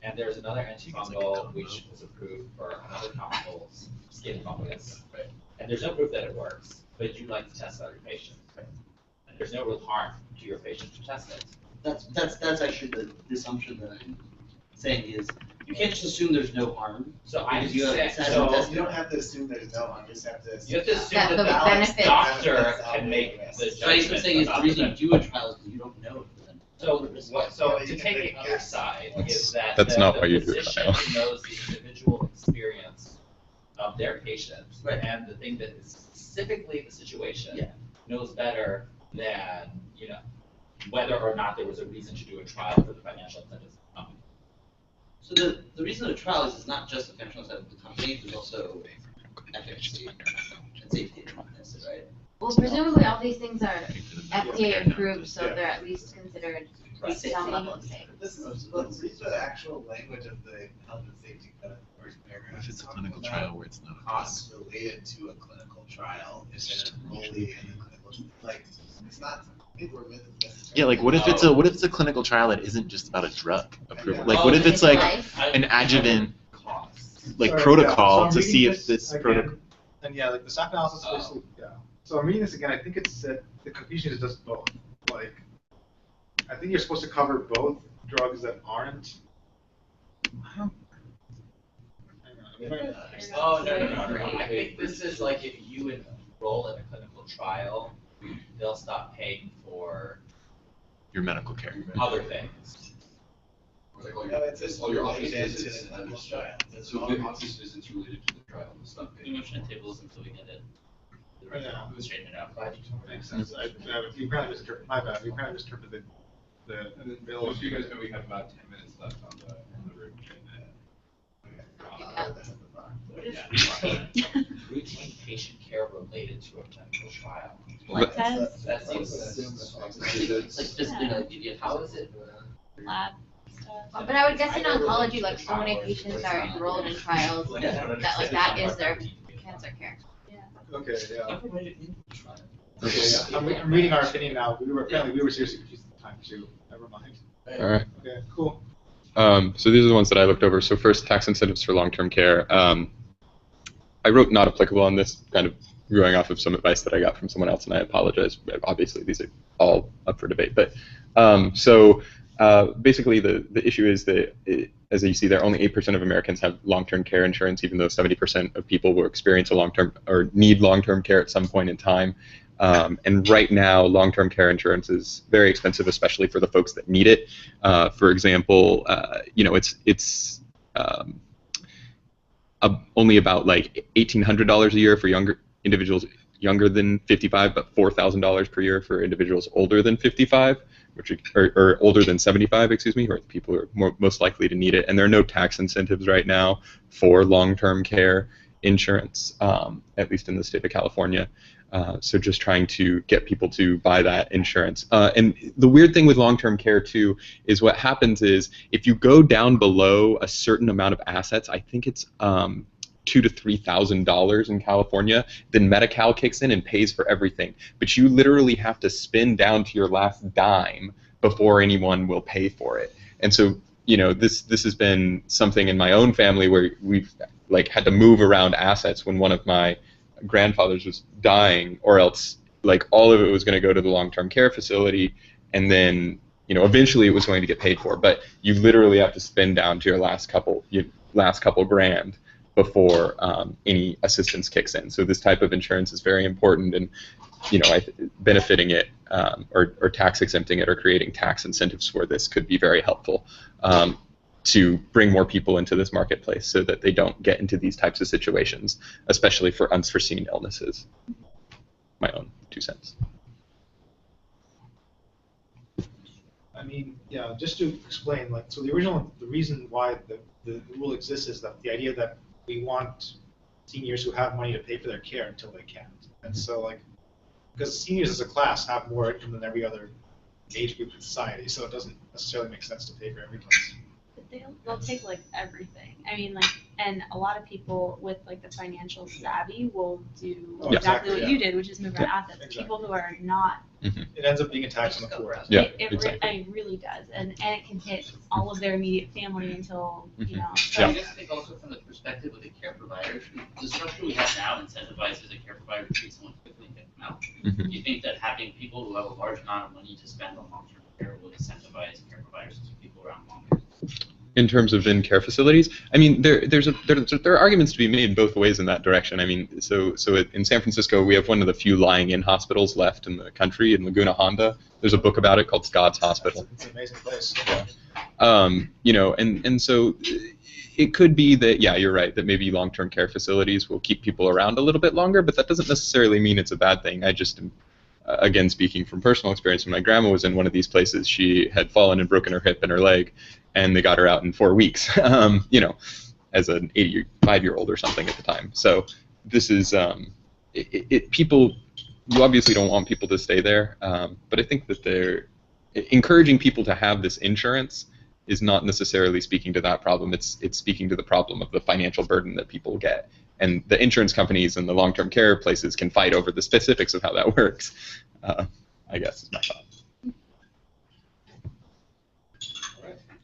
[SPEAKER 10] And there's another antifungal which was approved for another comparable skin fungus.
[SPEAKER 14] Right.
[SPEAKER 10] And there's no proof that it works, but you'd like to test it on your patient. And there's no real harm to your patient to test it.
[SPEAKER 14] That's actually the assumption that I'm saying is, you can't just assume there's no harm.
[SPEAKER 10] So I
[SPEAKER 14] because you have
[SPEAKER 10] said,
[SPEAKER 14] access to
[SPEAKER 10] so
[SPEAKER 14] testing.
[SPEAKER 9] You don't have to assume there's no harm, you just have to assume.
[SPEAKER 10] you have to assume
[SPEAKER 1] That
[SPEAKER 10] that
[SPEAKER 1] the
[SPEAKER 10] the
[SPEAKER 1] benefits-
[SPEAKER 10] doctor
[SPEAKER 9] benefits
[SPEAKER 10] can make
[SPEAKER 9] outweigh
[SPEAKER 10] the
[SPEAKER 9] risks.
[SPEAKER 14] So I guess I'm
[SPEAKER 10] judgment
[SPEAKER 14] saying is the
[SPEAKER 10] about
[SPEAKER 14] reason
[SPEAKER 10] the
[SPEAKER 14] you do a trial is because you don't know.
[SPEAKER 10] So what, so
[SPEAKER 9] You
[SPEAKER 10] to
[SPEAKER 9] can
[SPEAKER 10] take
[SPEAKER 9] make
[SPEAKER 10] the other
[SPEAKER 9] guess.
[SPEAKER 10] side is that
[SPEAKER 4] That's
[SPEAKER 10] the
[SPEAKER 4] not why you do a
[SPEAKER 10] physician
[SPEAKER 4] trial.
[SPEAKER 10] who knows the individual experience of their patient
[SPEAKER 14] Right.
[SPEAKER 10] and the thing that is specifically the situation
[SPEAKER 14] Yeah.
[SPEAKER 10] knows better than, whether or not there was a reason to do a trial for the financial incentives of the company.
[SPEAKER 14] So the reason of the trial is it's not just the functional side of the company, there's also efficacy and safety listed, right?
[SPEAKER 1] Well, presumably all these things are FDA approved, so they're at least considered
[SPEAKER 10] Right.
[SPEAKER 1] some level of safe.
[SPEAKER 9] This is, let's read the actual language of the health and safety code or paragraph.
[SPEAKER 6] If it's a
[SPEAKER 9] Talking
[SPEAKER 6] clinical
[SPEAKER 9] about
[SPEAKER 6] trial where it's not a
[SPEAKER 9] costs related to a clinical trial, is it enrollee in a clinical, like, it's not, I think we're necessarily.
[SPEAKER 6] Yeah, like what if it's a clinical trial that isn't just about a drug approval? Like what if it's like an adjuvant
[SPEAKER 10] Costs.
[SPEAKER 6] like
[SPEAKER 2] Sorry,
[SPEAKER 6] protocol
[SPEAKER 2] yeah, so
[SPEAKER 6] to
[SPEAKER 2] I'm
[SPEAKER 6] see
[SPEAKER 2] reading
[SPEAKER 6] if this
[SPEAKER 2] again,
[SPEAKER 6] protocol?
[SPEAKER 2] And yeah, like the staff analysis is basically, yeah. So I'm reading this again, I think it's that the confusion is just both. Like, I think you're supposed to cover both drugs that aren't. Hang on, I'm trying to-
[SPEAKER 10] Oh, no. I think this is like if you enroll in a clinical trial, they'll stop paying for
[SPEAKER 6] Your medical care.
[SPEAKER 10] other things.
[SPEAKER 9] No, it's just related to the clinical trial. That's all.
[SPEAKER 14] office visits related to the trial and stuff. Pretty much in tables until we get it.
[SPEAKER 2] Yeah.
[SPEAKER 14] Straighten it out.
[SPEAKER 2] Makes sense. You probably misinterpreted, my bad, you probably misinterpreted the bill.
[SPEAKER 7] Most of you guys know we have about 10 minutes left on the room.
[SPEAKER 9] That's at the bar.
[SPEAKER 14] What is routine patient care related to a clinical trial?
[SPEAKER 12] Blood tests,
[SPEAKER 14] That seems it's like physically like how is it?
[SPEAKER 12] lab stuff.
[SPEAKER 8] But I would guess in oncology, like so many patients are enrolled in trials that like that is their cancer care.
[SPEAKER 2] Okay, yeah.
[SPEAKER 14] Everybody in the trial.
[SPEAKER 2] Okay, yeah. I'm reading our opinion now. We were seriously confused at the time too. Never mind.
[SPEAKER 4] All right.
[SPEAKER 2] Okay, cool.
[SPEAKER 4] So these are the ones that I looked over. So first, tax incentives for long-term care. I wrote not applicable on this, kind of going off of some advice that I got from someone else, and I apologize. Obviously, these are all up for debate. But basically, the issue is that, as you see there, only 8% of Americans have long-term care insurance, even though 70% of people will experience a long-term or need long-term care at some point in time. And right now, long-term care insurance is very expensive, especially for the folks that need it. For example, it's only about like $1,800 a year for younger individuals younger than 55, but $4,000 per year for individuals older than 55, or older than 75, excuse me, or people who are most likely to need it. And there are no tax incentives right now for long-term care insurance, at least in the state of California. So just trying to get people to buy that insurance. And the weird thing with long-term care, too, is what happens is if you go down below a certain amount of assets, I think it's $2,000 to $3,000 in California, then Medi-Cal kicks in and pays for everything. But you literally have to spin down to your last dime before anyone will pay for it. And so, this has been something in my own family where we've had to move around assets when one of my grandfathers was dying, or else all of it was going to go to the long-term care facility, and then eventually it was going to get paid for. But you literally have to spin down to your last couple grand before any assistance kicks in. So this type of insurance is very important, and benefiting it or tax exempting it or creating tax incentives for this could be very helpful to bring more people into this marketplace so that they don't get into these types of situations, especially for unforeseen illnesses. My own 2 cents.
[SPEAKER 2] I mean, yeah, just to explain, so the reason why the rule exists is that the idea that we want seniors who have money to pay for their care until they can't. And so, because seniors as a class have more income than every other age group in society, so it doesn't necessarily make sense to pay for every place.
[SPEAKER 12] They'll take everything. I mean, and a lot of people with the financial savvy will do exactly what you did, which is move around assets.
[SPEAKER 2] Exactly.
[SPEAKER 12] People who are not.
[SPEAKER 2] It ends up being a tax on the poor.
[SPEAKER 4] Yeah,
[SPEAKER 12] It really does, and it can hit all of their immediate family until
[SPEAKER 14] I just think also from the perspective of the care provider, the structure we have now incentivizes a care provider to treat someone quickly and get them out. Do you think that having people who have a large amount of money to spend on long-term care will incentivize care providers to keep people around longer?
[SPEAKER 4] In terms of in-care facilities, I mean, there are arguments to be made both ways in that direction. I mean, so in San Francisco, we have one of the few lying-in hospitals left in the country in Laguna Honda. There's a book about it called Scott's Hospital.
[SPEAKER 2] It's an amazing place.
[SPEAKER 4] And so it could be that, yeah, you're right, that maybe long-term care facilities will keep people around a little bit longer, but that doesn't necessarily mean it's a bad thing. I just am, again, speaking from personal experience, when my grandma was in one of these places, she had fallen and broken her hip and her leg, and they got her out in 4 weeks, as an 85-year-old or something at the time. So this is, people, you obviously don't want people to stay there, but I think that they're encouraging people to have this insurance is not necessarily speaking to that problem. It's speaking to the problem of the financial burden that people get. And the insurance companies and the long-term care places can fight over the specifics of how that works, I guess is my thought.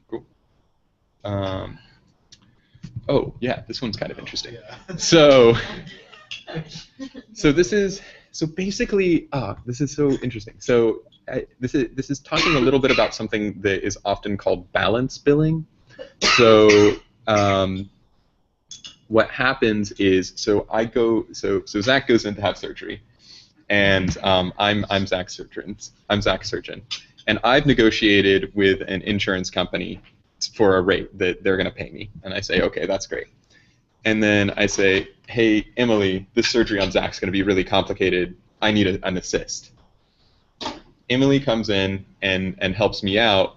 [SPEAKER 4] Cool. Oh, yeah, this one's kind of interesting.
[SPEAKER 2] Yeah.
[SPEAKER 4] So this is basically, this is so interesting. So this is talking a little bit about something that is often called balance billing. So what happens is, so Zach goes in to have surgery, and I'm Zach's surgeon, and I've negotiated with an insurance company for a rate that they're going to pay me, and I say, okay, that's great. And then I say, hey, Emily, this surgery on Zach's going to be really complicated. I need an assist. Emily comes in and helps me out.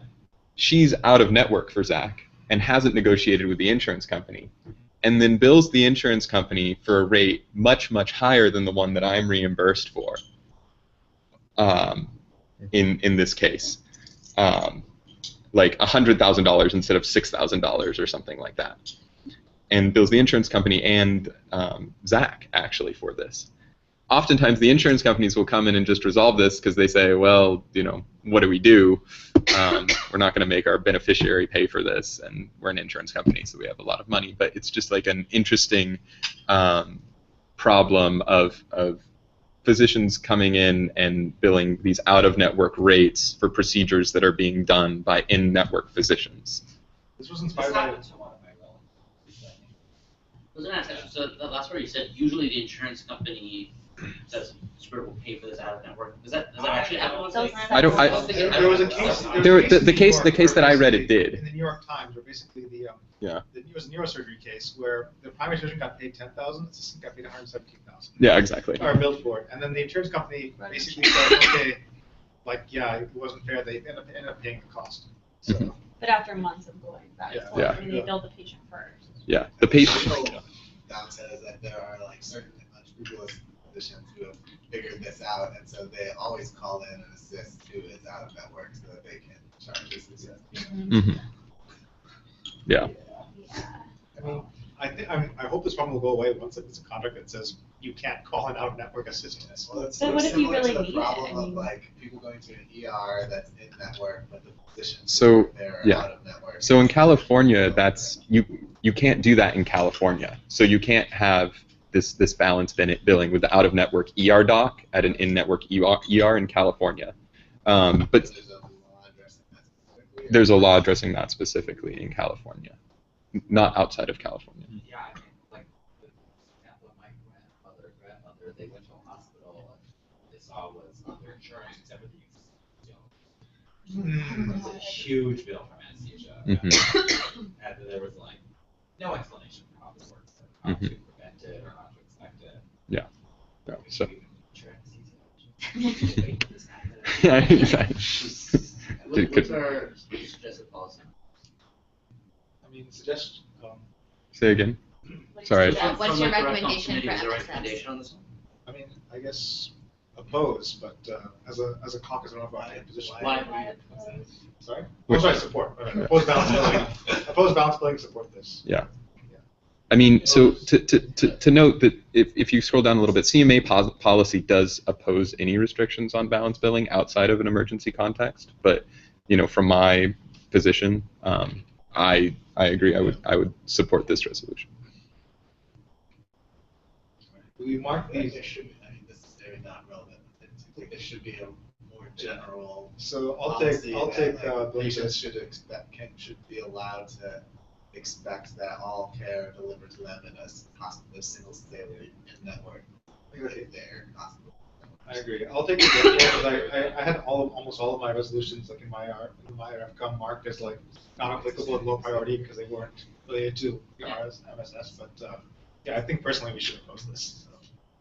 [SPEAKER 4] She's out of network for Zach and hasn't negotiated with the insurance company. and then bills the insurance company for a rate much, much higher than the one that I'm reimbursed for in this case. Like $100,000 instead of $6,000 or something like that. And bills the insurance company and Zach, actually, for this. Oftentimes, the insurance companies will come in and just resolve this because they say, well, you know, what do we do? We're not going to make our beneficiary pay for this, and we're an insurance company, so we have a lot of money. But it's just like an interesting problem of physicians coming in and billing these out-of-network rates for procedures that are being done by in-network physicians.
[SPEAKER 2] This was inspired by.
[SPEAKER 14] So the last part you said, usually the insurance company says Spirit will pay for this out of network. Does that actually happen?
[SPEAKER 2] There was a case.
[SPEAKER 4] The case that I read, it did.
[SPEAKER 2] In the New York Times, where basically it was a neurosurgery case where the primary surgeon got paid $10,000, the assistant got paid $117,000.
[SPEAKER 4] Yeah, exactly.
[SPEAKER 2] Or billed for it, and then the insurance company basically said, okay, like it wasn't fair. They ended up paying the cost. So.
[SPEAKER 12] But after months of going back and forth, I mean, they bill the patient first.
[SPEAKER 4] Yeah, the patient.
[SPEAKER 9] Downside is that there are like certain unscrupulous physicians who have figured this out, and so they always call in an assist who is out of network so that they can charge this assist.
[SPEAKER 4] Mm-hmm. Yeah.
[SPEAKER 2] I mean, I hope this problem will go away once it's a contract that says you can't call an out-of-network assistance.
[SPEAKER 9] Well, it's
[SPEAKER 12] But what if you really
[SPEAKER 9] the
[SPEAKER 12] need
[SPEAKER 9] problem
[SPEAKER 12] it?
[SPEAKER 9] of like people going to an ER that's in network, but the physicians
[SPEAKER 4] So
[SPEAKER 9] they're out of network.
[SPEAKER 4] So in California, that's you can't do that in California. So you can't have this balance billing with the out-of-network ER doc at an in-network ER in California. But there's a law addressing that specifically in California, not outside of California.
[SPEAKER 10] Yeah, I mean, like, the example of my grandmother, they went to a hospital and they saw was under insurance, except for the it was a huge bill from anesthesia. And there was like no explanation for how this works, how to prevent it or how to expect it.
[SPEAKER 4] Yeah. No, so.
[SPEAKER 14] Yeah, exactly. What's our suggested policy?
[SPEAKER 2] I mean, suggest.
[SPEAKER 4] Say again. Sorry.
[SPEAKER 8] What's your recommendation for
[SPEAKER 14] Is there a
[SPEAKER 8] MSS?
[SPEAKER 14] recommendation on this one?
[SPEAKER 2] I mean, I guess oppose, but as a caucus, I don't know if I have a position. Sorry? Oh, sorry, support. Oppose balance billing. Oppose balance billing, support this.
[SPEAKER 4] Yeah. I mean, so to note that if you scroll down a little bit, CMA policy does oppose any restrictions on balance billing outside of an emergency context. But you know, from my position, I agree. I would support this resolution.
[SPEAKER 2] We mark these.
[SPEAKER 9] This is very not relevant. I think this should be a more general.
[SPEAKER 2] So I'll
[SPEAKER 9] policy
[SPEAKER 2] take
[SPEAKER 9] that, like, patients should be allowed to expect that all care delivered to them in a single state network. Their hospital.
[SPEAKER 2] I agree. I'll take the because I had almost all of my resolutions like in my RFCOM marked as like not applicable and low priority because they weren't related to MSS. But yeah, I think personally we should oppose this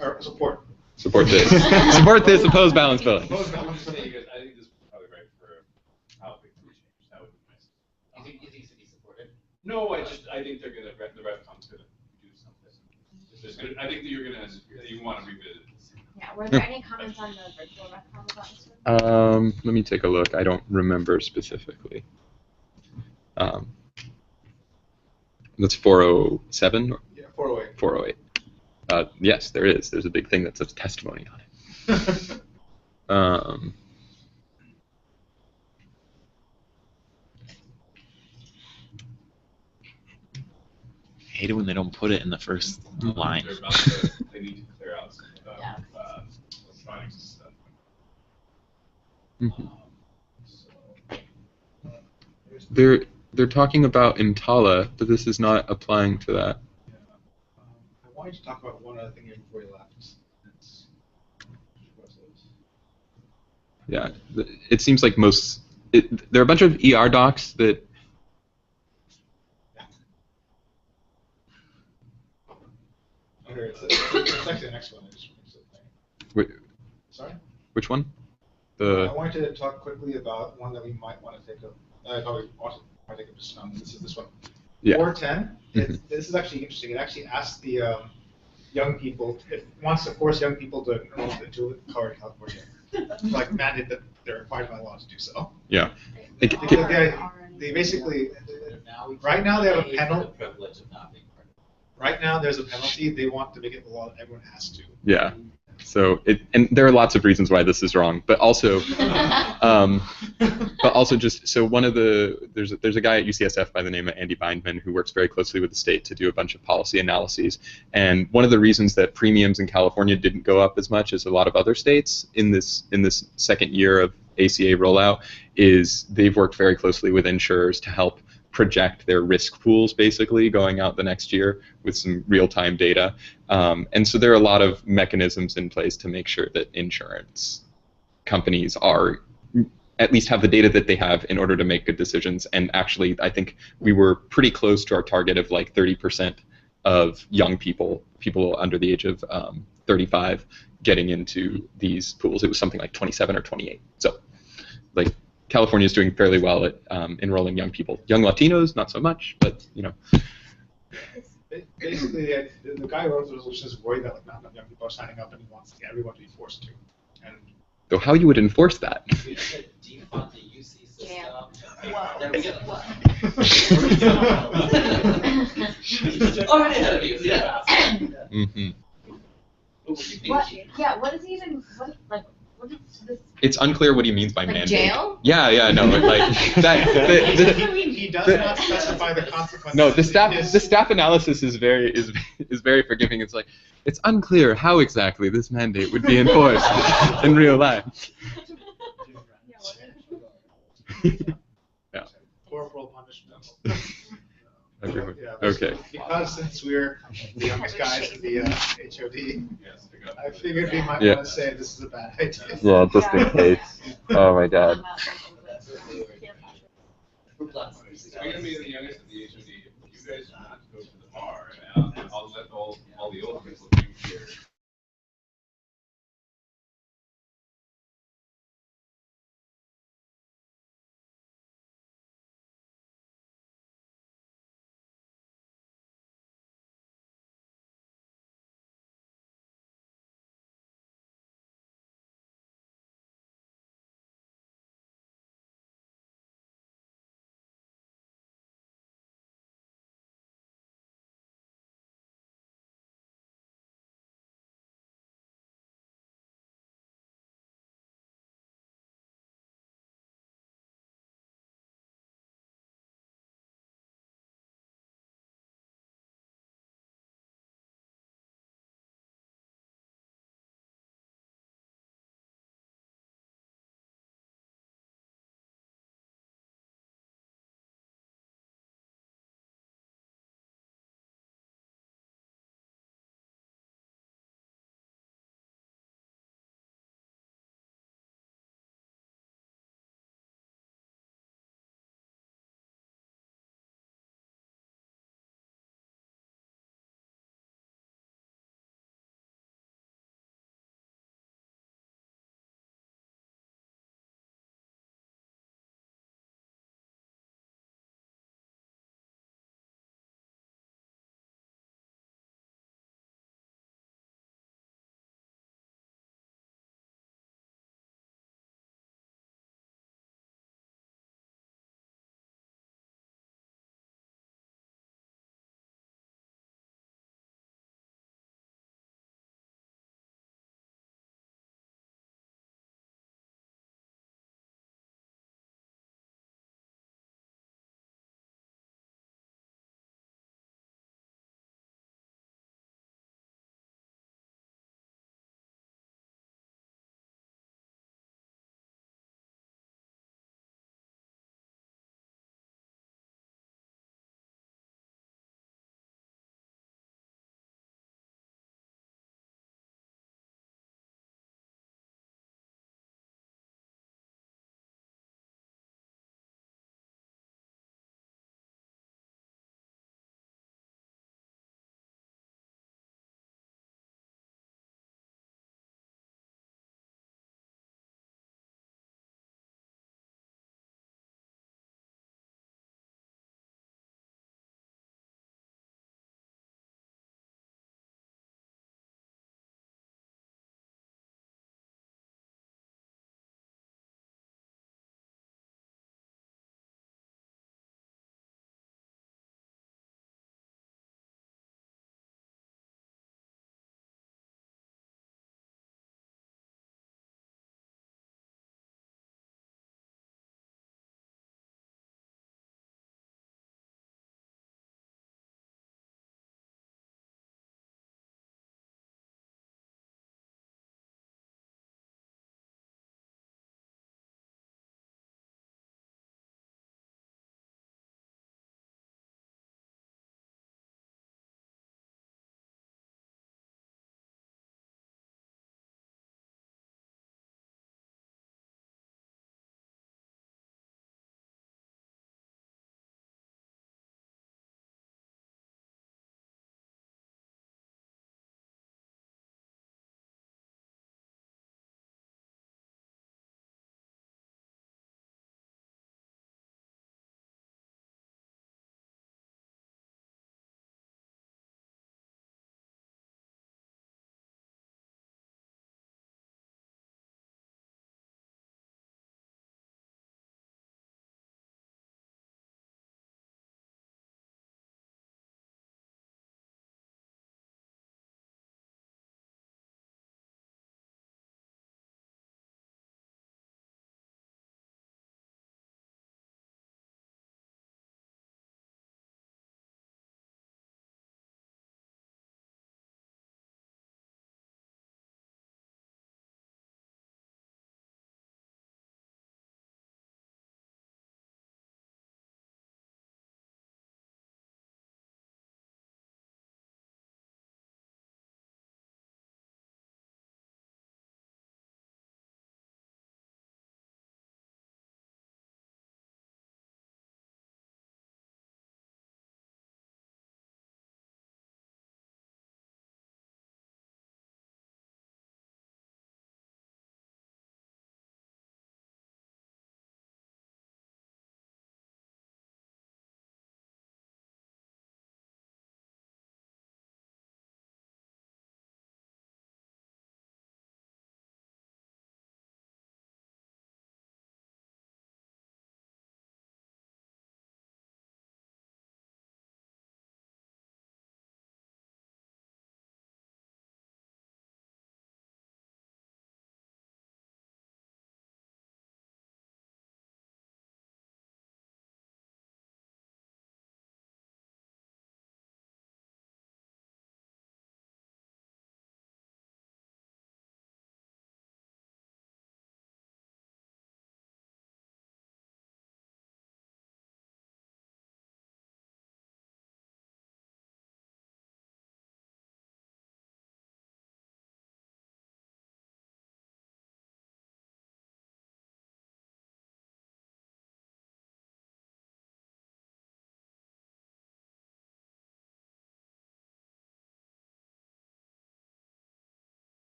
[SPEAKER 2] or support.
[SPEAKER 4] Support this. Support this. Oppose balance billing.
[SPEAKER 2] Oppose balance
[SPEAKER 7] I
[SPEAKER 2] billing.
[SPEAKER 7] think this is probably right for how big we change. That would be nice.
[SPEAKER 14] You think it should be supported?
[SPEAKER 7] No, I think they're gonna the RevCom's gonna do something. I think that you want to revisit this.
[SPEAKER 8] Yeah, were there any comments on the virtual RevCom about this one?
[SPEAKER 4] Let me take a look. I don't remember specifically. That's 407?
[SPEAKER 2] Yeah, 408.
[SPEAKER 4] 408. Yes, there is. There's a big thing that says testimony on it.
[SPEAKER 6] I hate it when they don't put it in the first line.
[SPEAKER 7] They need to clear out some electronics and stuff.
[SPEAKER 4] They're talking about EMTALA, but this is not applying to that.
[SPEAKER 2] Yeah. I wanted to talk about one other thing here before you left.
[SPEAKER 4] Yeah, it seems like there are a bunch of ER docs that.
[SPEAKER 2] Oh, here it's actually the next one.
[SPEAKER 4] Wait,
[SPEAKER 2] sorry?
[SPEAKER 4] Which one?
[SPEAKER 2] I wanted to talk quickly about one that we might want to take up. I probably want to take up just now. This is this one.
[SPEAKER 4] Yeah.
[SPEAKER 2] 410 this is actually interesting. It actually asks the young people, it wants to force young people to enroll into California, like mandate that they're required by law to do so.
[SPEAKER 4] Yeah.
[SPEAKER 2] They basically, right now they have a penalty.
[SPEAKER 10] Privilege of not being part of it.
[SPEAKER 2] Right now there's a penalty. They want to make it the law that everyone has to.
[SPEAKER 4] Yeah. So and there are lots of reasons why this is wrong, but also just so one of there's a guy at UCSF by the name of Andy Bindman who works very closely with the state to do a bunch of policy analyses, and one of the reasons that premiums in California didn't go up as much as a lot of other states in this second year of ACA rollout is they've worked very closely with insurers to help project their risk pools basically going out the next year with some real-time data. And so there are a lot of mechanisms in place to make sure that insurance companies are at least have the data that they have in order to make good decisions. And actually, I think we were pretty close to our target of like 30% of young people under the age of 35 getting into these pools. It was something like 27 or 28. So like California is doing fairly well at enrolling young people. Young Latinos, not so much, but you know.
[SPEAKER 2] Basically, the guy who wrote the resolution is worried that like not enough young people are signing up, and he wants everyone to be forced to. And
[SPEAKER 4] so how you would enforce that?
[SPEAKER 10] We should defund the UC system.
[SPEAKER 8] Whoa.
[SPEAKER 10] There we go.
[SPEAKER 14] Already ahead of you. Yeah.
[SPEAKER 4] Mm-hmm.
[SPEAKER 8] What? Yeah. What is even? What is this?
[SPEAKER 4] It's unclear what he means by
[SPEAKER 8] Like
[SPEAKER 4] mandate.
[SPEAKER 8] jail?
[SPEAKER 4] Yeah, no, like that.
[SPEAKER 2] He does not specify the consequences.
[SPEAKER 4] No, the staff analysis is very forgiving. It's like it's unclear how exactly this mandate would be enforced in real life. Yeah.
[SPEAKER 2] Corporal punishment.
[SPEAKER 4] Everyone.
[SPEAKER 2] Yeah,
[SPEAKER 4] Okay.
[SPEAKER 2] Because since we're the youngest guys in the HOD, I figured we might
[SPEAKER 4] Yeah.
[SPEAKER 2] want to say this is a bad idea.
[SPEAKER 4] Yeah, just in case. Oh my God.
[SPEAKER 7] I'm gonna be the youngest of the HOD. You guys want to go to the bar, and I'll let all the old people drink here.